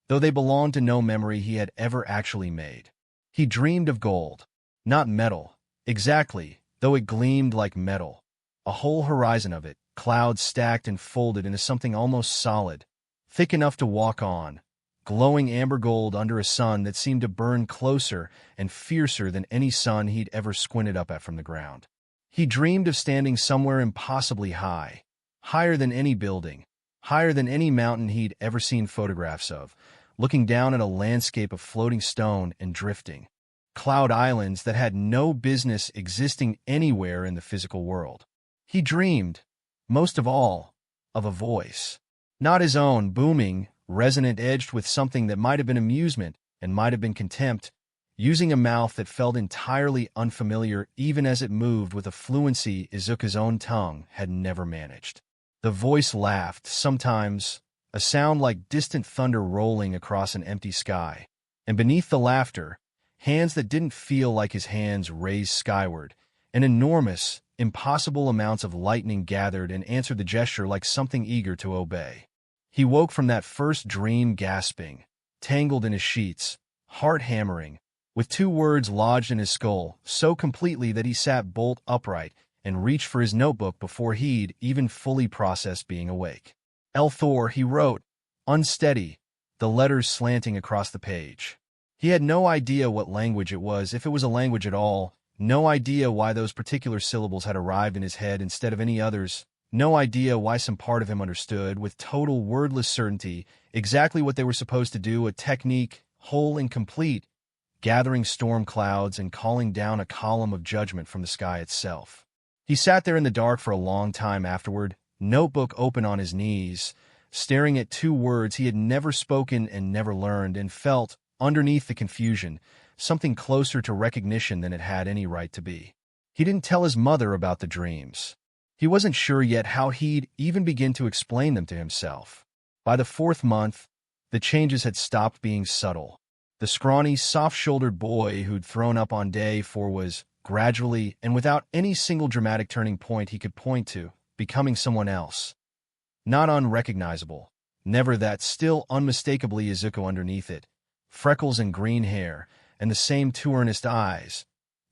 S1: though they belonged to no memory he had ever actually made. He dreamed of gold, not metal, exactly, though it gleamed like metal. A whole horizon of it, clouds stacked and folded into something almost solid, thick enough to walk on, glowing amber gold under a sun that seemed to burn closer and fiercer than any sun he'd ever squinted up at from the ground. He dreamed of standing somewhere impossibly high, higher than any building, higher than any mountain he'd ever seen photographs of, looking down at a landscape of floating stone and drifting cloud islands that had no business existing anywhere in the physical world. He dreamed, most of all, of a voice. Not his own, booming, resonant, edged with something that might have been amusement and might have been contempt, using a mouth that felt entirely unfamiliar even as it moved with a fluency Izuku's own tongue had never managed. The voice laughed, sometimes, a sound like distant thunder rolling across an empty sky, and beneath the laughter, hands that didn't feel like his hands raised skyward, and enormous, impossible amounts of lightning gathered and answered the gesture like something eager to obey. He woke from that first dream gasping, tangled in his sheets, heart hammering, with two words lodged in his skull so completely that he sat bolt upright and reached for his notebook before he'd even fully processed being awake. Thor, he wrote, unsteady, the letters slanting across the page. He had no idea what language it was, if it was a language at all, no idea why those particular syllables had arrived in his head instead of any others, no idea why some part of him understood, with total wordless certainty, exactly what they were supposed to do, a technique, whole and complete, gathering storm clouds and calling down a column of judgment from the sky itself. He sat there in the dark for a long time afterward, notebook open on his knees, staring at two words he had never spoken and never learned, and felt, underneath the confusion, something closer to recognition than it had any right to be. He didn't tell his mother about the dreams. He wasn't sure yet how he'd even begin to explain them to himself. By the fourth month, the changes had stopped being subtle. The scrawny, soft-shouldered boy who'd thrown up on day 4 was, gradually, and without any single dramatic turning point he could point to, becoming someone else. Not unrecognizable, never that still unmistakably Izuku underneath it, freckles and green hair, and the same two earnest eyes,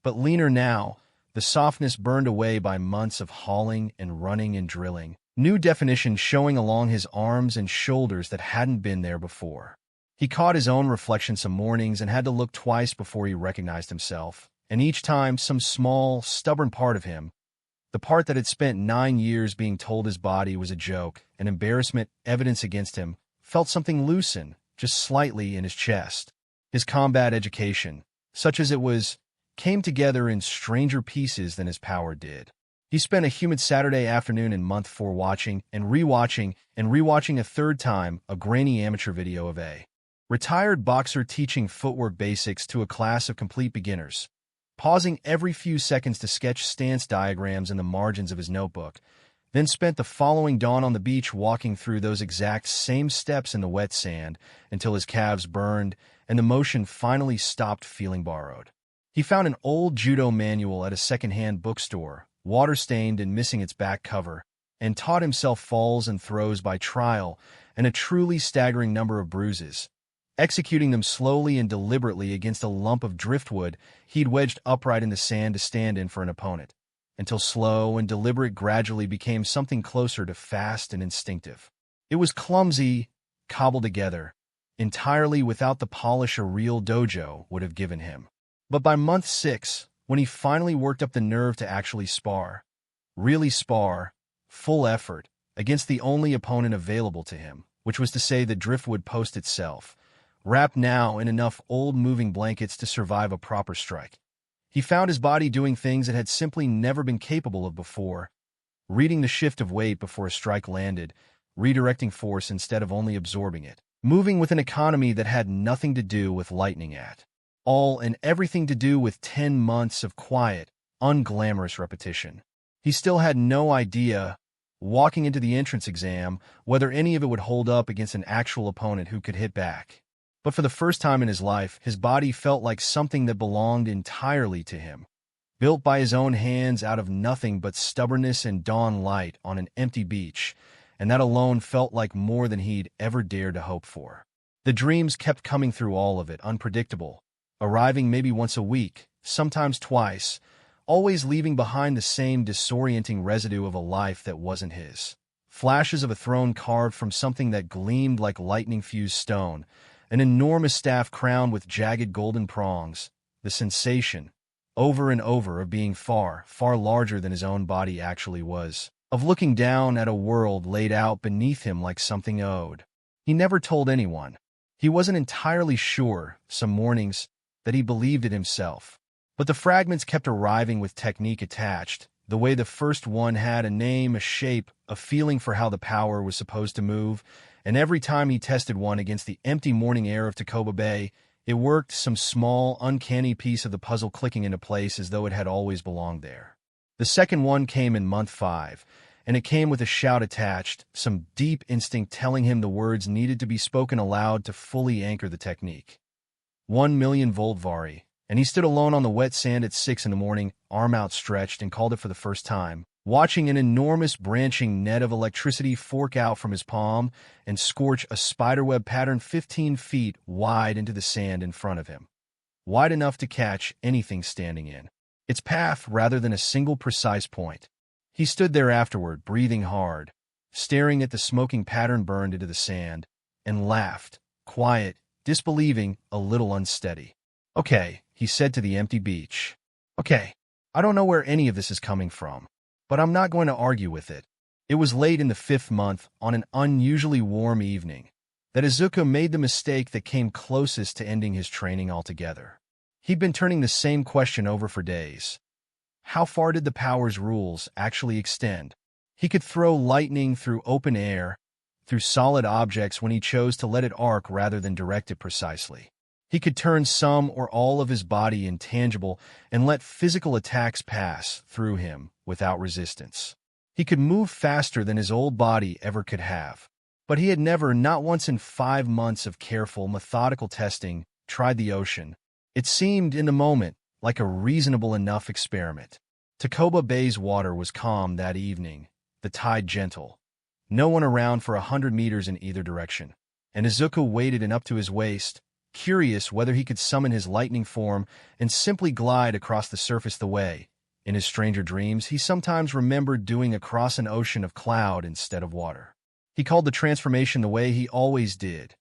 S1: but leaner now, the softness burned away by months of hauling and running and drilling, new definitions showing along his arms and shoulders that hadn't been there before. He caught his own reflection some mornings and had to look twice before he recognized himself, and each time some small, stubborn part of him, the part that had spent 9 years being told his body was a joke, an embarrassment, evidence against him, felt something loosen, just slightly, in his chest. His combat education, such as it was, came together in stranger pieces than his power did. He spent a humid Saturday afternoon in month 4 watching and rewatching a third time a grainy amateur video of a retired boxer teaching footwork basics to a class of complete beginners, pausing every few seconds to sketch stance diagrams in the margins of his notebook, then spent the following dawn on the beach walking through those exact same steps in the wet sand until his calves burned and the motion finally stopped feeling borrowed. He found an old judo manual at a second-hand bookstore, water-stained and missing its back cover, and taught himself falls and throws by trial and a truly staggering number of bruises, executing them slowly and deliberately against a lump of driftwood he'd wedged upright in the sand to stand in for an opponent, until slow and deliberate gradually became something closer to fast and instinctive. It was clumsy, cobbled together, entirely without the polish a real dojo would have given him. But by month 6, when he finally worked up the nerve to actually spar, really spar, full effort, against the only opponent available to him, which was to say the driftwood post itself, wrapped now in enough old moving blankets to survive a proper strike, he found his body doing things it had simply never been capable of before, reading the shift of weight before a strike landed, redirecting force instead of only absorbing it, moving with an economy that had nothing to do with lightning at. all and everything to do with 10 months of quiet, unglamorous repetition. He still had no idea, walking into the entrance exam, whether any of it would hold up against an actual opponent who could hit back. But for the first time in his life, his body felt like something that belonged entirely to him, built by his own hands out of nothing but stubbornness and dawn light on an empty beach, and that alone felt like more than he'd ever dared to hope for. The dreams kept coming through all of it, unpredictable, arriving maybe once a week, sometimes twice, always leaving behind the same disorienting residue of a life that wasn't his. Flashes of a throne carved from something that gleamed like lightning-fused stone, an enormous staff crowned with jagged golden prongs, the sensation, over and over, of being far, far larger than his own body actually was, of looking down at a world laid out beneath him like something owed. He never told anyone. He wasn't entirely sure, some mornings, that he believed it himself. But the fragments kept arriving with technique attached, the way the first one had a name, a shape, a feeling for how the power was supposed to move, and every time he tested one against the empty morning air of Takoba Bay, it worked, some small, uncanny piece of the puzzle clicking into place as though it had always belonged there. The second one came in month 5, and it came with a shout attached, some deep instinct telling him the words needed to be spoken aloud to fully anchor the technique. 1,000,000 Vari, and he stood alone on the wet sand at 6 in the morning, arm outstretched, and called it for the first time, watching an enormous branching net of electricity fork out from his palm and scorch a spiderweb pattern 15 feet wide into the sand in front of him, wide enough to catch anything standing in its path rather than a single precise point. He stood there afterward, breathing hard, staring at the smoking pattern burned into the sand, and laughed, quiet, disbelieving, a little unsteady. "Okay," he said to the empty beach. "Okay, I don't know where any of this is coming from, but I'm not going to argue with it." It was late in the 5th month, on an unusually warm evening, that Izuku made the mistake that came closest to ending his training altogether. He'd been turning the same question over for days. How far did the power's rules actually extend? He could throw lightning through open air, through solid objects when he chose to let it arc rather than direct it precisely. He could turn some or all of his body intangible and let physical attacks pass through him without resistance. He could move faster than his old body ever could have. But he had never, not once in 5 months of careful, methodical testing, tried the ocean. It seemed, in the moment, like a reasonable enough experiment. Takoba Bay's water was calm that evening, the tide gentle. No one around for 100 meters in either direction, and Izuku waded in up to his waist, curious whether he could summon his lightning form and simply glide across the surface the way, in his stranger dreams, he sometimes remembered doing across an ocean of cloud instead of water. He called the transformation the way he always did,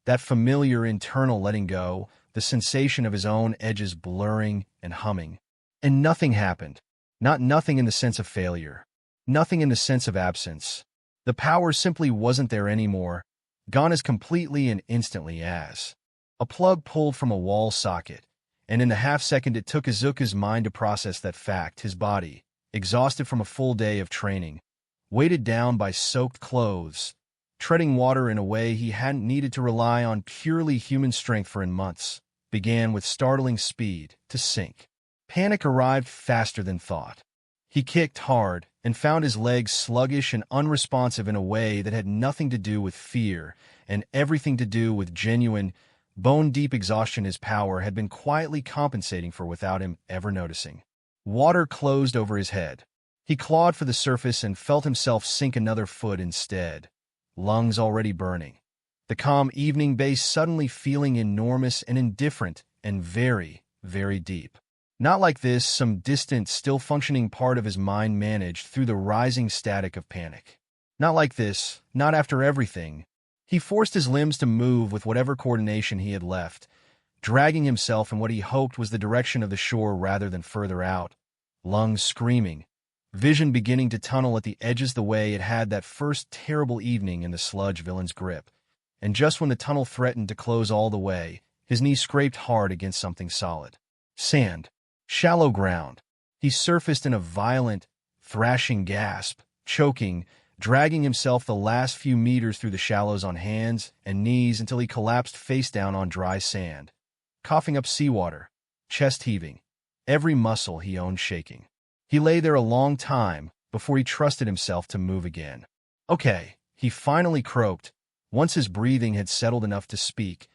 S1: that familiar internal letting go, the sensation of his own edges blurring and humming. And nothing happened. Not nothing in the sense of failure. Nothing in the sense of absence. The power simply wasn't there anymore, gone as completely and instantly as a plug pulled from a wall socket. And in the half-second it took Izuku's mind to process that fact, his body, exhausted from a full day of training, weighted down by soaked clothes, treading water in a way he hadn't needed to rely on purely human strength for in months, began with startling speed to sink. Panic arrived faster than thought. He kicked hard and found his legs sluggish and unresponsive in a way that had nothing to do with fear and everything to do with genuine, bone-deep exhaustion his power had been quietly compensating for without him ever noticing. Water closed over his head. He clawed for the surface and felt himself sink another foot instead, lungs already burning. The calm evening base suddenly feeling enormous and indifferent and very, very deep. Not like this, some distant, still-functioning part of his mind managed through the rising static of panic. Not like this, not after everything. He forced his limbs to move with whatever coordination he had left, dragging himself in what he hoped was the direction of the shore rather than further out, lungs screaming, vision beginning to tunnel at the edges the way it had that first terrible evening in the sludge villain's grip. And just when the tunnel threatened to close all the way, his knee scraped hard against something solid. Sand. Shallow ground. He surfaced in a violent, thrashing gasp, choking, dragging himself the last few meters through the shallows on hands and knees until he collapsed face down on dry sand, coughing up seawater, chest heaving, every muscle he owned shaking. He lay there a long time before he trusted himself to move again. Okay, he finally croaked, once his breathing had settled enough to speak,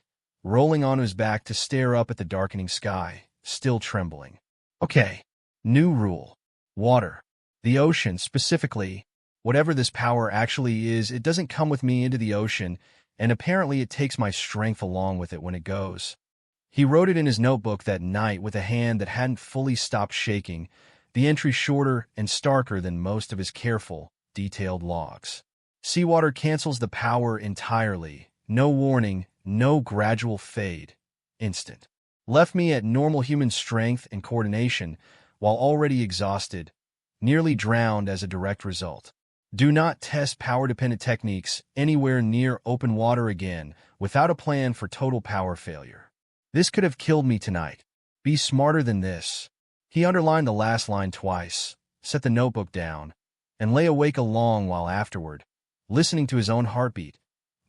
S1: rolling onto his back to stare up at the darkening sky, still trembling. Okay, new rule. Water. The ocean, specifically. Whatever this power actually is, it doesn't come with me into the ocean, and apparently it takes my strength along with it when it goes. He wrote it in his notebook that night with a hand that hadn't fully stopped shaking, the entry shorter and starker than most of his careful, detailed logs. Seawater cancels the power entirely. No warning, no gradual fade. Instant. Left me at normal human strength and coordination, while already exhausted, nearly drowned as a direct result. Do not test power-dependent techniques anywhere near open water again without a plan for total power failure. This could have killed me tonight. Be smarter than this. He underlined the last line twice, set the notebook down, and lay awake a long while afterward, listening to his own heartbeat,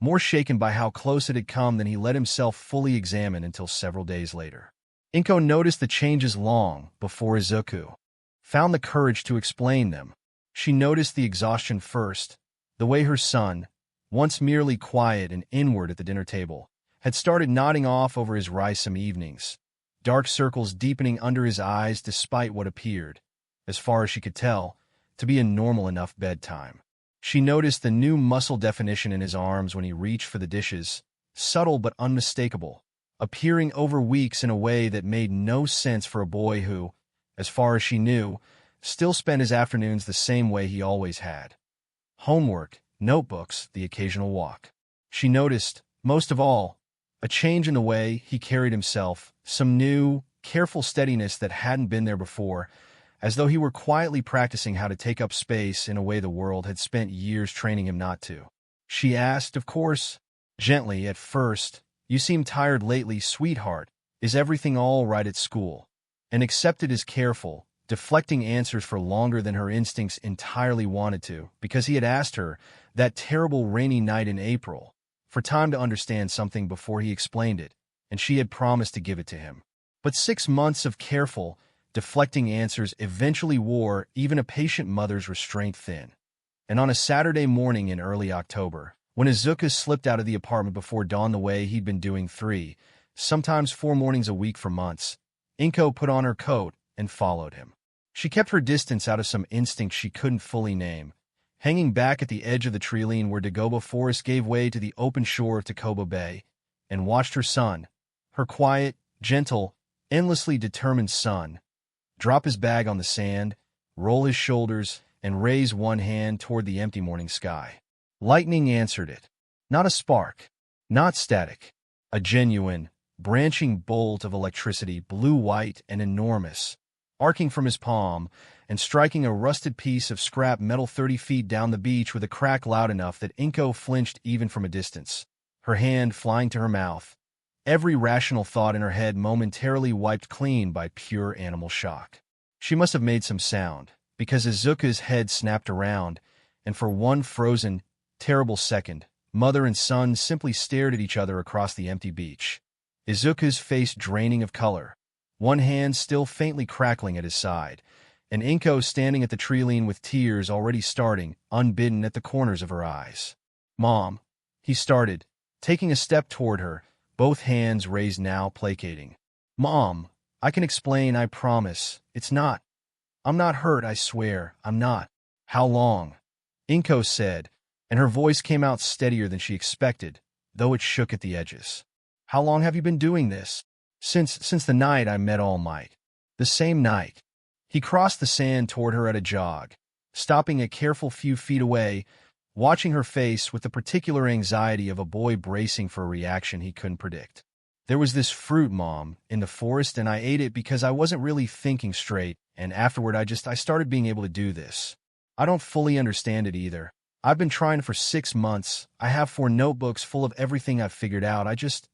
S1: more shaken by how close it had come than he let himself fully examine until several days later. Inko noticed the changes long before Izuku found the courage to explain them. She noticed the exhaustion first, the way her son, once merely quiet and inward at the dinner table, had started nodding off over his rice some evenings, dark circles deepening under his eyes despite what appeared, as far as she could tell, to be a normal enough bedtime. She noticed the new muscle definition in his arms when he reached for the dishes, subtle but unmistakable, appearing over weeks in a way that made no sense for a boy who, as far as she knew, still spent his afternoons the same way he always had. Homework, notebooks, the occasional walk. She noticed, most of all, a change in the way he carried himself, some new, careful steadiness that hadn't been there before, as though he were quietly practicing how to take up space in a way the world had spent years training him not to. She asked, of course, gently at first, "You seem tired lately, sweetheart. Is everything all right at school?" And accepted his careful, deflecting answers for longer than her instincts entirely wanted to, because he had asked her, that terrible rainy night in April, for time to understand something before he explained it, and she had promised to give it to him. But 6 months of careful, deflecting answers eventually wore even a patient mother's restraint thin. And on a Saturday morning in early October, when Izuku slipped out of the apartment before dawn the way he'd been doing 3, sometimes 4 mornings a week for months, Inko put on her coat and followed him. She kept her distance out of some instinct she couldn't fully name, hanging back at the edge of the treeline where Dagoba Forest gave way to the open shore of Takoba Bay, and watched her son, her quiet, gentle, endlessly determined son, drop his bag on the sand, roll his shoulders, and raise one hand toward the empty morning sky. Lightning answered it. Not a spark, not static, a genuine, branching bolt of electricity, blue-white and enormous, arcing from his palm and striking a rusted piece of scrap metal 30 feet down the beach with a crack loud enough that Inko flinched even from a distance, her hand flying to her mouth, every rational thought in her head momentarily wiped clean by pure animal shock. She must have made some sound, because Izuku's head snapped around, and for one frozen, terrible second, mother and son simply stared at each other across the empty beach. Izuku's face draining of color, one hand still faintly crackling at his side, and Inko standing at the treeline with tears already starting, unbidden, at the corners of her eyes. "Mom," he started, taking a step toward her, both hands raised now, placating. "Mom, I can explain, I promise. I'm not hurt, I swear, I'm not." "How long?" Inko said, and her voice came out steadier than she expected, though it shook at the edges. "How long have you been doing this?" Since the night I met All Might." "The same night." He crossed the sand toward her at a jog, stopping a careful few feet away, watching her face with the particular anxiety of a boy bracing for a reaction he couldn't predict. "There was this fruit, Mom, in the forest, and I ate it because I wasn't really thinking straight, and afterward I started being able to do this. I don't fully understand it either. I've been trying for 6 months. I have 4 notebooks full of everything I've figured out.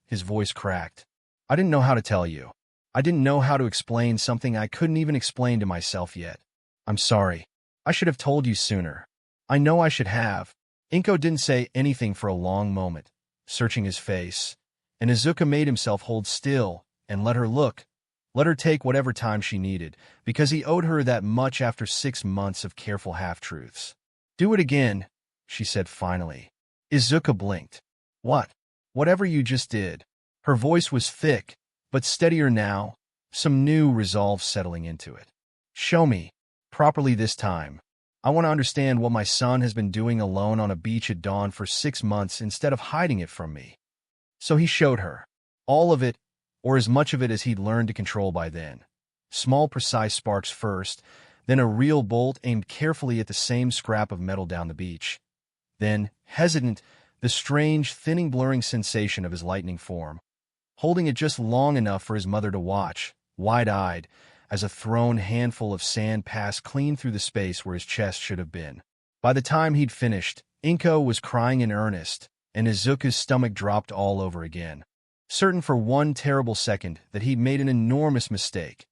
S1: His voice cracked. "I didn't know how to tell you. I didn't know how to explain something I couldn't even explain to myself yet. I'm sorry. I should have told you sooner. I know I should have." Inko didn't say anything for a long moment, searching his face, and Izuku made himself hold still and let her take whatever time she needed, because he owed her that much after 6 months of careful half-truths. "Do it again," she said finally. Izuku blinked. "What?" "Whatever you just did." Her voice was thick, but steadier now, some new resolve settling into it. "Show me. Properly this time. I want to understand what my son has been doing alone on a beach at dawn for 6 months instead of hiding it from me." So he showed her. All of it, or as much of it as he'd learned to control by then. Small, precise sparks first, then a real bolt aimed carefully at the same scrap of metal down the beach. Then, hesitant, the strange, thinning, blurring sensation of his lightning form, holding it just long enough for his mother to watch, wide-eyed, as a thrown handful of sand passed clean through the space where his chest should have been. By the time he'd finished, Inko was crying in earnest, and Izuku's stomach dropped all over again, certain for one terrible second that he'd made an enormous mistake,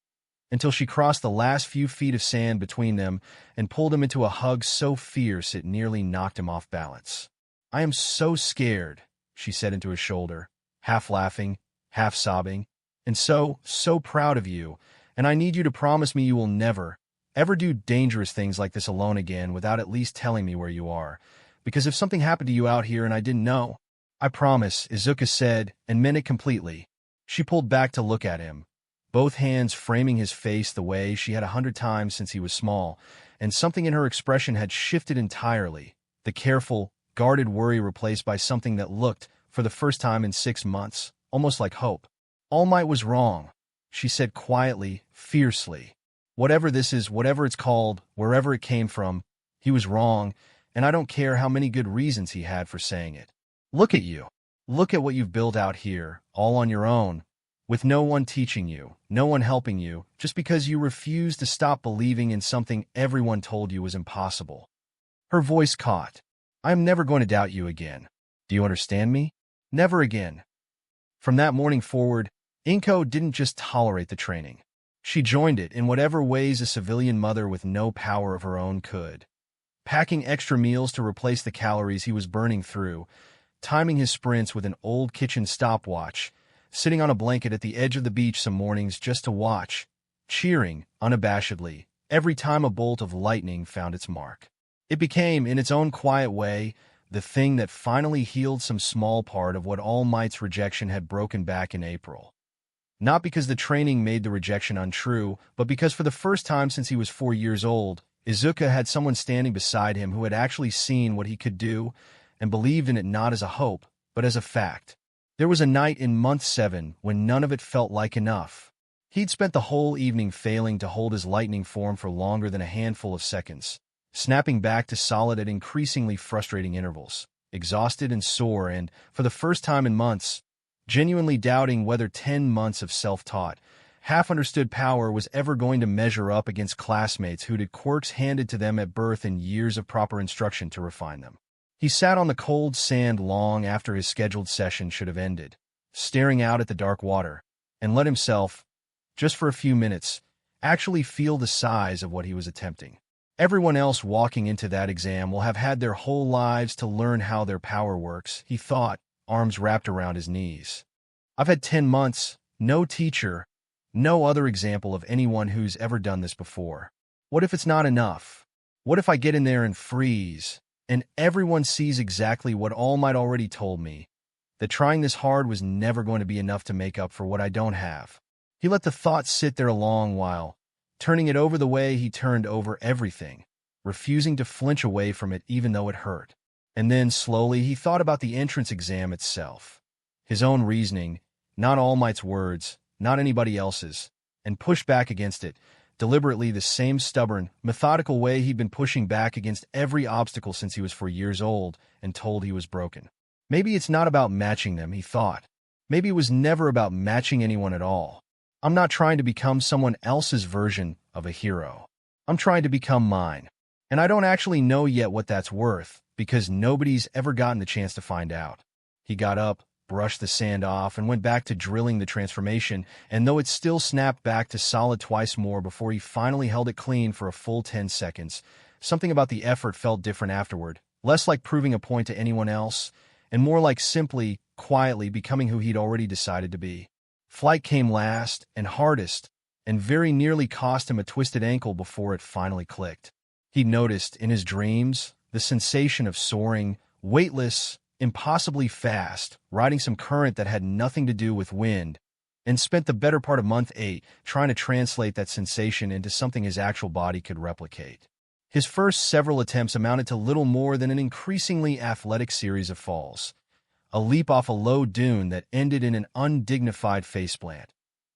S1: until she crossed the last few feet of sand between them and pulled him into a hug so fierce it nearly knocked him off balance. "I am so scared," she said into his shoulder, half laughing, half sobbing, "and so proud of you. And I need you to promise me you will never, ever do dangerous things like this alone again without at least telling me where you are. Because if something happened to you out here and I didn't know—" "I promise," Izuku said, and meant it completely. She pulled back to look at him, both hands framing his face the way she had 100 times since he was small, and something in her expression had shifted entirely, the careful, guarded worry replaced by something that looked, for the first time in 6 months, almost like hope. "All Might was wrong," she said quietly, fiercely. "Whatever this is, whatever it's called, wherever it came from, he was wrong, and I don't care how many good reasons he had for saying it. Look at you. Look at what you've built out here, all on your own, with no one teaching you, no one helping you, just because you refused to stop believing in something everyone told you was impossible." Her voice caught. "I am never going to doubt you again. Do you understand me? Never again." From that morning forward, Inko didn't just tolerate the training. She joined it in whatever ways a civilian mother with no power of her own could. Packing extra meals to replace the calories he was burning through, timing his sprints with an old kitchen stopwatch, sitting on a blanket at the edge of the beach some mornings just to watch, cheering, unabashedly, every time a bolt of lightning found its mark. It became, in its own quiet way, the thing that finally healed some small part of what All Might's rejection had broken back in April. Not because the training made the rejection untrue, but because for the first time since he was 4 years old, Izuku had someone standing beside him who had actually seen what he could do and believed in it not as a hope, but as a fact. There was a night in month 7 when none of it felt like enough. He'd spent the whole evening failing to hold his lightning form for longer than a handful of seconds, snapping back to solid at increasingly frustrating intervals, exhausted and sore and, for the first time in months, genuinely doubting whether 10 months of self-taught, half-understood power was ever going to measure up against classmates who'd had quirks handed to them at birth and years of proper instruction to refine them. He sat on the cold sand long after his scheduled session should have ended, staring out at the dark water, and let himself, just for a few minutes, actually feel the size of what he was attempting. Everyone else walking into that exam will have had their whole lives to learn how their power works, he thought, arms wrapped around his knees. I've had 10 months, no teacher, no other example of anyone who's ever done this before. What if it's not enough? What if I get in there and freeze, and everyone sees exactly what All Might already told me, that trying this hard was never going to be enough to make up for what I don't have? He let the thought sit there a long while, turning it over the way he turned over everything, refusing to flinch away from it even though it hurt. And then, slowly, he thought about the entrance exam itself. His own reasoning, not All Might's words, not anybody else's, and pushed back against it, deliberately the same stubborn, methodical way he'd been pushing back against every obstacle since he was 4 years old and told he was broken. Maybe it's not about matching them, he thought. Maybe it was never about matching anyone at all. I'm not trying to become someone else's version of a hero. I'm trying to become mine. And I don't actually know yet what that's worth, because nobody's ever gotten the chance to find out. He got up, brushed the sand off, and went back to drilling the transformation, and though it still snapped back to solid twice more before he finally held it clean for a full 10 seconds, something about the effort felt different afterward, less like proving a point to anyone else, and more like simply, quietly becoming who he'd already decided to be. Flight came last and hardest, and very nearly cost him a twisted ankle before it finally clicked. He noticed, in his dreams, the sensation of soaring, weightless, impossibly fast, riding some current that had nothing to do with wind, and spent the better part of month 8 trying to translate that sensation into something his actual body could replicate. His first several attempts amounted to little more than an increasingly athletic series of falls. A leap off a low dune that ended in an undignified faceplant.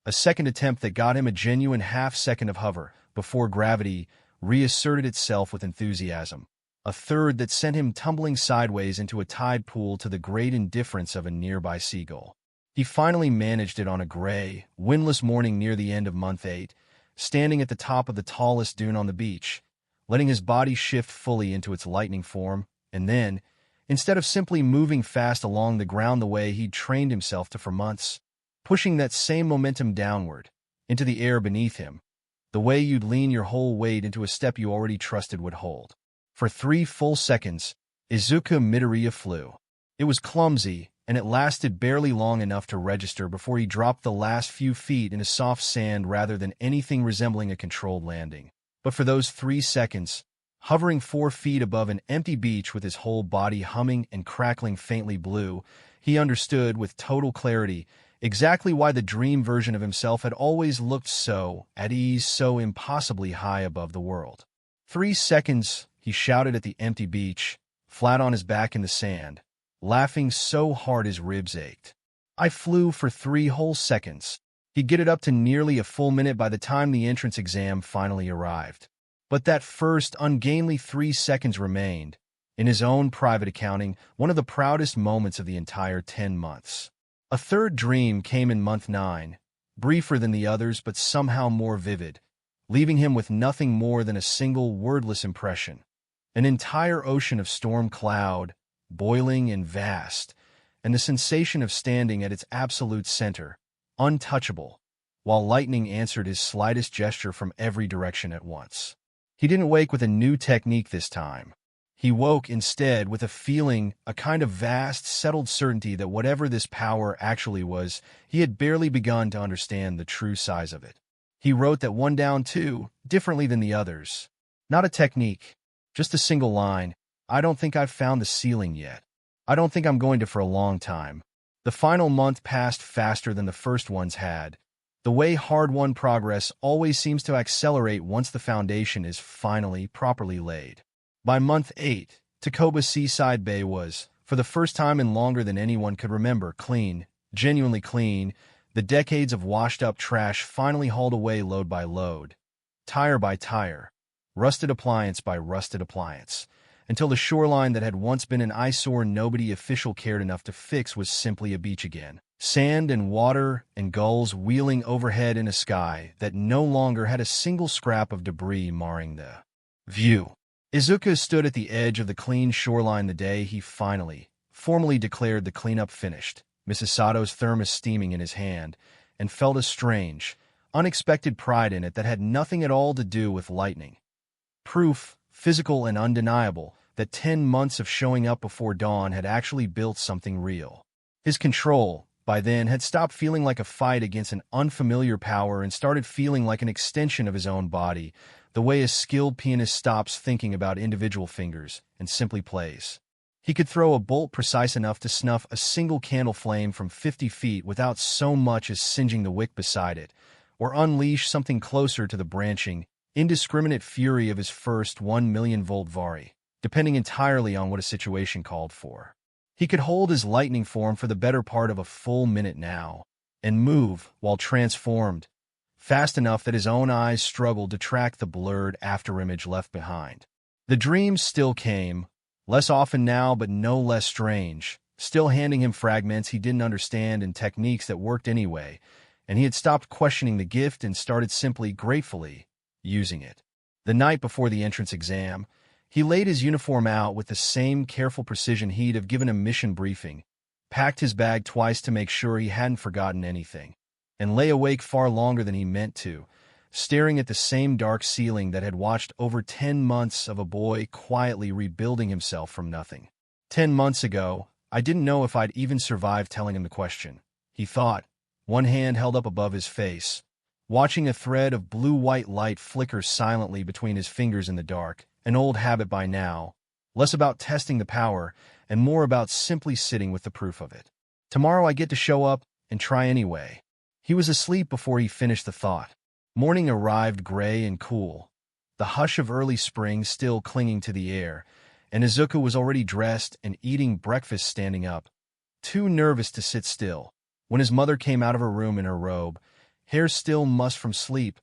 S1: A second attempt that got him a genuine half-second of hover before gravity reasserted itself with enthusiasm. A third that sent him tumbling sideways into a tide pool to the great indifference of a nearby seagull. He finally managed it on a gray, windless morning near the end of month 8, standing at the top of the tallest dune on the beach, letting his body shift fully into its lightning form, and then, instead of simply moving fast along the ground the way he'd trained himself to for months, pushing that same momentum downward, into the air beneath him, the way you'd lean your whole weight into a step you already trusted would hold. For 3 full seconds, Izuku Midoriya flew. It was clumsy, and it lasted barely long enough to register before he dropped the last few feet into soft sand rather than anything resembling a controlled landing. But for those 3 seconds, hovering 4 feet above an empty beach with his whole body humming and crackling faintly blue, he understood with total clarity exactly why the dream version of himself had always looked so at ease, so impossibly high above the world. 3 seconds, he shouted at the empty beach, flat on his back in the sand, laughing so hard his ribs ached. I flew for 3 whole seconds. He'd get it up to nearly a full minute by the time the entrance exam finally arrived. But that first ungainly 3 seconds remained, in his own private accounting, one of the proudest moments of the entire 10 months. A third dream came in month 9, briefer than the others but somehow more vivid, leaving him with nothing more than a single wordless impression. An entire ocean of storm cloud, boiling and vast, and the sensation of standing at its absolute center, untouchable, while lightning answered his slightest gesture from every direction at once. He didn't wake with a new technique this time. He woke instead with a feeling, a kind of vast, settled certainty that whatever this power actually was, he had barely begun to understand the true size of it. He wrote that one down too, differently than the others. Not a technique, just a single line. I don't think I've found the ceiling yet. I don't think I'm going to for a long time. The final month passed faster than the first ones had. The way hard-won progress always seems to accelerate once the foundation is finally properly laid. By month 8, Takoba Seaside Bay was, for the first time in longer than anyone could remember, clean, genuinely clean, the decades of washed-up trash finally hauled away load by load, tire by tire, rusted appliance by rusted appliance, until the shoreline that had once been an eyesore nobody official cared enough to fix was simply a beach again. Sand and water and gulls wheeling overhead in a sky that no longer had a single scrap of debris marring the view. Izuku stood at the edge of the clean shoreline the day he formally declared the cleanup finished, Mrs. Sato's thermos steaming in his hand, and felt a strange, unexpected pride in it that had nothing at all to do with lightning. Proof, physical and undeniable, that 10 months of showing up before dawn had actually built something real. His control, by then, had stopped feeling like a fight against an unfamiliar power and started feeling like an extension of his own body, the way a skilled pianist stops thinking about individual fingers and simply plays. He could throw a bolt precise enough to snuff a single candle flame from 50 feet without so much as singeing the wick beside it, or unleash something closer to the branching, indiscriminate fury of his first 1,000,000-volt Vari, depending entirely on what a situation called for. He could hold his lightning form for the better part of a full minute now, and move, while transformed, fast enough that his own eyes struggled to track the blurred afterimage left behind. The dreams still came, less often now but no less strange, still handing him fragments he didn't understand and techniques that worked anyway, and he had stopped questioning the gift and started simply, gratefully, using it. The night before the entrance exam, he laid his uniform out with the same careful precision he'd have given a mission briefing, packed his bag twice to make sure he hadn't forgotten anything, and lay awake far longer than he meant to, staring at the same dark ceiling that had watched over 10 months of a boy quietly rebuilding himself from nothing. 10 months ago, I didn't know if I'd even survive telling him the question, he thought, one hand held up above his face, watching a thread of blue-white light flicker silently between his fingers in the dark, an old habit by now, less about testing the power and more about simply sitting with the proof of it. Tomorrow I get to show up and try anyway. He was asleep before he finished the thought. Morning arrived gray and cool, the hush of early spring still clinging to the air, and Izuku was already dressed and eating breakfast standing up, too nervous to sit still, when his mother came out of her room in her robe, hair still mussed from sleep,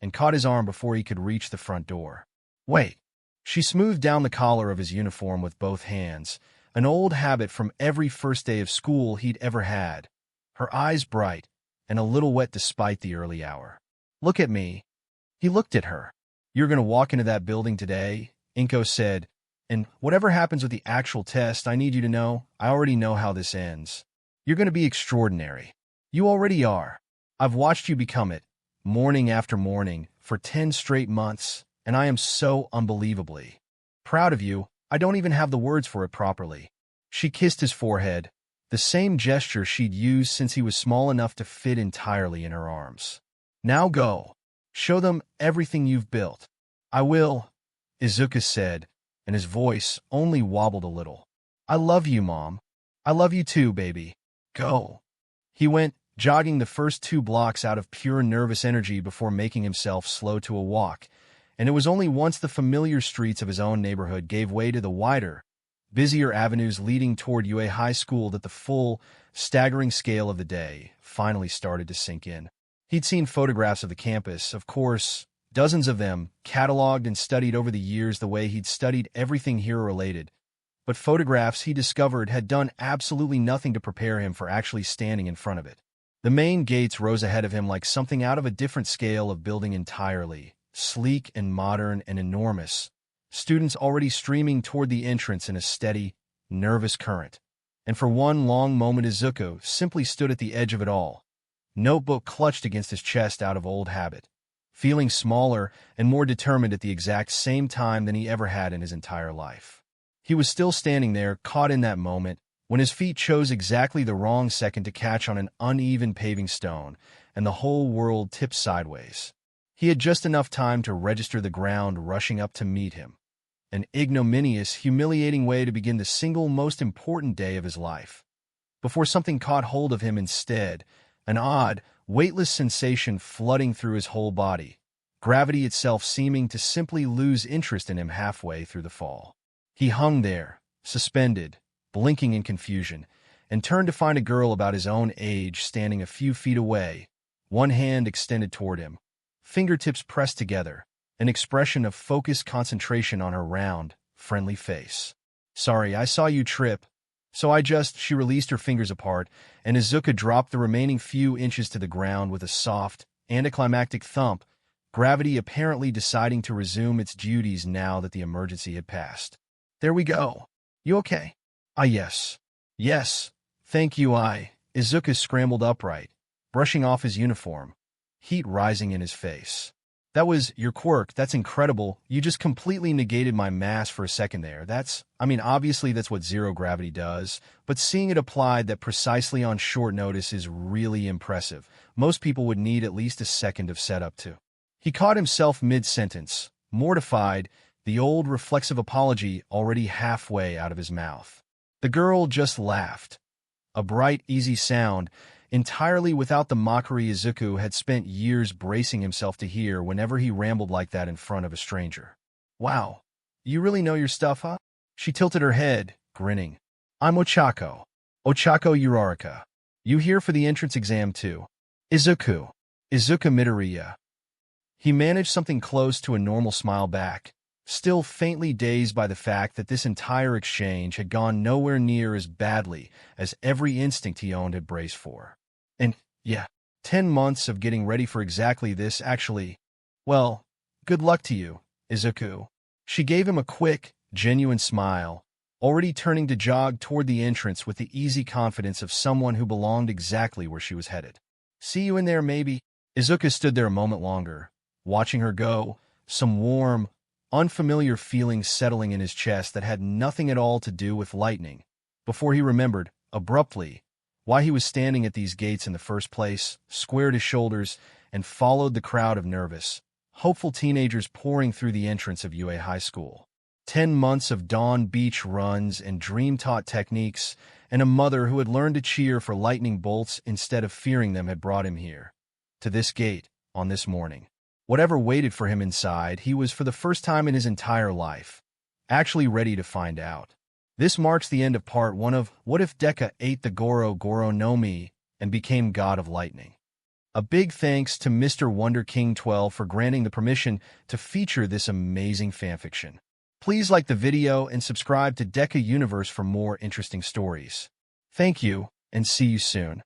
S1: and caught his arm before he could reach the front door. Wait. She smoothed down the collar of his uniform with both hands, an old habit from every first day of school he'd ever had, her eyes bright and a little wet despite the early hour. Look at me. He looked at her. You're going to walk into that building today, Inko said, and whatever happens with the actual test, I need you to know, I already know how this ends. You're going to be extraordinary. You already are. I've watched you become it, morning after morning, for 10 straight months, and I am so unbelievably proud of you, I don't even have the words for it properly. She kissed his forehead, the same gesture she'd used since he was small enough to fit entirely in her arms. Now go. Show them everything you've built. I will, Izuku said, and his voice only wobbled a little. I love you, Mom. I love you too, baby. Go. He went, jogging the first 2 blocks out of pure nervous energy before making himself slow to a walk, and it was only once the familiar streets of his own neighborhood gave way to the wider, busier avenues leading toward UA High School that the full, staggering scale of the day finally started to sink in. He'd seen photographs of the campus, of course, dozens of them, cataloged and studied over the years the way he'd studied everything hero-related, but photographs he discovered had done absolutely nothing to prepare him for actually standing in front of it. The main gates rose ahead of him like something out of a different scale of building entirely, sleek and modern and enormous, students already streaming toward the entrance in a steady, nervous current. And for one long moment Izuku simply stood at the edge of it all, notebook clutched against his chest out of old habit, feeling smaller and more determined at the exact same time than he ever had in his entire life. He was still standing there, caught in that moment, when his feet chose exactly the wrong second to catch on an uneven paving stone, and the whole world tipped sideways. He had just enough time to register the ground rushing up to meet him. An ignominious, humiliating way to begin the single most important day of his life. Before something caught hold of him instead, an odd, weightless sensation flooding through his whole body, gravity itself seeming to simply lose interest in him halfway through the fall. He hung there, suspended, blinking in confusion, and turned to find a girl about his own age standing a few feet away, one hand extended toward him, fingertips pressed together, an expression of focused concentration on her round, friendly face. Sorry, I saw you trip, so she released her fingers apart, and Izuku dropped the remaining few inches to the ground with a soft, anticlimactic thump, gravity apparently deciding to resume its duties now that the emergency had passed. There we go. You okay? Ah, yes. Yes. Thank you, Izuku scrambled upright, brushing off his uniform, heat rising in his face. That was your quirk. That's incredible. You just completely negated my mass for a second there. Obviously that's what zero gravity does, but seeing it applied that precisely on short notice is really impressive. Most people would need at least a second of setup too. He caught himself mid-sentence, mortified, the old reflexive apology already halfway out of his mouth. The girl just laughed. A bright, easy sound, entirely without the mockery Izuku had spent years bracing himself to hear whenever he rambled like that in front of a stranger. Wow, you really know your stuff, huh? She tilted her head, grinning. I'm Ochako Uraraka. You here for the entrance exam too? Izuku Midoriya. He managed something close to a normal smile back, still faintly dazed by the fact that this entire exchange had gone nowhere near as badly as every instinct he owned had braced for. And, yeah, 10 months of getting ready for exactly this actually. Well, good luck to you, Izuku. She gave him a quick, genuine smile, already turning to jog toward the entrance with the easy confidence of someone who belonged exactly where she was headed. See you in there, maybe? Izuku stood there a moment longer, watching her go, some warm, unfamiliar feelings settling in his chest that had nothing at all to do with lightning, before he remembered, abruptly, why he was standing at these gates in the first place, squared his shoulders, and followed the crowd of nervous, hopeful teenagers pouring through the entrance of UA High School. 10 months of dawn beach runs and dream-taught techniques, and a mother who had learned to cheer for lightning bolts instead of fearing them had brought him here, to this gate, on this morning. Whatever waited for him inside, he was for the first time in his entire life, actually ready to find out. This marks the end of part 1 of What If Deku Ate the Goro Goro no Mi and Became God of Lightning. A big thanks to Mr. Wonder King 12 for granting the permission to feature this amazing fanfiction. Please like the video and subscribe to Deku Universe for more interesting stories. Thank you, and see you soon.